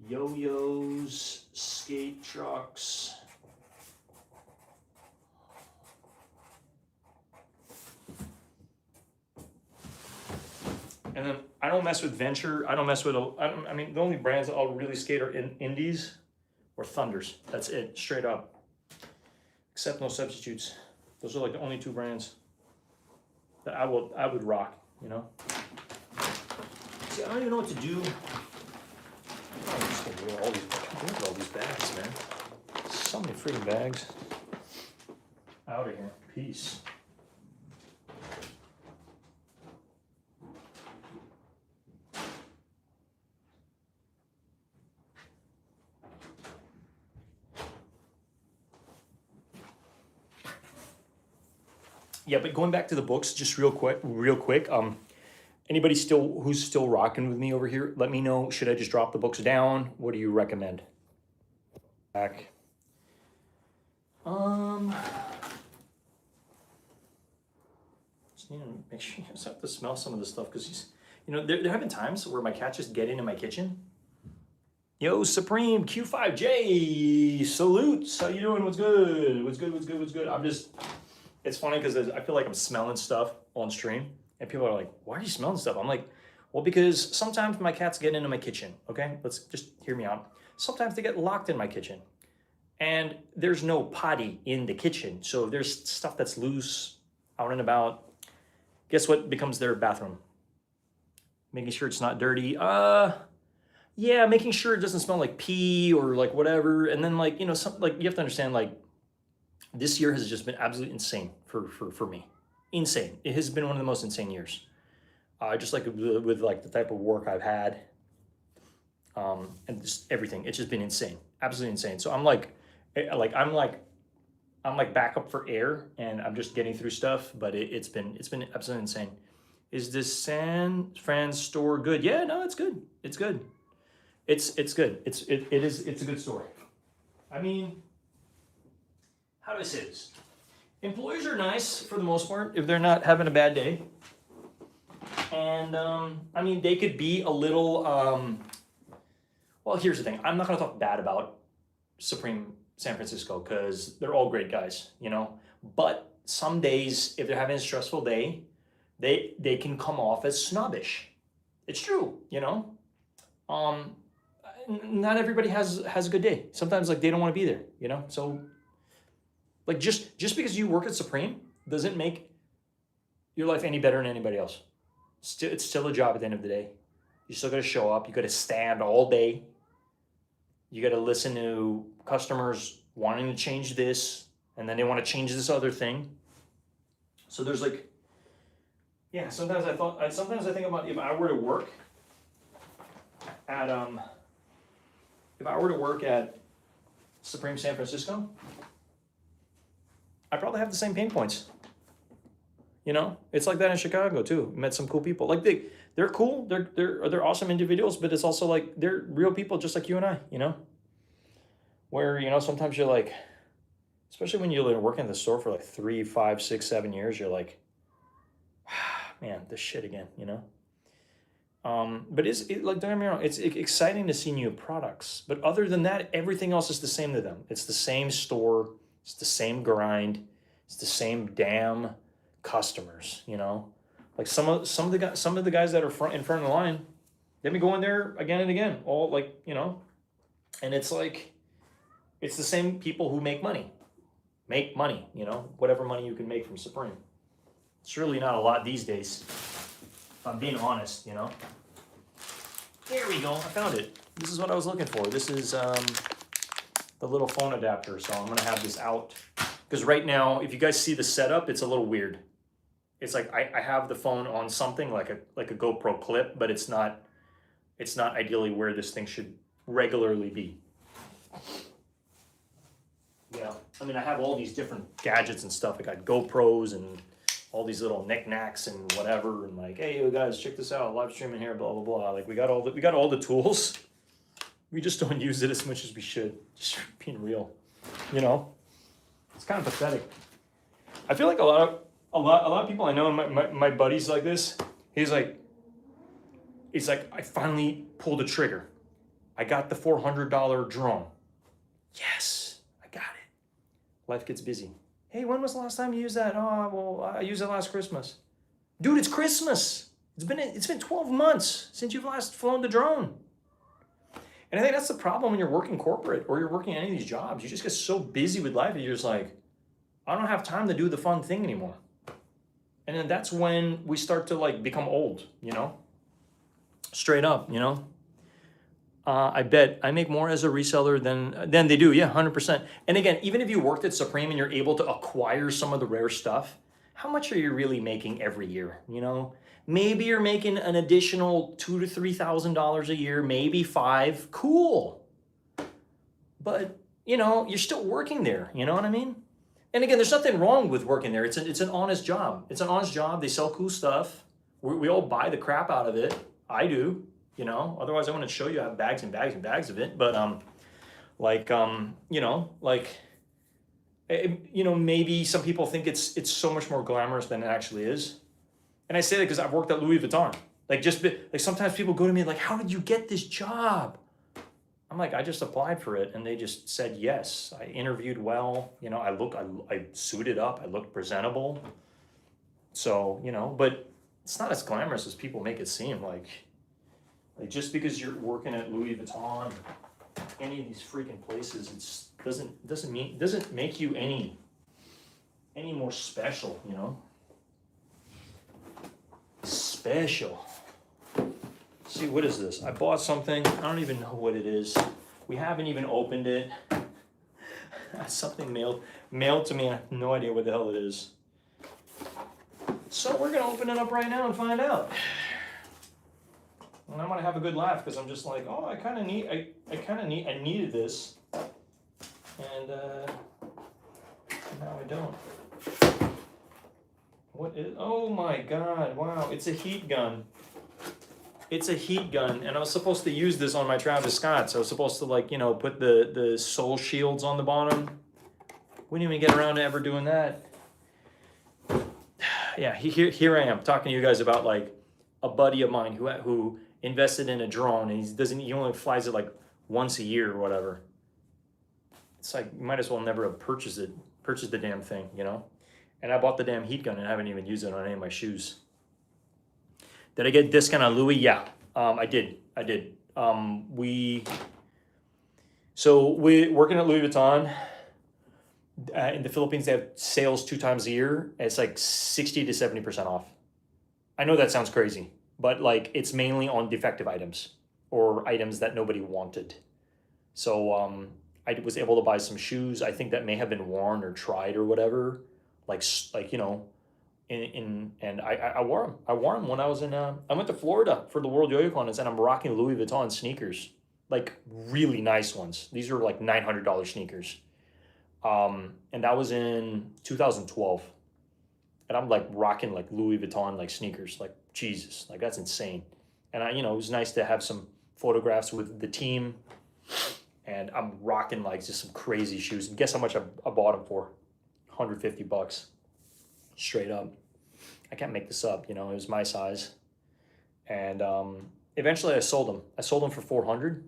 Yo-yos, skate trucks. And then I don't mess with Venture. I don't mess with, I mean, the only brands that I'll really skate are Indies or Thunders. That's it, straight up. Except no substitutes. Those are like the only 2 brands that I would rock, you know? See, I don't even know what to do. I'm just gonna wear all these, look at all these bags, man. So many freaking bags. Out of here, peace. Yeah, but going back to the books, just real quick. Anybody who's still rocking with me over here, let me know. Should I just drop the books down? What do you recommend? Back. Just need to make sure you just have to smell some of the stuff because there have been times where my cats just get into my kitchen. Yo, Supreme Q5J, salutes. How you doing? What's good? What's good? It's funny because I feel like I'm smelling stuff on stream, and people are like, "Why are you smelling stuff?" I'm like, "Well, because sometimes my cats get into my kitchen. Okay, let's just hear me out. Sometimes they get locked in my kitchen, and there's no potty in the kitchen. So if there's stuff that's loose out and about, guess what becomes their bathroom? Making sure it's not dirty. Yeah, making sure it doesn't smell like pee or like whatever. And then like you have to understand like." This year has just been absolutely insane for me. Insane. It has been one of the most insane years. Just like with like the type of work I've had, and just everything. It's just been insane, absolutely insane. So I'm like back up for air, and I'm just getting through stuff. But it's been absolutely insane. Is this San Fran store good? Yeah, no, it's good. It's good. It's good. It's a good store. I mean. how do I say this? Employees are nice for the most part if they're not having a bad day. And I mean, they could be a little, well, here's the thing. I'm not going to talk bad about Supreme San Francisco because they're all great guys, you know. But some days, if they're having a stressful day, they can come off as snobbish. It's true, you know. Not everybody has a good day. Sometimes like they don't want to be there, you know. So like just because you work at Supreme doesn't make your life any better than anybody else. It's still a job at the end of the day. You still got to show up. You got to stand all day. You got to listen to customers wanting to change this, and then they want to change this other thing. So there's like, yeah. Sometimes I think about if I were to work at Supreme San Francisco, I probably have the same pain points. You know, it's like that in Chicago too. Met some cool people. Like they're cool. They're awesome individuals, but it's also like they're real people just like you and I, you know? Where, you know, sometimes you're like, especially when you're working in the store for like 3, 5, 6, 7 years, you're like, man, this shit again, you know? But like, don't get me wrong, it's exciting to see new products. But other than that, everything else is the same to them. It's the same store. It's the same grind. It's the same damn customers, you know? Like some of the guys that are in front of the line, they've been going there again and again, all like, you know? And it's like, it's the same people who make money, you know? Whatever money you can make from Supreme. It's really not a lot these days, if I'm being honest, you know? There we go, I found it. This is what I was looking for. This is the little phone adapter, so I'm gonna have this out. Because right now, if you guys see the setup, it's a little weird. It's like I have the phone on something like a GoPro clip, but it's not ideally where this thing should regularly be. Yeah, I mean, I have all these different gadgets and stuff. I got GoPros and all these little knickknacks and whatever, and like, hey, you guys, check this out, live streaming here, blah blah blah. Like we got all the tools. We just don't use it as much as we should. Just being real, you know. It's kind of pathetic. I feel like a lot of people I know, my buddies like this. He's like, I finally pulled the trigger. I got the $400 drone. Yes, I got it. Life gets busy. Hey, when was the last time you used that? Oh, well, I used it last Christmas. Dude, it's Christmas. It's been 12 months since you've last flown the drone. And I think that's the problem when you're working corporate or you're working any of these jobs. You just get so busy with life that you're just like, I don't have time to do the fun thing anymore. And then that's when we start to like become old, you know? Straight up, you know? I bet I make more as a reseller than they do. Yeah, 100%. And again, even if you worked at Supreme and you're able to acquire some of the rare stuff, how much are you really making every year, you know? Maybe you're making an additional $2,000 to $3,000 a year, maybe $5,000. Cool. But, you know, you're still working there. You know what I mean? And again, there's nothing wrong with working there. It's an honest job. It's an honest job. They sell cool stuff. We all buy the crap out of it. I do, you know. Otherwise, I wouldn't show you. I have bags and bags and bags of it. But, you know, like, you know, maybe some people think it's so much more glamorous than it actually is. And I say that because I've worked at Louis Vuitton. Like sometimes people go to me like, how did you get this job? I'm like, I just applied for it and they just said yes. I interviewed well, you know, I suited up, I looked presentable. So, you know, but it's not as glamorous as people make it seem. Like just because you're working at Louis Vuitton, any of these freaking places, doesn't make you any more special, you know? Special. See, what is this? I bought something. I don't even know what it is. We haven't even opened it. Something mailed to me. I have no idea what the hell it is. So we're gonna open it up right now and find out. And I'm gonna have a good laugh because I'm just like, oh, I needed this, and now I don't. What is, oh my God, wow, it's a heat gun. It's a heat gun, and I was supposed to use this on my Travis Scotts. I was supposed to, like, you know, put the soul shields on the bottom. We didn't even get around to ever doing that. Yeah, here I am talking to you guys about like a buddy of mine who invested in a drone, and he only flies it like once a year or whatever. It's like you might as well never have purchased the damn thing, you know? And I bought the damn heat gun and haven't even used it on any of my shoes. Did I get a discount on Louis? Yeah, I did. We working at Louis Vuitton. In the Philippines, they have sales 2 times a year. It's like 60 to 70% off. I know that sounds crazy, but like it's mainly on defective items or items that nobody wanted. So I was able to buy some shoes. I think that may have been worn or tried or whatever. Like you know, and I wore them. I wore them when I was in. I went to Florida for the World Yo-Yo Contest, and I'm rocking Louis Vuitton sneakers, like really nice ones. These are like $900 sneakers. And that was in 2012, and I'm like rocking like Louis Vuitton like sneakers, like Jesus, like that's insane. And it was nice to have some photographs with the team, and I'm rocking like just some crazy shoes. And guess how much I bought them for? $150, straight up. I can't make this up, it was my size. And eventually I sold them. I sold them for $400.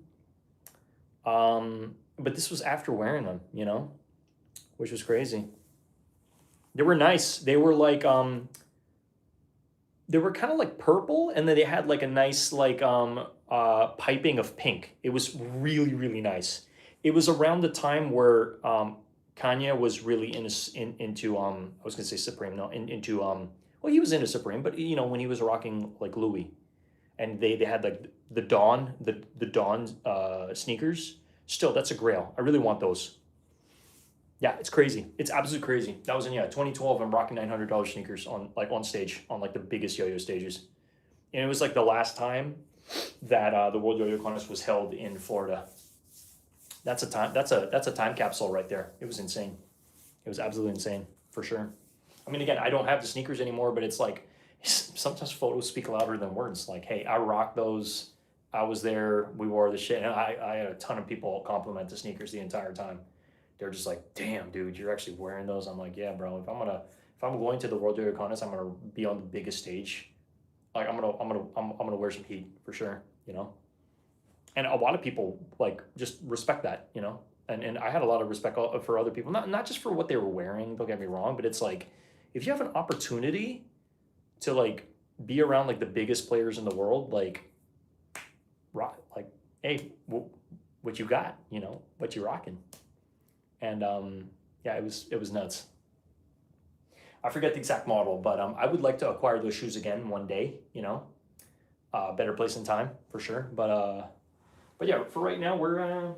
But this was after wearing them, which was crazy. They were nice. They were like they were kind of like purple, and then they had like a nice like piping of pink. It was really, really nice. It was around the time where Kanye was really into I was gonna say Supreme, no, into well, he was into Supreme, but when he was rocking like Louis, and they had like the Dawn sneakers. Still, that's a grail. I really want those. Yeah, it's crazy. It's absolutely crazy. That was in 2012. I'm rocking $900 sneakers on stage, on like the biggest yo-yo stages, and it was like the last time that the World Yo-Yo Contest was held in Florida. That's a time capsule right there. It was insane. It was absolutely insane for sure. I mean, again, I don't have the sneakers anymore, but it's like sometimes photos speak louder than words. Like, hey, I rocked those. I was there. We wore the shit, and I had a ton of people compliment the sneakers the entire time. They're just like, damn, dude, you're actually wearing those. I'm like, yeah, bro. If I'm going to the World Yo-Yo Contest, I'm gonna be on the biggest stage. Like, I'm gonna wear some heat for sure, And a lot of people like just respect that, And I had a lot of respect for other people, not just for what they were wearing. Don't get me wrong, but it's like if you have an opportunity to like be around like the biggest players in the world, like, rock, like, hey, what you got, what you rocking. And yeah, it was nuts. I forget the exact model, but I would like to acquire those shoes again one day, better place and time for sure. But yeah, for right now we're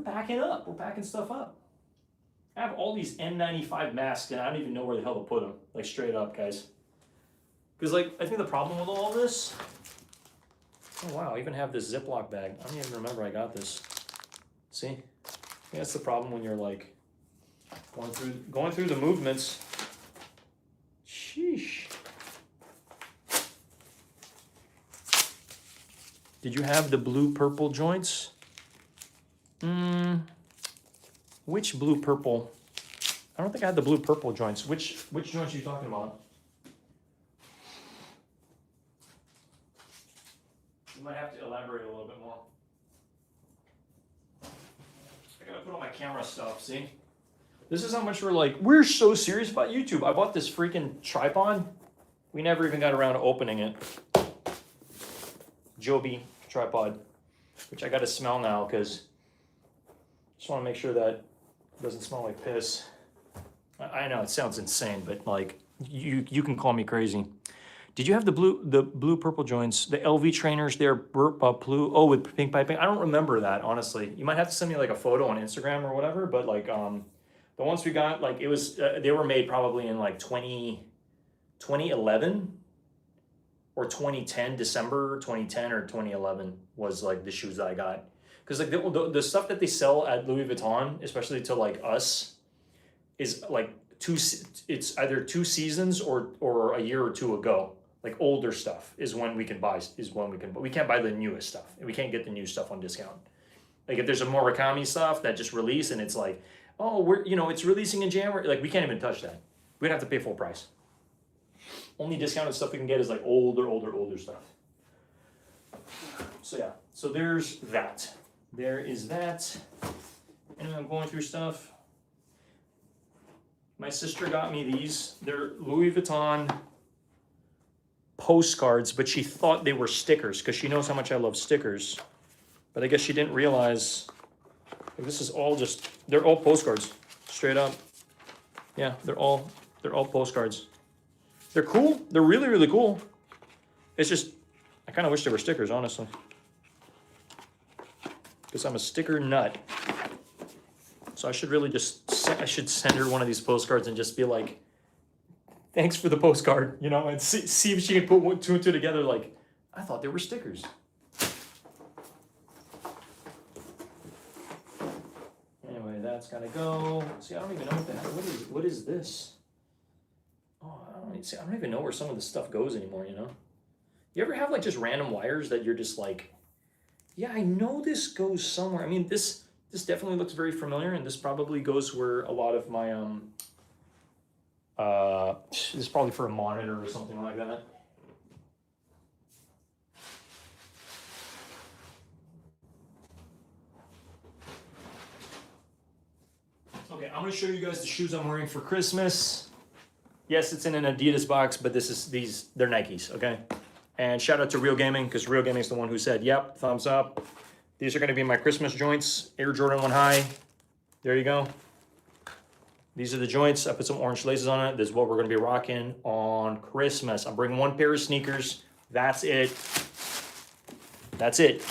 packing up. We're packing stuff up. I have all these N95 masks, and I don't even know where the hell to put them. Like, straight up, guys. Because like I think the problem with all this. Oh wow, I even have this Ziploc bag. I don't even remember I got this. See? That's the problem when you're like going through the movements. Sheesh. Did you have the blue purple joints? Which blue purple? I don't think I had the blue purple joints. Which joints are you talking about? You might have to elaborate a little bit more. I gotta put on my camera stuff, see? This is how much we're so serious about YouTube. I bought this freaking tripod. We never even got around to opening it. Joby tripod, which I gotta smell now because I just wanna make sure that it doesn't smell like piss. I know it sounds insane, but like you can call me crazy. Did you have the blue purple joints, the LV trainers? They're blue. Oh, with pink piping. I don't remember that, honestly. You might have to send me like a photo on Instagram or whatever. But like the ones we got, like it was they were made probably in like 2011 or 2010, December 2010 or 2011 was like the shoes that I got. Because like the stuff that they sell at Louis Vuitton, especially to like us, is like it's either 2 seasons or a year or 2 ago. Like older stuff is when we can buy, but we can't buy the newest stuff. And we can't get the new stuff on discount. Like if there's a Murakami stuff that just released and it's like oh, it's releasing in January. Like, we can't even touch that. We'd have to pay full price. Only discounted stuff we can get is like older stuff. So yeah, so there's that. There is that. And I'm going through stuff. My sister got me these. They're Louis Vuitton postcards, but she thought they were stickers because she knows how much I love stickers. But I guess she didn't realize this is all just, they're all postcards, straight up. Yeah, they're all postcards. They're cool. They're really, really cool. It's just, I kind of wish they were stickers, honestly. Because I'm a sticker nut. So I should really I should send her one of these postcards and just be like, thanks for the postcard, and see if she can put two and two together. Like, I thought they were stickers. Anyway, that's gotta go. See, I don't even know what the hell, what is this? Oh, I don't even know where some of this stuff goes anymore, You ever have like just random wires that you're just like, yeah, I know this goes somewhere. I mean, this definitely looks very familiar, and this probably goes where a lot of my this is probably for a monitor or something like that. Okay, I'm gonna show you guys the shoes I'm wearing for Christmas. Yes, it's in an Adidas box, but they're Nikes, okay? And shout out to Real Gaming, because Real Gaming is the one who said, yep, thumbs up. These are gonna be my Christmas joints, Air Jordan 1 High. There you go. These are the joints. I put some orange laces on it. This is what we're gonna be rocking on Christmas. I'm bringing one pair of sneakers. That's it. That's it.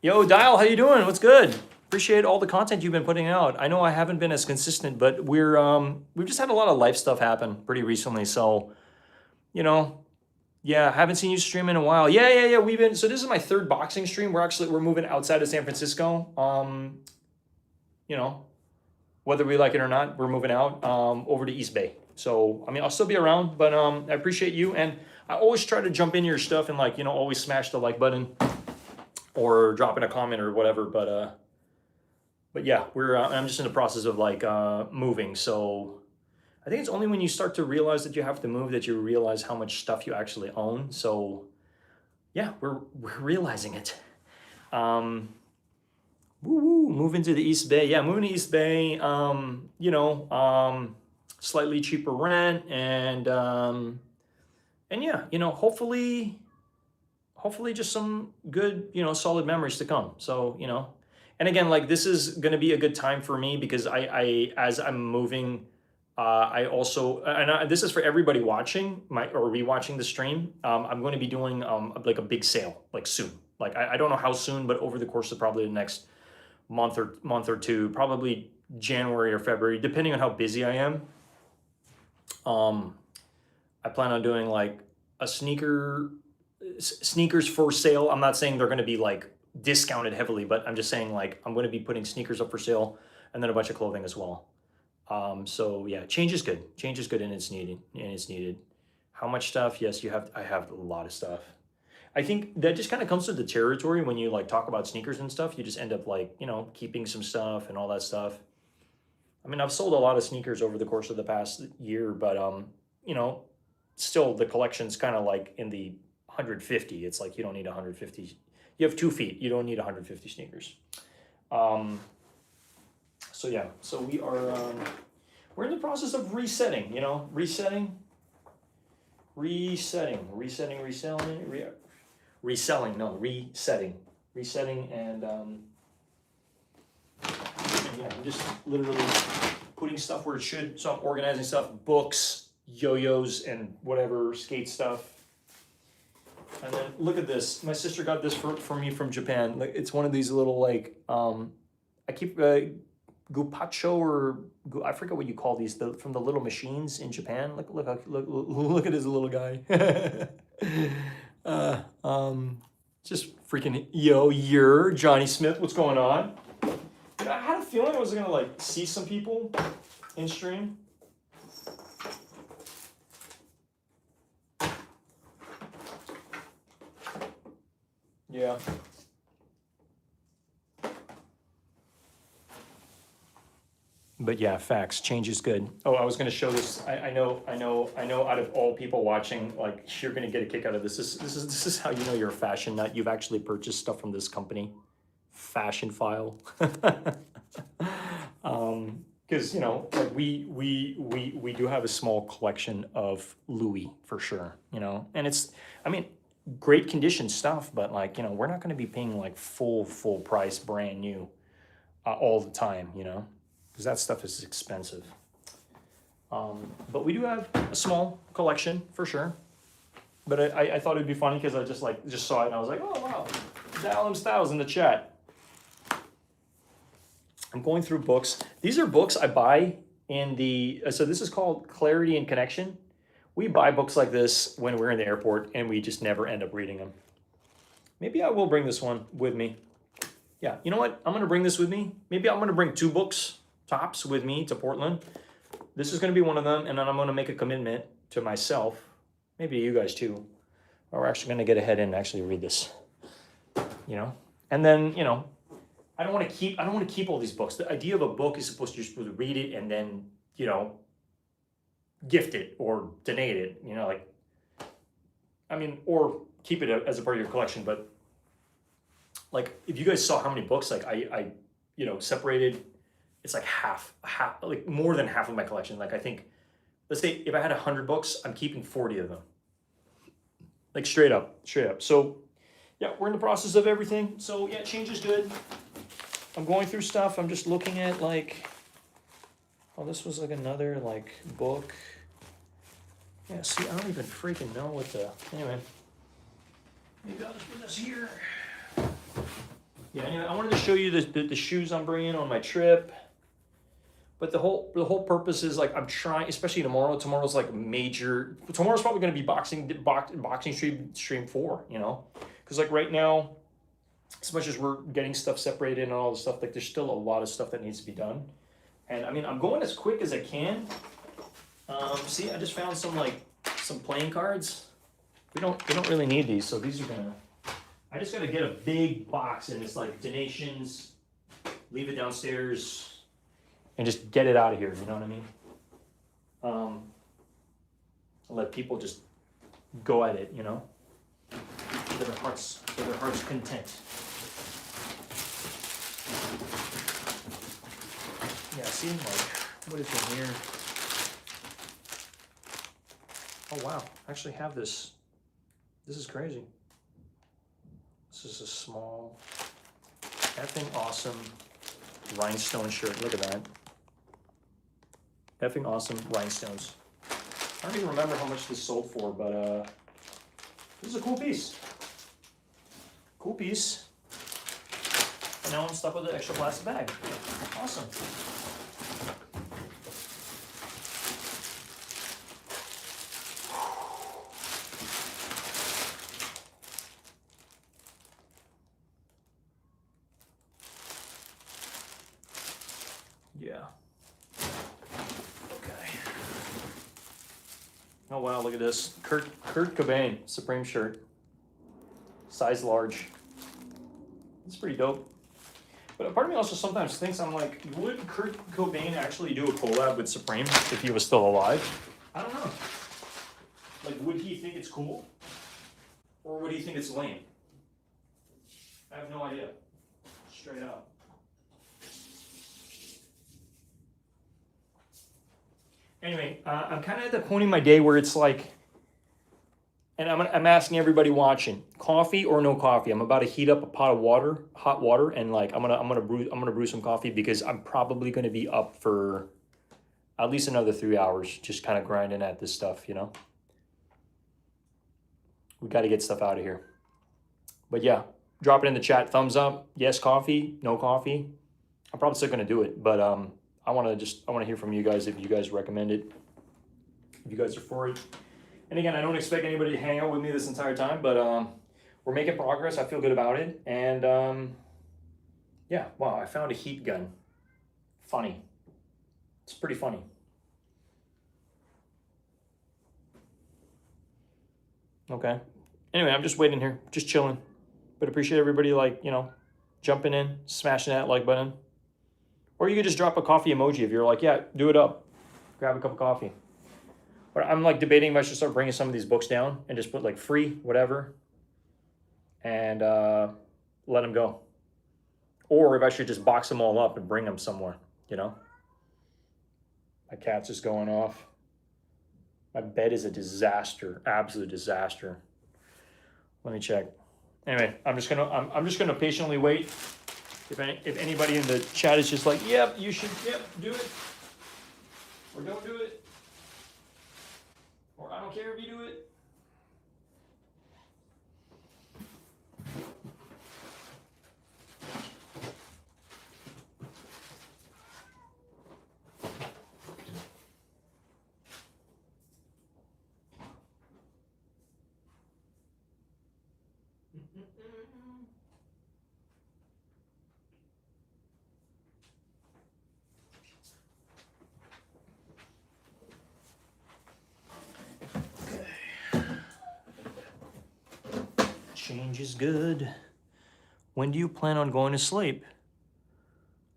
Yo, Dial, how you doing? What's good? Appreciate all the content you've been putting out. I know I haven't been as consistent, but we've just had a lot of life stuff happen pretty recently. So, yeah, haven't seen you stream in a while. Yeah. So this is my third boxing stream. We're moving outside of San Francisco. Whether we like it or not, we're moving out over to East Bay. So, I mean, I'll still be around, but I appreciate you. And I always try to jump in your stuff and always smash the like button or drop in a comment or whatever. But yeah, I'm just in the process of moving. So I think it's only when you start to realize that you have to move that you realize how much stuff you actually own. So yeah, we're realizing it. Moving to the East Bay. Yeah, moving to East Bay. Slightly cheaper rent and yeah, hopefully just some good, solid memories to come. So, and again, this is going to be a good time for me because I as I'm moving, I also, this is for everybody watching or rewatching the stream. I'm going to be doing a big sale soon. I don't know how soon, but over the course of probably the next month or two, probably January or February, depending on how busy I am. I plan on doing a sneakers for sale. I'm not saying they're going to be discounted heavily, but I'm just saying I'm going to be putting sneakers up for sale and then a bunch of clothing as well. So yeah, change is good and it's needed. How much stuff? Yes, I have a lot of stuff. I think that just kind of comes to the territory when you talk about sneakers and stuff. You just end up keeping some stuff and all that stuff. I mean, I've sold a lot of sneakers over the course of the past year, but still the collection's kind of in the 150. It's you don't need 150. You have 2 feet. You don't need 150 sneakers. So yeah, so we are, we're in the process of resetting, reselling, resetting, and yeah, I'm just literally putting stuff where it should. So I'm organizing stuff, books, yo-yos, and whatever, skate stuff. And then look at this. My sister got this for me from Japan. It's one of these little I keep Gupacho or I forget what you call these from the little machines in Japan. Look at this little guy. Just freaking you're Johnny Smith. What's going on? I had a feeling I was gonna see some people in stream. Yeah. But yeah, facts. Change is good. Oh, I was going to show this. I know. Out of all people watching, like you're going to get a kick out of this. This is how you know you're a fashion nut. You've actually purchased stuff from this company, Fashionphile. Because you know, like we do have a small collection of Louis for sure. You know, and it's, I mean, great condition stuff, but like, you know, we're not going to be paying like full price brand new all the time, you know, because that stuff is expensive. But we do have a small collection for sure. But I thought it'd be funny because I just saw it and I was like, oh wow, Dallam Styles in the chat. I'm going through books. These are books I buy in the, so this is called Clarity and Connection. We buy books like this when we're in the airport and we just never end up reading them. Maybe I will bring this one with me. Yeah, you know what? I'm going to bring this with me. Maybe I'm going to bring 2 books, tops, with me to Portland. This is going to be one of them, and then I'm going to make a commitment to myself, maybe you guys too. Or we're actually going to get ahead and actually read this, you know? And then, you know, I don't want to keep all these books. The idea of a book is you're supposed to read it and then, you know, gift it or donate it, you know, like, I mean, or keep it as a part of your collection. But like, if you guys saw how many books, like I you know, separated, it's like half, like more than half of my collection. Like, I think, let's say if I had 100 books, I'm keeping 40 of them. Like straight up. So yeah, we're in the process of everything. So yeah, change is good. I'm going through stuff. I'm just looking at like, oh, this was like another like book. Yeah, see, I don't even freaking know what the, anyway. Maybe I'll just put this here. Yeah, anyway, I wanted to show you the shoes I'm bringing on my trip. But the whole purpose is like, I'm trying, especially tomorrow. Tomorrow's like major. Tomorrow's probably going to be boxing stream 4, you know, because like right now, as much as we're getting stuff separated and all the stuff, like there's still a lot of stuff that needs to be done. And I mean, I'm going as quick as I can. See, I just found some playing cards. We don't really need these, so these are gonna. I just gotta get a big box and it's like donations. Leave it downstairs. And just get it out of here, you know what I mean? Let people just go at it, you know? To their heart's content. Yeah, see, like, what is in here? Oh wow, I actually have this. This is crazy. This is a small, effing awesome rhinestone shirt. Look at that. Effing awesome rhinestones. I don't even remember how much this sold for, but this is a cool piece. Cool piece. And now I'm stuck with an extra plastic bag. Awesome. Yeah. Oh wow, look at this. Kurt Cobain, Supreme shirt. Size large. It's pretty dope. But a part of me also sometimes thinks, I'm like, would Kurt Cobain actually do a collab with Supreme if he was still alive? I don't know. Like, would he think it's cool? Or would he think it's lame? I have no idea. Straight up. Anyway, I'm kind of at the point in my day where it's like, and I'm asking everybody watching, coffee or no coffee? I'm about to heat up a pot of water, hot water, and like I'm gonna brew some coffee because I'm probably gonna be up for at least another 3 hours, just kind of grinding at this stuff, you know. We got to get stuff out of here. But yeah, drop it in the chat. Thumbs up. Yes, coffee. No coffee. I'm probably still gonna do it, but I want to hear from you guys if you guys recommend it, if you guys are for it. And again, I don't expect anybody to hang out with me this entire time, but we're making progress. I feel good about it. And yeah, wow, I found a heat gun. Funny. It's pretty funny. Okay. Anyway, I'm just waiting here, just chilling. But appreciate everybody, like, you know, jumping in, smashing that like button. Or you could just drop a coffee emoji if you're like, yeah, do it up. Grab a cup of coffee. But I'm like debating if I should start bringing some of these books down and just put like free, whatever, and let them go. Or if I should just box them all up and bring them somewhere, you know? My cat's just going off. My bed is a disaster, absolute disaster. Let me check. Anyway, I'm just gonna patiently wait. If anybody in the chat is just like, yep, you should, yep, do it, or don't do it, or I don't care if you do it. Change is good. When do you plan on going to sleep?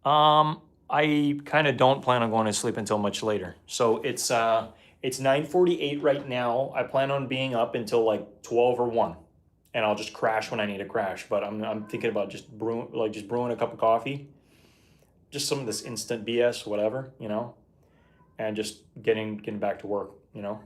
I kind of don't plan on going to sleep until much later. So it's 9:48 right now. I plan on being up until like 12 or 1. And I'll just crash when I need to crash. But I'm thinking about just brewing a cup of coffee. Just some of this instant BS, whatever, you know, and just getting back to work, you know.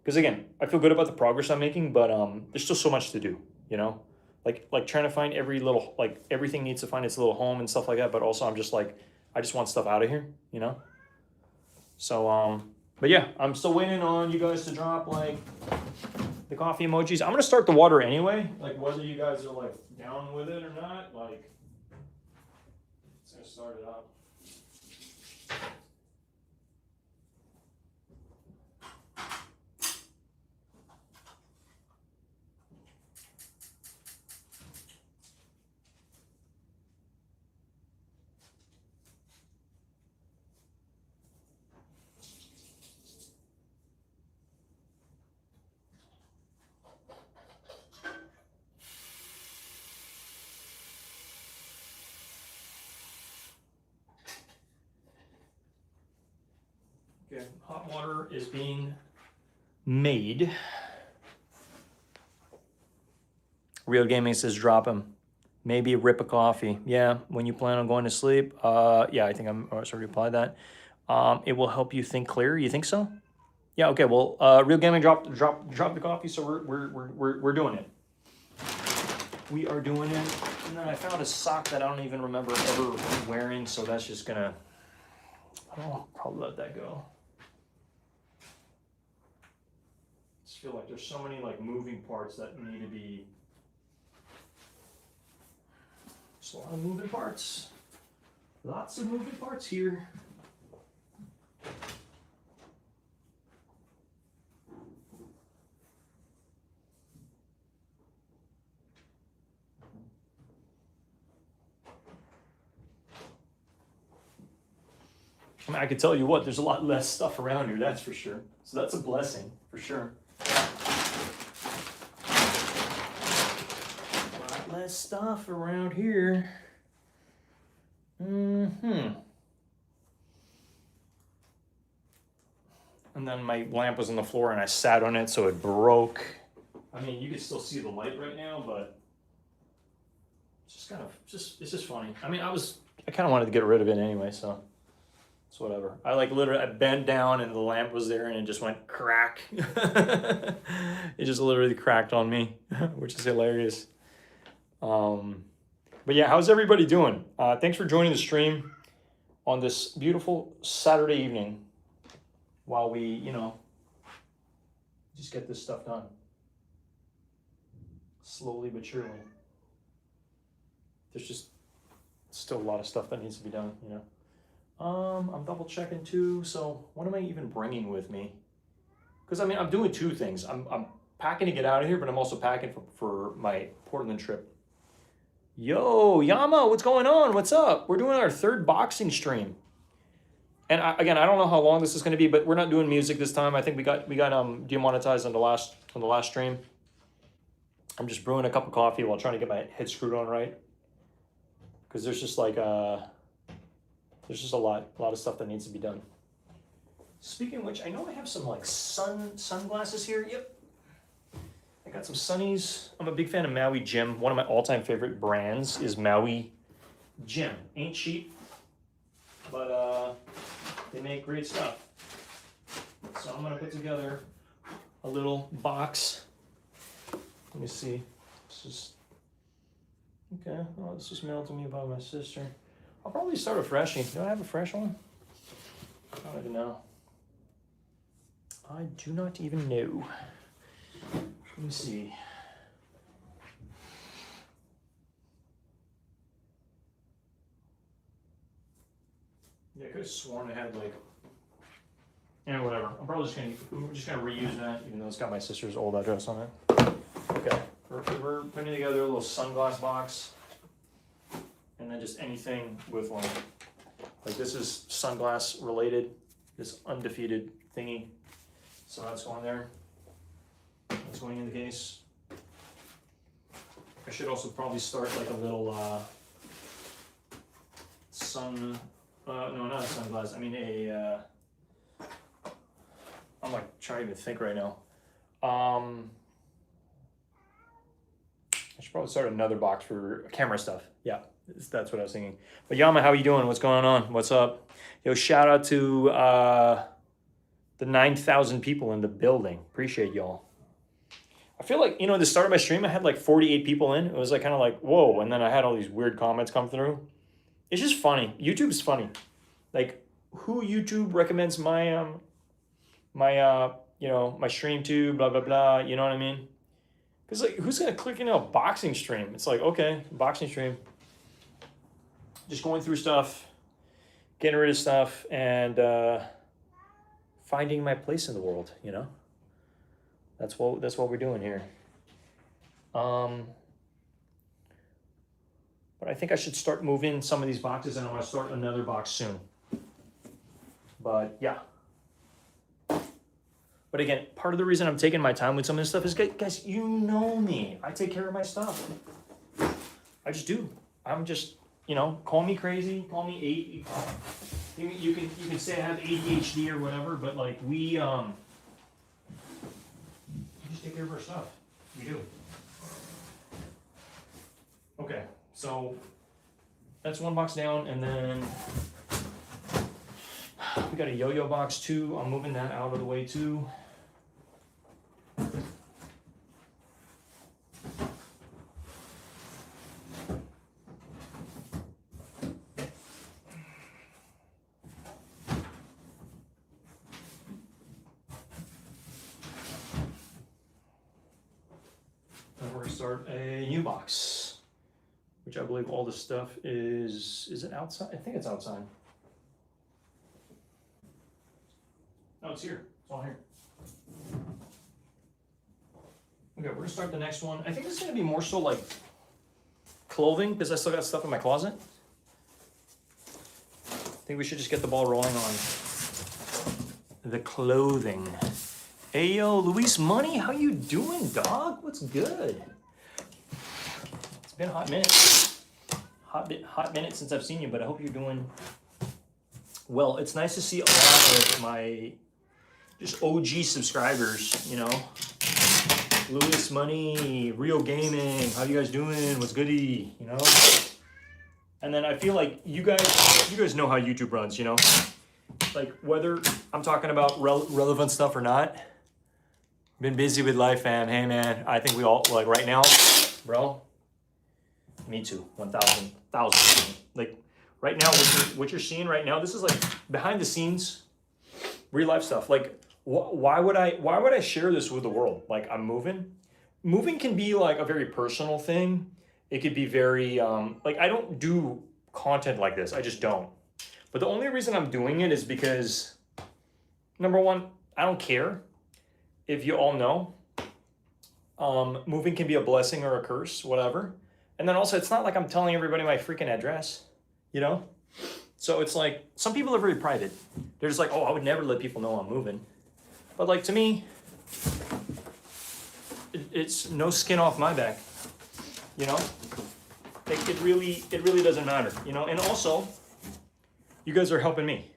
Because again, I feel good about the progress I'm making, but there's still so much to do, you know. Like trying to find every little, like everything needs to find its little home and stuff like that. But also I'm just like, I just want stuff out of here, you know. So but yeah, I'm still waiting on you guys to drop like the coffee emojis. I'm gonna start the water anyway, like whether you guys are like down with it or not. Like, it's gonna start it up. Okay, hot water is being made. Real Gaming says drop him. Maybe rip a coffee. Yeah, when you plan on going to sleep. Yeah, I think I'm sorry to reply that. It will help you think clearer. You think so? Yeah. Okay. Well, Real Gaming drop the coffee. So we're doing it. We are doing it. And then I found a sock that I don't even remember ever wearing. So that's just gonna. I'll probably let that go. I just feel like there's so many like moving parts that need to be. There's a lot of moving parts. Lots of moving parts here. I mean, I could tell you what, there's a lot less stuff around here, that's for sure. So that's a blessing, for sure. A lot less stuff around here. And then my lamp was on the floor and I sat on it, so it broke. I mean, you can still see the light right now, but it's just kind of, it's just funny. I mean, I kind of wanted to get rid of it anyway, so. It's whatever. I like literally, I bent down and the lamp was there and it just went crack. It just literally cracked on me, which is hilarious. But yeah, how's everybody doing? Thanks for joining the stream on this beautiful Saturday evening while we, you know, just get this stuff done. Slowly but surely. There's just still a lot of stuff that needs to be done, you know. I'm double checking too. So what am I even bringing with me? Because I mean, I'm doing two things. I'm packing to get out of here, but I'm also packing for my Portland trip. Yo, Yama, what's going on? What's up? We're doing our third boxing stream. And again, I don't know how long this is going to be, but we're not doing music this time. I think we got demonetized on the last stream. I'm just brewing a cup of coffee while trying to get my head screwed on right. Because there's just like there's just a lot of stuff that needs to be done. Speaking of which, I know I have some like sunglasses here. Yep. I got some sunnies. I'm a big fan of Maui Jim. One of my all-time favorite brands is Maui Jim. Ain't cheap, but they make great stuff. So I'm gonna put together a little box. Let me see. This is okay. Oh, this was mailed to me by my sister. I'll probably start a freshie. Do I have a fresh one? I don't even know. I do not even know. Let me see. Yeah, I could have sworn I had like, yeah, whatever. I'm probably just gonna reuse that, even though it's got my sister's old address on it. Okay, we're putting together a little sunglass box, and then just anything with like this is sunglass related, this undefeated thingy. So that's going there. That's going in the case. I should also probably start like a little no, not a sunglass. I mean I'm like trying to even think right now. I should probably start another box for camera stuff. Yeah, that's what I was thinking. But Yama, how are you doing? What's going on? What's up? Yo, shout out to the 9,000 people in the building. Appreciate y'all. I feel like, the start of my stream, I had like 48 people in. It was like kind of like, whoa. And then I had all these weird comments come through. It's just funny. YouTube's funny. Like, who YouTube recommends my my stream to, blah, blah, blah. You know what I mean? Because like, who's going to click into a boxing stream? It's like, okay, boxing stream. Just going through stuff, getting rid of stuff, and finding my place in the world, That's what we're doing here. But I think I should start moving some of these boxes, and I'm gonna start another box soon. But yeah. But again, part of the reason I'm taking my time with some of this stuff is, guys, you know me. I take care of my stuff. I just do. I'm just, call me crazy, call me you can say I have ADHD or whatever, but like we just take care of our stuff. We do. Okay, so that's one box down, and then we got a yo-yo box too. I'm moving that out of the way too. Start a new box, which I believe all the stuff is it outside? I think it's outside. No, it's here. It's all here. Okay, we're gonna start the next one. I think this is gonna be more so like clothing, because I still got stuff in my closet. I think we should just get the ball rolling on the clothing. Hey yo, Luis Money, how you doing, dog? What's good? It's been a hot minute since I've seen you, but I hope you're doing well. It's nice to see a lot of my just OG subscribers, Luis Money, Real Gaming, how you guys doing? What's goody? And then I feel like you guys know how YouTube runs, like whether I'm talking about relevant stuff or not. Been busy with life, fam. Hey, man, I think we all, like, right now, bro, me too, 1,000. Like, right now, what you're seeing right now, this is, like, behind the scenes, real life stuff. Like, why would I share this with the world? Like, I'm moving. Moving can be, like, a very personal thing. It could be very, like, I don't do content like this. I just don't. But the only reason I'm doing it is because, number one, I don't care. If you all know, moving can be a blessing or a curse, whatever. And then also, it's not like I'm telling everybody my freaking address, So it's like, some people are very private. They're just like, oh, I would never let people know I'm moving. But like, to me, it's no skin off my back, Like, it really doesn't matter, And also, you guys are helping me.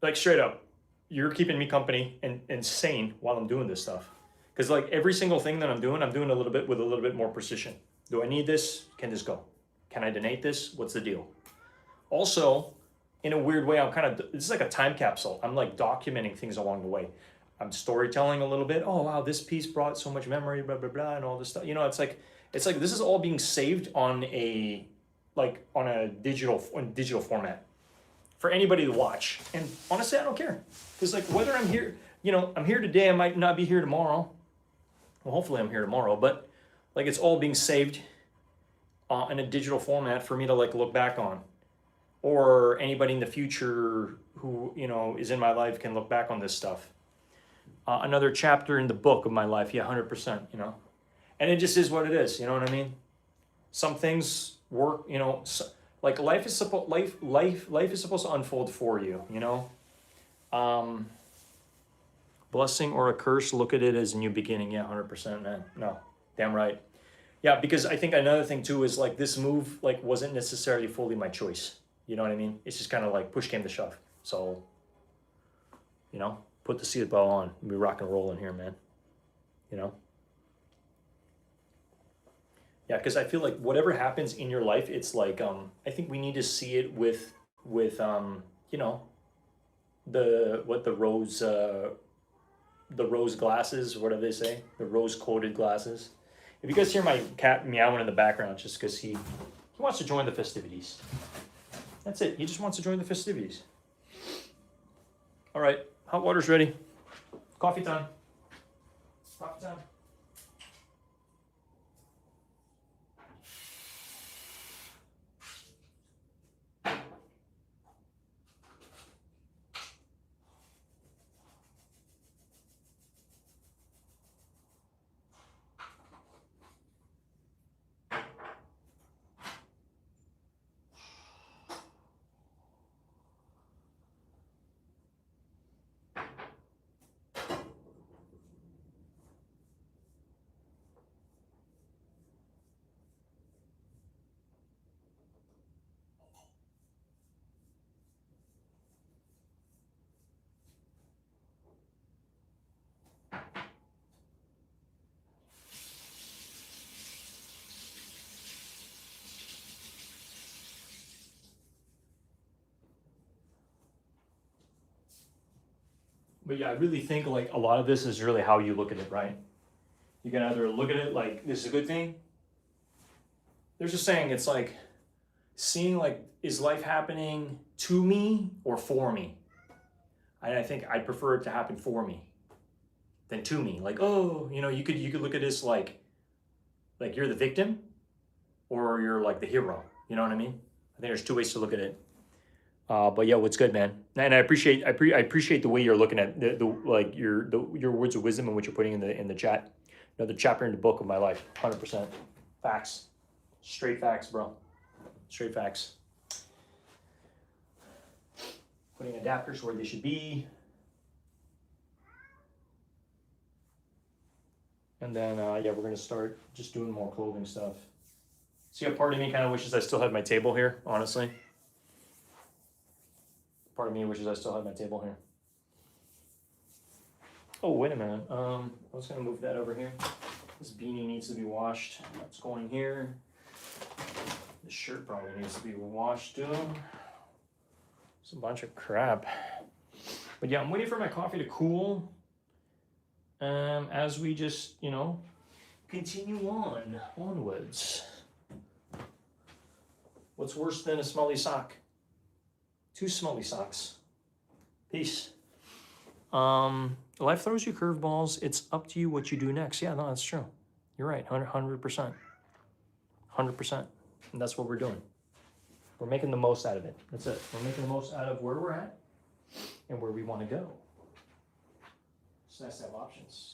Like straight up, you're keeping me company and sane while I'm doing this stuff. Because like every single thing that I'm doing a little bit with a little bit more precision. Do I need this? Can this go? Can I donate this? What's the deal? Also, in a weird way, this is like a time capsule. I'm like documenting things along the way. I'm storytelling a little bit. Oh wow, this piece brought so much memory, blah blah blah, and all this stuff. You know, it's like this is all being saved on a digital format for anybody to watch. And honestly, I don't care, because like whether I'm here, I'm here today, I might not be here tomorrow. Well, hopefully I'm here tomorrow, but like it's all being saved in a digital format for me to like look back on, or anybody in the future who is in my life can look back on this stuff. Another chapter in the book of my life, yeah, 100%. And it just is what it is. You know what I mean? Some things work. Like life is supposed to unfold for you. Blessing or a curse, look at it as a new beginning. Yeah, 100%, man. No, damn right. Yeah, because I think another thing too is like this move like wasn't necessarily fully my choice. You know what I mean? It's just kind of like push came to shove. So, put the seatbelt on. We rock and roll in here, man. Yeah, because I feel like whatever happens in your life, it's like I think we need to see it with the rose glasses. What do they say? The rose coated glasses. If you guys hear my cat meowing in the background, just because he wants to join the festivities. That's it. He just wants to join the festivities. All right, hot water's ready. Coffee time. Coffee time. But yeah, I really think like a lot of this is really how you look at it, right? You can either look at it like this is a good thing. There's a saying, it's like seeing like, is life happening to me or for me? And I think I'd prefer it to happen for me than to me. Like, oh, you could look at this like you're the victim or you're like the hero. You know what I mean? I think there's two ways to look at it. But yeah, what's good, man? And I appreciate the way you're looking at your words of wisdom and what you're putting in the chat. Another chapter in the book of my life, 100%. Facts, straight facts, bro. Straight facts. Putting adapters where they should be. And then yeah, we're gonna start just doing more clothing stuff. See, a part of me kind of wishes I still had my table here, honestly. Part of me wishes I still had my table here. Oh, wait a minute. I was gonna move that over here. This beanie needs to be washed. That's going here. This shirt probably needs to be washed too. It's a bunch of crap. But yeah, I'm waiting for my coffee to cool. As we just, continue onwards. What's worse than a smelly sock? 2 smelly socks. Peace. Life throws you curveballs. It's up to you what you do next. Yeah, no, that's true. You're right, 100%. 100%. And that's what we're doing. We're making the most out of it. That's it. We're making the most out of where we're at and where we want to go. It's nice to have options.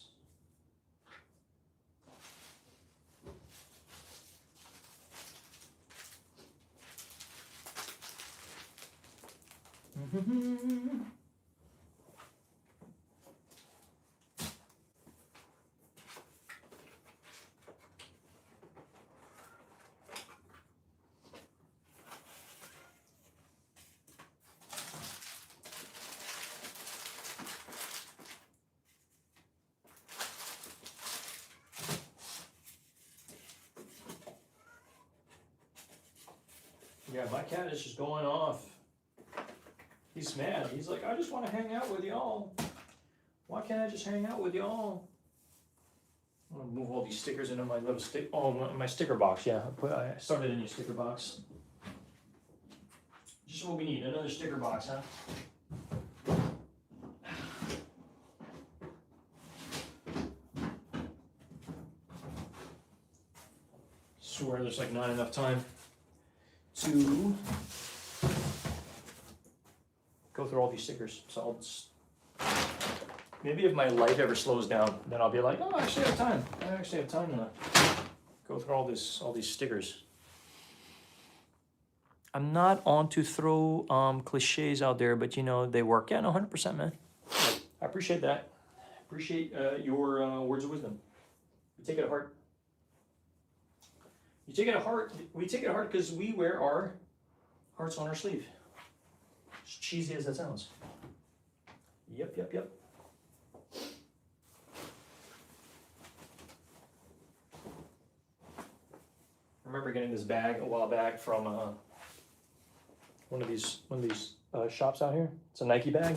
Yeah, my cat is just going off. He's mad. He's like, I just want to hang out with y'all. Why can't I just hang out with y'all? I'm gonna move all these stickers into my little my sticker box. Yeah, I started a new sticker box. Just what we need, another sticker box, huh? Swear there's like not enough time to go through all these stickers. So I'll just, maybe if my life ever slows down, then I'll be like, oh, I actually have time. I actually have time to go through all these stickers. I'm not on to throw cliches out there, but you know, they work. Yeah, no, 100%, man. I appreciate that. Appreciate your words of wisdom. We take it to heart. You take it to heart. We take it to heart because we wear our hearts on our sleeve. As cheesy as that sounds. Yep. I remember getting this bag a while back from one of these shops out here. It's a Nike bag.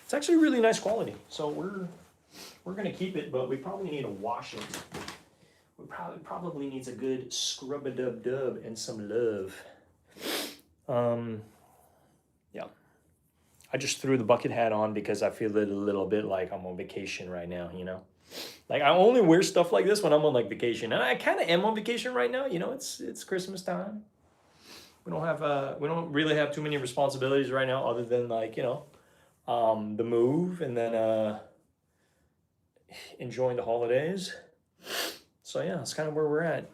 It's actually really nice quality. So we're gonna keep it, but we probably need to wash it. We probably needs a good scrub-a-dub-dub and some love. Yeah. I just threw the bucket hat on because I feel a little bit like I'm on vacation right now, you know? Like I only wear stuff like this when I'm on like vacation. And I kind of am on vacation right now, you know, it's Christmas time. We don't really have too many responsibilities right now other than like, you know, the move and then enjoying the holidays. So yeah, that's kind of where we're at.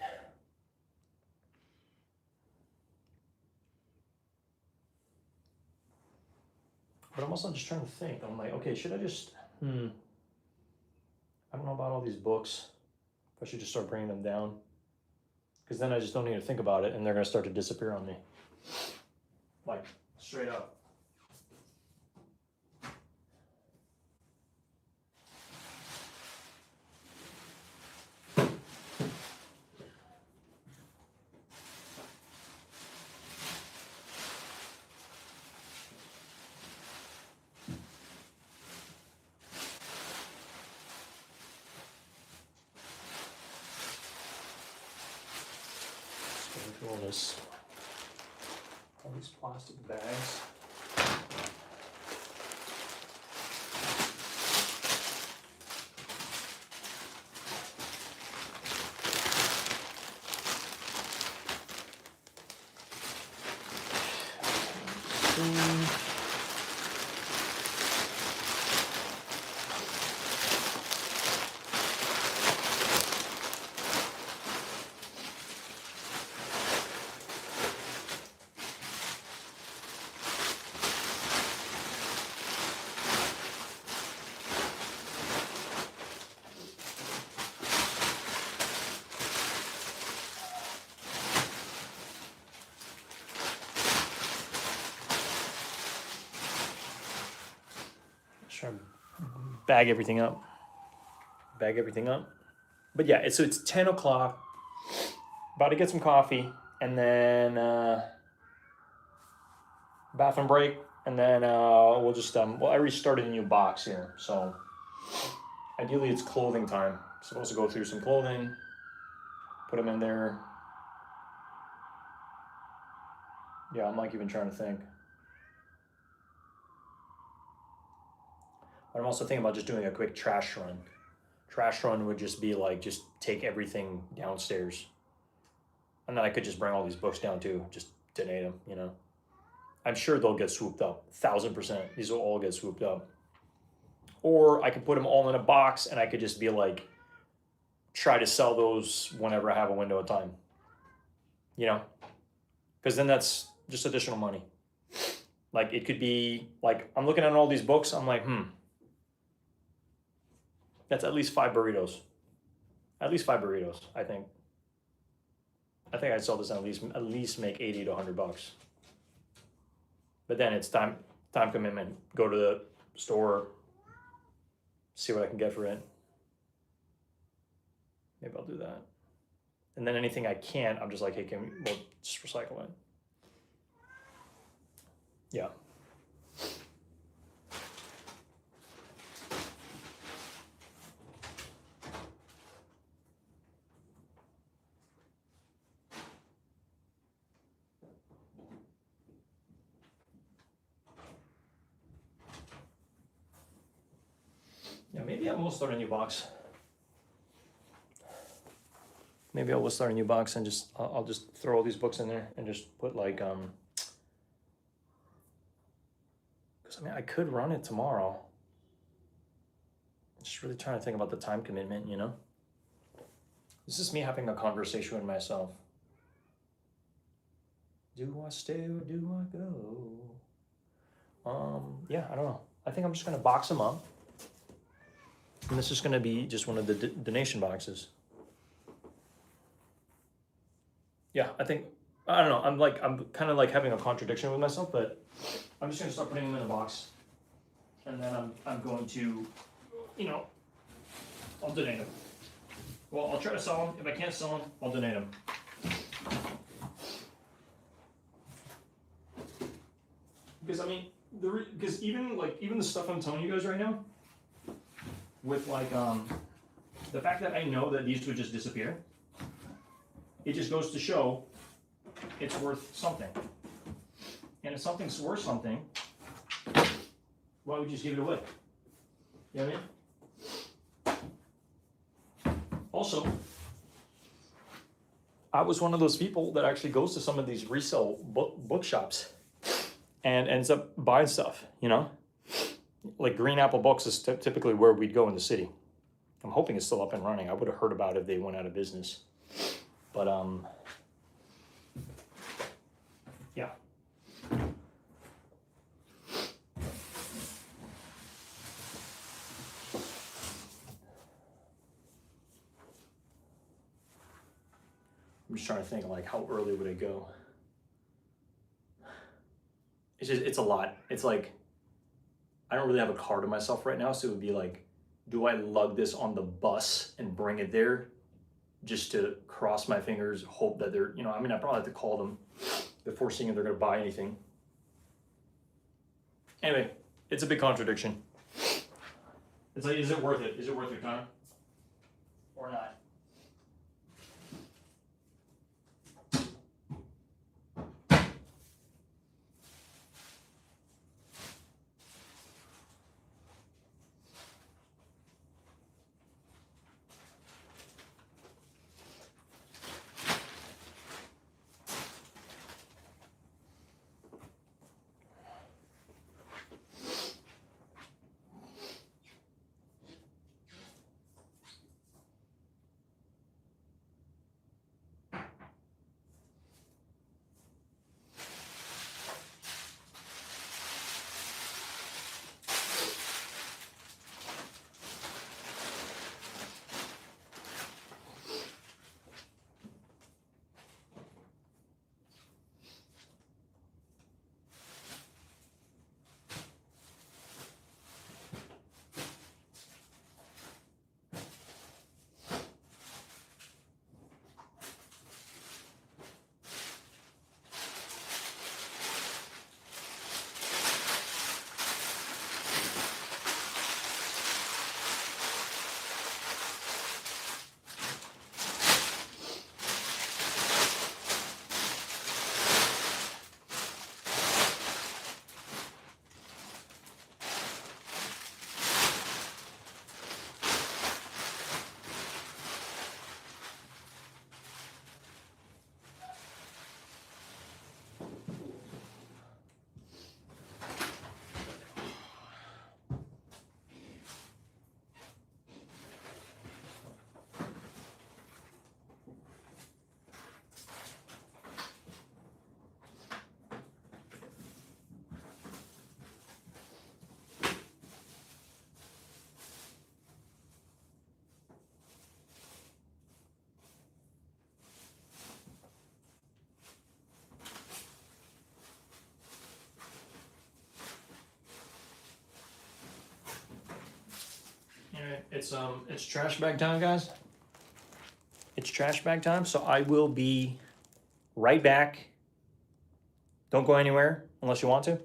But I'm also just trying to think. I'm like, okay, should I just, I don't know about all these books. If I should just start bringing them down. Because then I just don't need to think about it and they're going to start to disappear on me. Like, straight up. All these plastic bags. Try to bag everything up. But yeah, it's 10 o'clock. About to get some coffee and then bathroom break, and then we'll just I restarted a new box here, so ideally it's clothing time. Supposed to go through some clothing, put them in there. Yeah, I'm like even trying to think. But I'm also thinking about just doing a quick trash run. Trash run would just be like, just take everything downstairs. And then I could just bring all these books down too, just donate them, you know. I'm sure they'll get swooped up, 1000%. These will all get swooped up. Or I could put them all in a box and I could just be like, try to sell those whenever I have a window of time. You know? Because then that's just additional money. Like it could be, like I'm looking at all these books, I'm like, that's at least 5 burritos. At least 5 burritos, I think. I think I'd sell this and at least make 80 to 100 bucks. But then it's time commitment. Go to the store, see what I can get for it. Maybe I'll do that. And then anything I can't, I'm just like, hey, we'll just recycle it. Yeah. Yeah, maybe I will start a new box. Maybe I will start a new box and just I'll just throw all these books in there and just put like because I mean I could run it tomorrow. I'm just really trying to think about the time commitment, you know. This is me having a conversation with myself. Do I stay or do I go? Yeah, I don't know. I think I'm just gonna box them up. And this is gonna be just one of the donation boxes. Yeah, I think, I don't know, I'm kind of like having a contradiction with myself, but I'm just gonna start putting them in a box. And then I'm going to, you know, I'll donate them. Well, I'll try to sell them. If I can't sell them, I'll donate them. Because I mean, because even the stuff I'm telling you guys right now, with like the fact that I know that these would just disappear, it just goes to show it's worth something. And if something's worth something, why would you just give it away? You know what I mean? Also, I was one of those people that actually goes to some of these resale bookshops and ends up buying stuff, you know? Like Green Apple Books is typically where we'd go in the city. I'm hoping it's still up and running. I would have heard about it if they went out of business. But yeah. I'm just trying to think like how early would I go? It's a lot. It's like I don't really have a car to myself right now, so it would be like, do I lug this on the bus and bring it there just to cross my fingers, hope that they're, you know, I mean, I probably have to call them before seeing if they're going to buy anything. Anyway, it's a big contradiction. It's like, is it worth it? Is it worth it, Connor? Or not? It's trash bag time, guys. It's trash bag time, so I will be right back. Don't go anywhere unless you want to.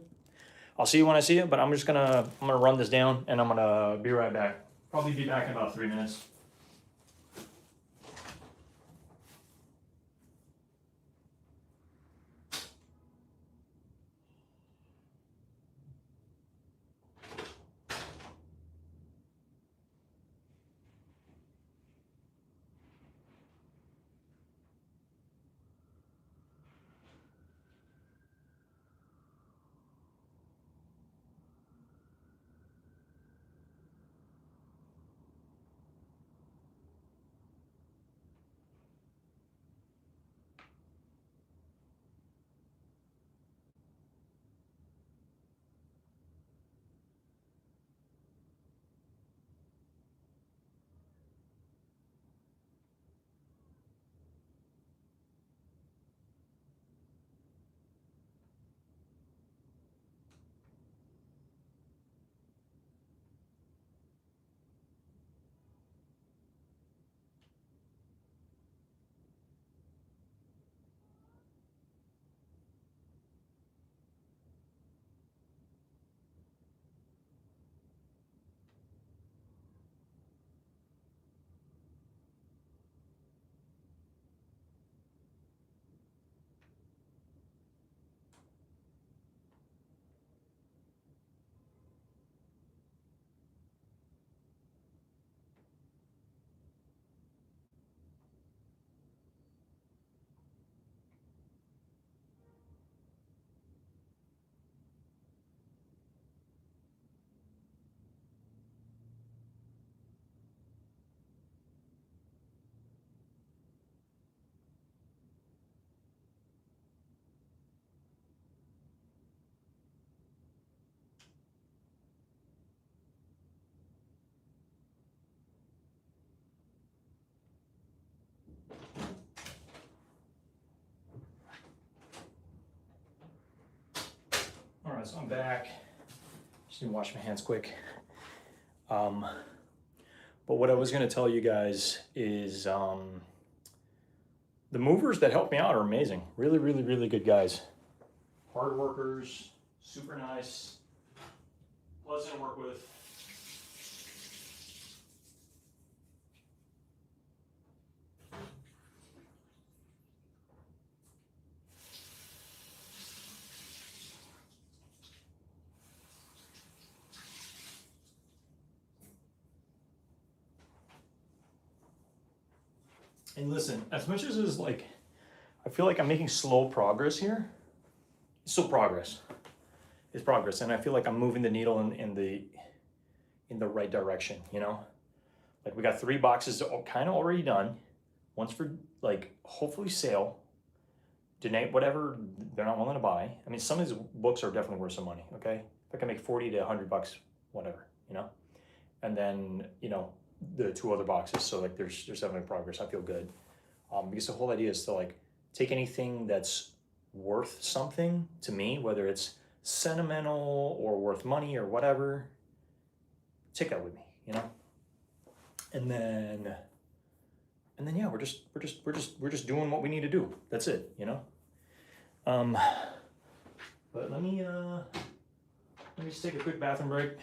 I'll see you when I see you, but I'm gonna run this down and I'm gonna be right back. Probably be back in about 3 minutes. All right, so I'm back. Just need to wash my hands quick. But what I was gonna tell you guys is the movers that help me out are amazing. Really, really, really good guys. Hard workers, super nice, pleasant to work with. And listen, as much as it's like, I feel like I'm making slow progress here, it's still progress. It's progress, and I feel like I'm moving the needle in the right direction, you know? Like we got 3 boxes kind of already done. One's for like hopefully sale. Donate whatever they're not willing to buy. I mean, some of these books are definitely worth some money, okay? If I can make 40 to 100 bucks, whatever, you know? And then, you know, the 2 other boxes, so like there's definitely progress. I feel good. Because the whole idea is to like take anything that's worth something to me, whether it's sentimental or worth money or whatever, take that with me, you know? And then yeah, we're just doing what we need to do. That's it, you know? But let me just take a quick bathroom break.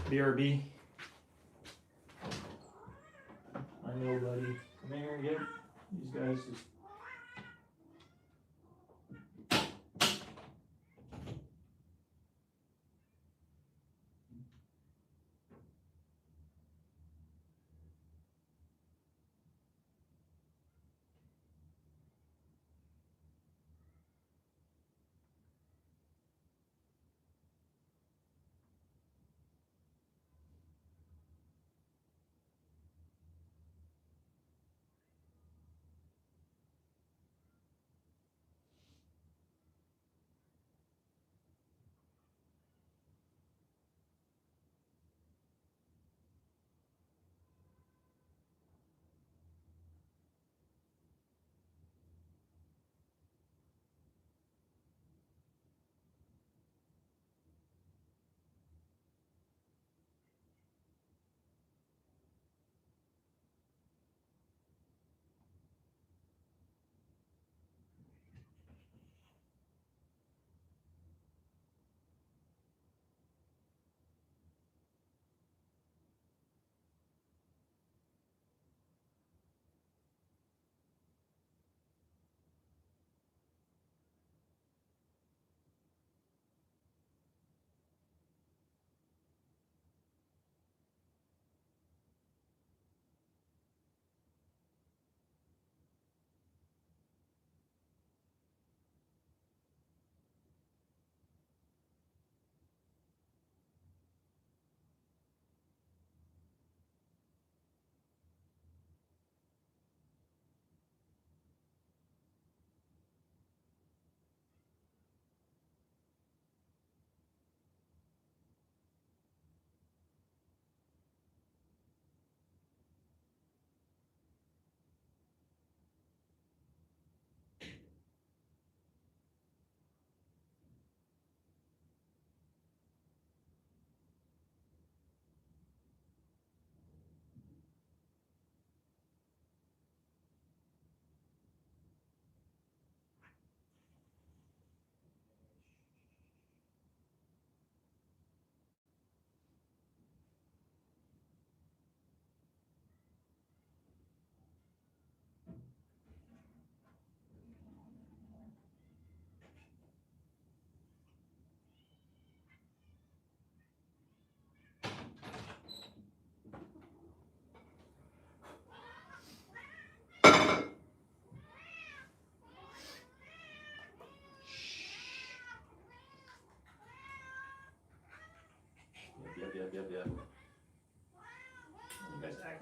BRB. I know, buddy. Come here and get these guys just.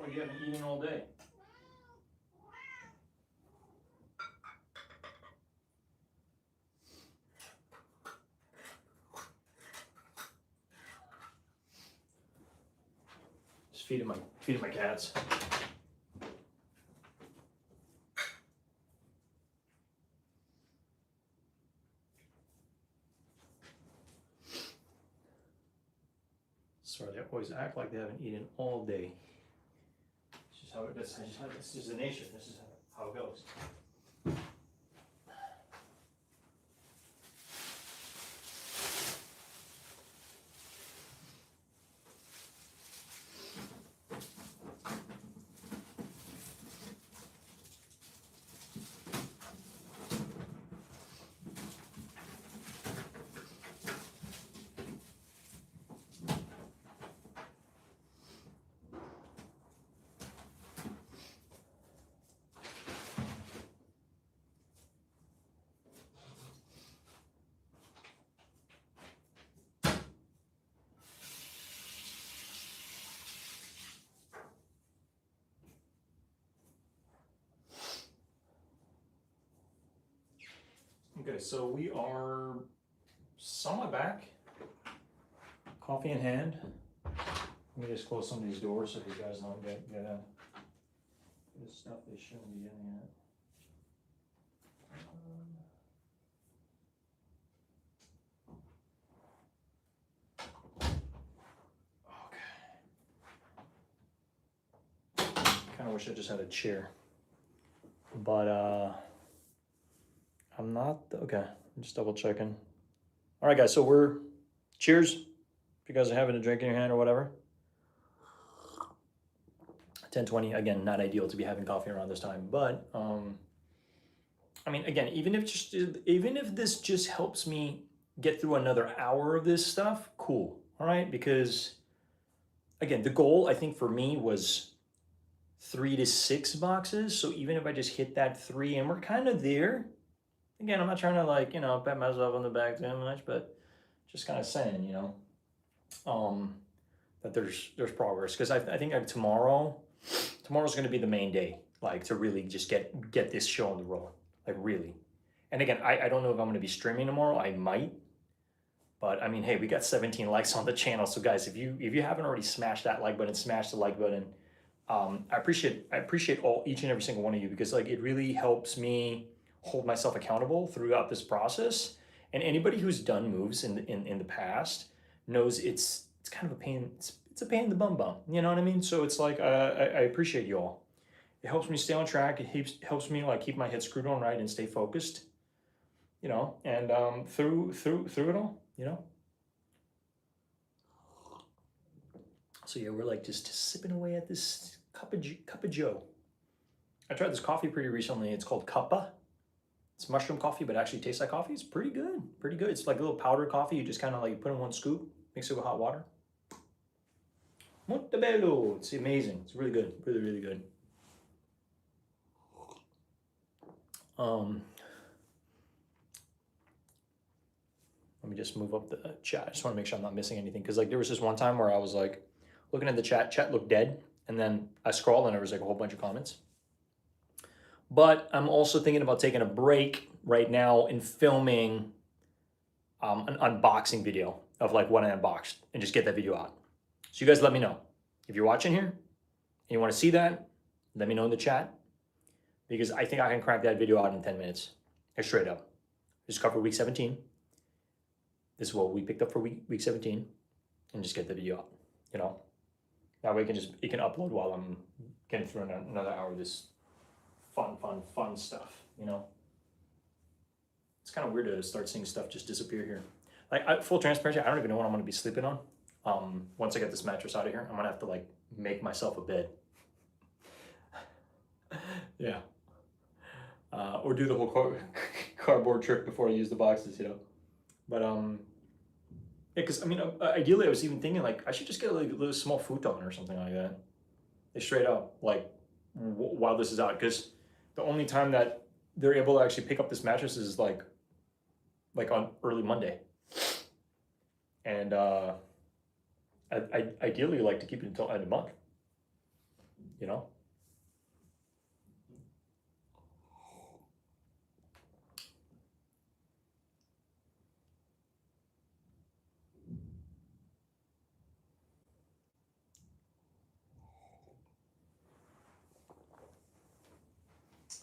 like you haven't eaten all day. Just feeding my cats. Sorry, they always act like they haven't eaten all day. It's just how it is. This is the nature. This is how it goes. Okay, so we are somewhat back. Coffee in hand. Let me just close some of these doors so you guys don't get this stuff they shouldn't be getting at. Okay. Kind of wish I just had a chair, but I'm not, okay, I'm just double checking. All right, guys, so we're, cheers, if you guys are having a drink in your hand or whatever. 10:20, again, not ideal to be having coffee around this time, but, I mean, again, even if this just helps me get through another hour of this stuff, cool, all right? Because, again, the goal, I think, for me was 3 to 6 boxes, so even if I just hit that 3, and we're kind of there. Again, I'm not trying to, like, you know, pat myself on the back too much, but just kind of saying, you know, that there's progress. Because I think tomorrow's going to be the main day, like, to really just get this show on the roll, like, really. And again, I don't know if I'm going to be streaming tomorrow. I might, but I mean, hey, we got 17 likes on the channel, so guys, if you haven't already smashed that like button, smash the like button. I appreciate each and every single one of you, because, like, it really helps me hold myself accountable throughout this process. And anybody who's done moves in the past knows it's kind of a pain. It's a pain in the bum, you know what I mean? So it's like, I appreciate you all. It helps me stay on track. It helps me, like, keep my head screwed on right and stay focused, you know, and through it all, you know. So yeah, we're like just sipping away at this cup of joe. I tried this coffee pretty recently. It's called Cuppa. It's mushroom coffee, but it actually tastes like coffee. It's pretty good, pretty good. It's like a little powdered coffee. You just kind of, like, put in one scoop, mix it with hot water. Molto bello. It's amazing. It's really good, really, really good. Let me just move up the chat. I just want to make sure I'm not missing anything, because, like, there was this one time where I was, like, looking at the chat looked dead, and then I scrolled and there was, like, a whole bunch of comments. But I'm also thinking about taking a break right now and filming an unboxing video of, like, what I unboxed, and just get that video out. So you guys let me know. If you're watching here and you want to see that, let me know in the chat, because I think I can crank that video out in 10 minutes. Straight up. Just cover week 17. This is what we picked up for week 17, and just get the video out, you know. That way it can upload while I'm getting through another hour of this fun stuff, you know. It's kind of weird to start seeing stuff just disappear here. Like, full transparency, I don't even know what I'm going to be sleeping on. Once I get this mattress out of here, I'm going to have to, like, make myself a bed. Yeah. Or do the whole cardboard trick before I use the boxes, you know. But, yeah, because, I mean, ideally I was even thinking, like, I should just get, like, a little small futon or something like that. Straight up, like, while this is out, because the only time that they're able to actually pick up this mattress is, like on early Monday. And I ideally like to keep it until end of month. you know?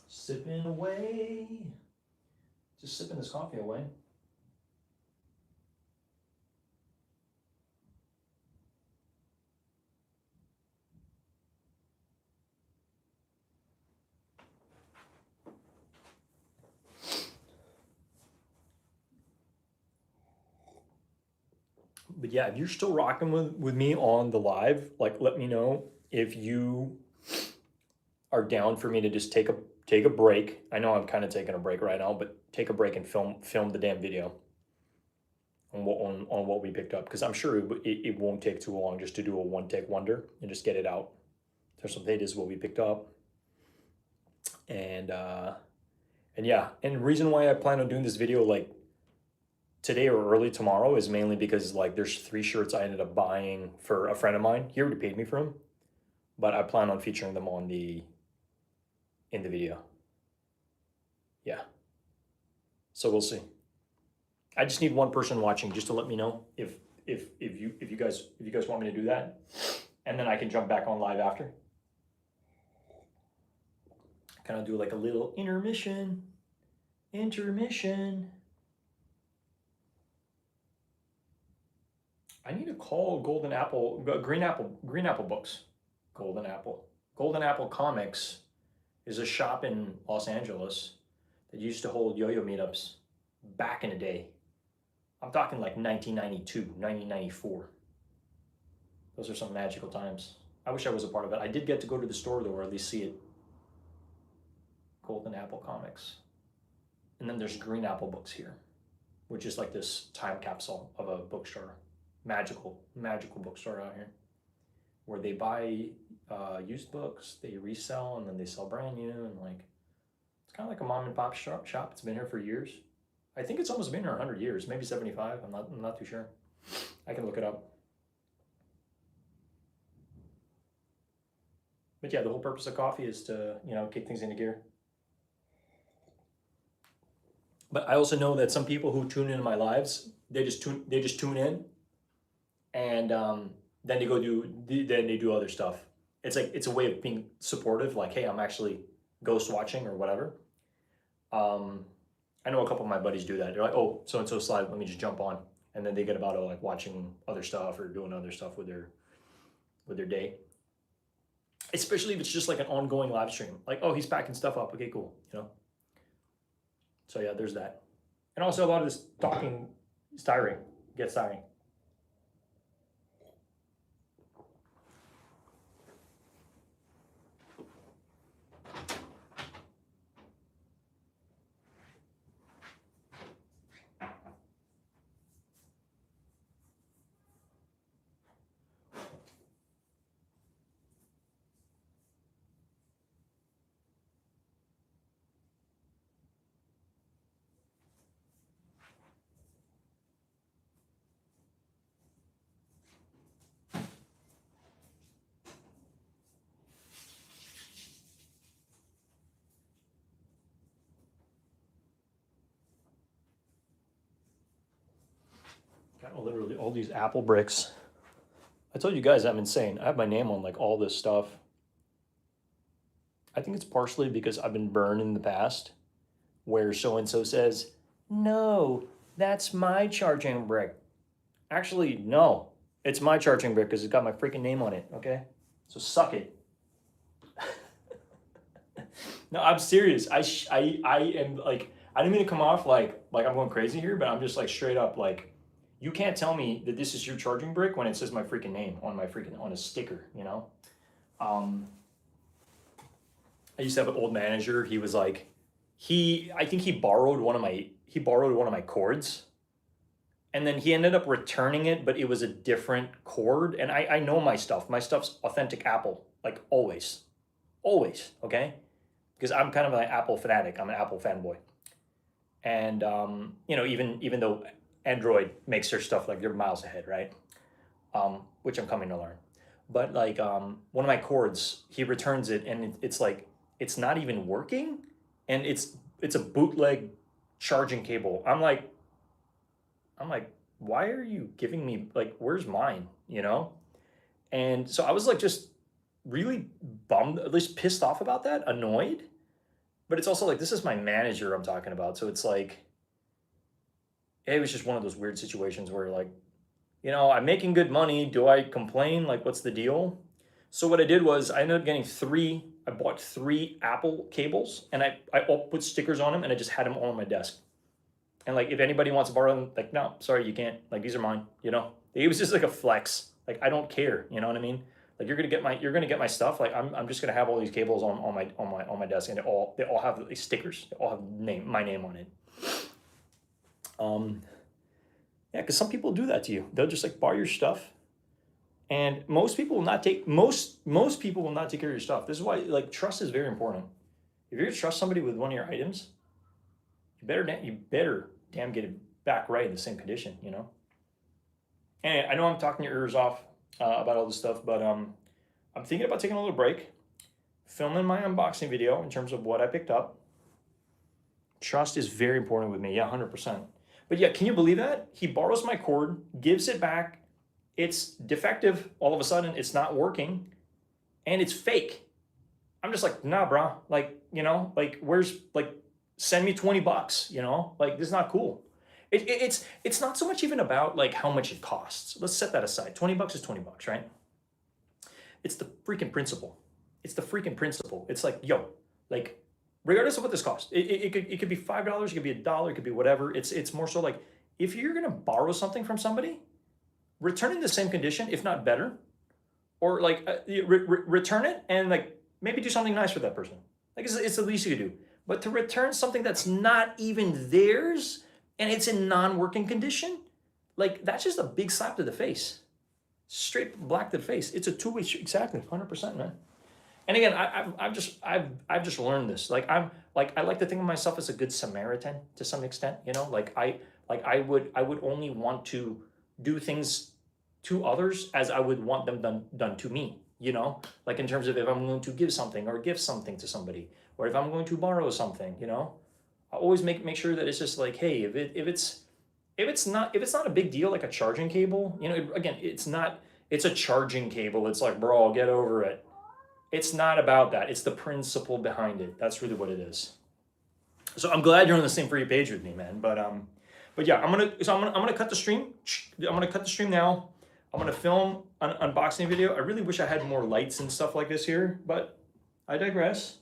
Sipping away. Just sipping this coffee away. But yeah, if you're still rocking with me on the live, like let me know if you are down for me to just take a break. I know I'm kind of taking a break right now, but take a break and film the damn video on what we picked up, because I'm sure it won't take too long just to do a one take wonder and just get it out. There's some data is what we picked up, and yeah, and the reason why I plan on doing this video like today or early tomorrow is mainly because like there's 3 shirts I ended up buying for a friend of mine. He already paid me for them, but I plan on featuring them in the video. Yeah. So we'll see. I just need one person watching just to let me know if you guys want me to do that, and then I can jump back on live after. Kind of do like a little intermission. I need to call Green Apple Books. Golden Apple Comics is a shop in Los Angeles that used to hold yo-yo meetups back in the day. I'm talking like 1992, 1994. Those are some magical times. I wish I was a part of it. I did get to go to the store though, or at least see it. Golden Apple Comics. And then there's Green Apple Books here, which is like this time capsule of a bookstore. Magical bookstore out here, where they buy used books, they resell, and then they sell brand new, and like it's kind of like a mom and pop shop. It's been here for years. I think it's almost been here 100 years, maybe 75. I'm not too sure. I can look it up. But yeah, the whole purpose of coffee is to, you know, kick things into gear. But I also know that some people who tune into my lives, they just tune in, and then they do other stuff. It's like it's a way of being supportive. Like, hey, I'm actually ghost watching or whatever. I know a couple of my buddies do that. They're like, oh, so and so slide, let me just jump on, and then they get about like watching other stuff or doing other stuff with their day. Especially if it's just like an ongoing live stream. Like, oh, he's packing stuff up. Okay, cool. You know. So yeah, there's that. And also a lot of this talking styring gets tiring. Got literally all these apple bricks. I told you guys I'm insane. I have my name on like all this stuff. I think it's partially because I've been burned in the past, where so and so says, no, that's my charging brick. Actually, no, it's my charging brick because it's got my freaking name on it, okay? So suck it. No, I'm serious. I am like, I didn't mean to come off like I'm going crazy here, but I'm just like straight up like, you can't tell me that this is your charging brick when it says my freaking name on a sticker, you know? I used to have an old manager. He was like, I think he borrowed one of my cords, and then he ended up returning it, but it was a different cord. And I know my stuff. My stuff's authentic Apple, like always, okay? Because I'm kind of an Apple fanatic. I'm an Apple fanboy. And you know, even though Android makes their stuff like they're miles ahead, right? Which I'm coming to learn. but like one of my cords, he returns it and it's like it's not even working, and it's a bootleg charging cable. I'm like, why are you giving me, like, where's mine? You know? And so I was like just really bummed, at least pissed off about that, annoyed. But it's also like this is my manager I'm talking about. So it's like it was just one of those weird situations where like, I'm making good money. Do I complain? Like, what's the deal? So what I did was I ended up getting I bought three Apple cables and I all put stickers on them and I just had them all on my desk. And like, if anybody wants to borrow them, like, no, sorry, you can't. Like, these are mine. It was just like a flex. Like, I don't care. You know what I mean? Like, you're gonna get my stuff. Like, I'm just gonna have all these cables on my desk, and they all have these stickers. They all have my name on it. Yeah, because some people do that to you. They'll just like borrow your stuff, and most people will not take most people will not take care of your stuff. This is why like trust is very important. If you're gonna trust somebody with one of your items, you better damn get it back right in the same condition. And I know I'm talking your ears off about all this stuff, but I'm thinking about taking a little break, filming my unboxing video in terms of what I picked up. Trust is very important with me. Yeah, 100%. But yeah, can you believe that? He borrows my cord, gives it back. It's defective. All of a sudden, it's not working, and it's fake. I'm just like, nah, bro. Like, where's like, send me $20. Like, this is not cool. It's not so much even about like how much it costs. Let's set that aside. $20 is $20, right? It's the freaking principle. It's the freaking principle. It's like, yo, like, regardless of what this costs, it could be $5, it could be $1, it could be whatever. It's more so like, if you're gonna borrow something from somebody, return it in the same condition, if not better, or like return it and like maybe do something nice for that person. Like it's the least you could do. But to return something that's not even theirs and it's in non-working condition, like that's just a big slap to the face, straight black to the face. It's a two-way street, exactly, 100%, man. And again, I've just learned this. Like I like to think of myself as a good Samaritan to some extent. I would only want to do things to others as I would want them done to me. Like in terms of if I'm going to give something or give something to somebody, or if I'm going to borrow something. I always make sure that it's just like, hey, if it's not a big deal, like a charging cable. Again, it's a charging cable. It's like, bro, get over it. It's not about that. It's the principle behind it. That's really what it is. So I'm glad you're on the same free page with me, man. But yeah, I'm gonna cut the stream. I'm gonna cut the stream now. I'm gonna film an unboxing video. I really wish I had more lights and stuff like this here, but I digress.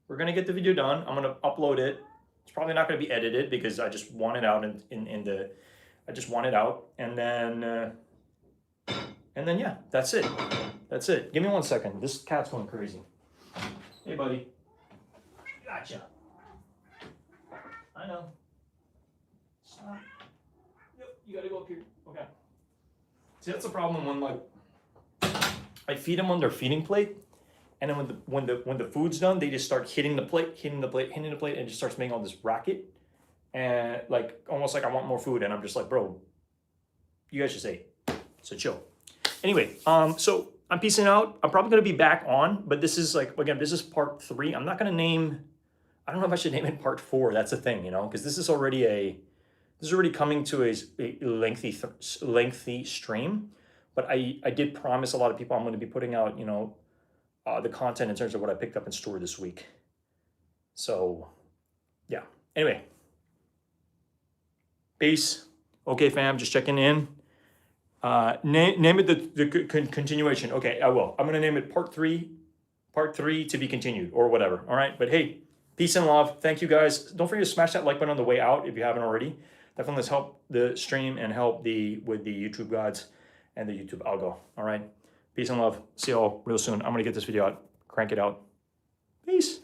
We're gonna get the video done. I'm gonna upload it. It's probably not gonna be edited because I just want it out I just want it out, and then yeah, that's it. That's it. Give me 1 second. This cat's going crazy. Hey, buddy. Gotcha. I know. Stop. Yep, you gotta go up here. Okay. See, that's the problem when like I feed them on their feeding plate, and then when the food's done, they just start hitting the plate, and it just starts making all this racket, and like almost like I want more food, and I'm just like, bro, you guys just ate, so chill. Anyway, so I'm peacing out. I'm probably going to be back on, but this is like, again, this is part 3. I'm not going to name, I don't know if I should name it part 4. That's the thing, because this is already coming to a lengthy stream. But I did promise a lot of people I'm going to be putting out, the content in terms of what I picked up in store this week. So, yeah. Anyway. Peace. Okay, fam, just checking in. Name it the continuation. Okay, I will. I'm gonna name it part 3 to be continued, or whatever. All right, but hey, peace and love. Thank you guys. Don't forget to smash that like button on the way out if you haven't already. Definitely let's help the stream and help with the YouTube gods and the YouTube algo. All right, peace and love. See you all real soon. I'm gonna get this video out, crank it out. Peace.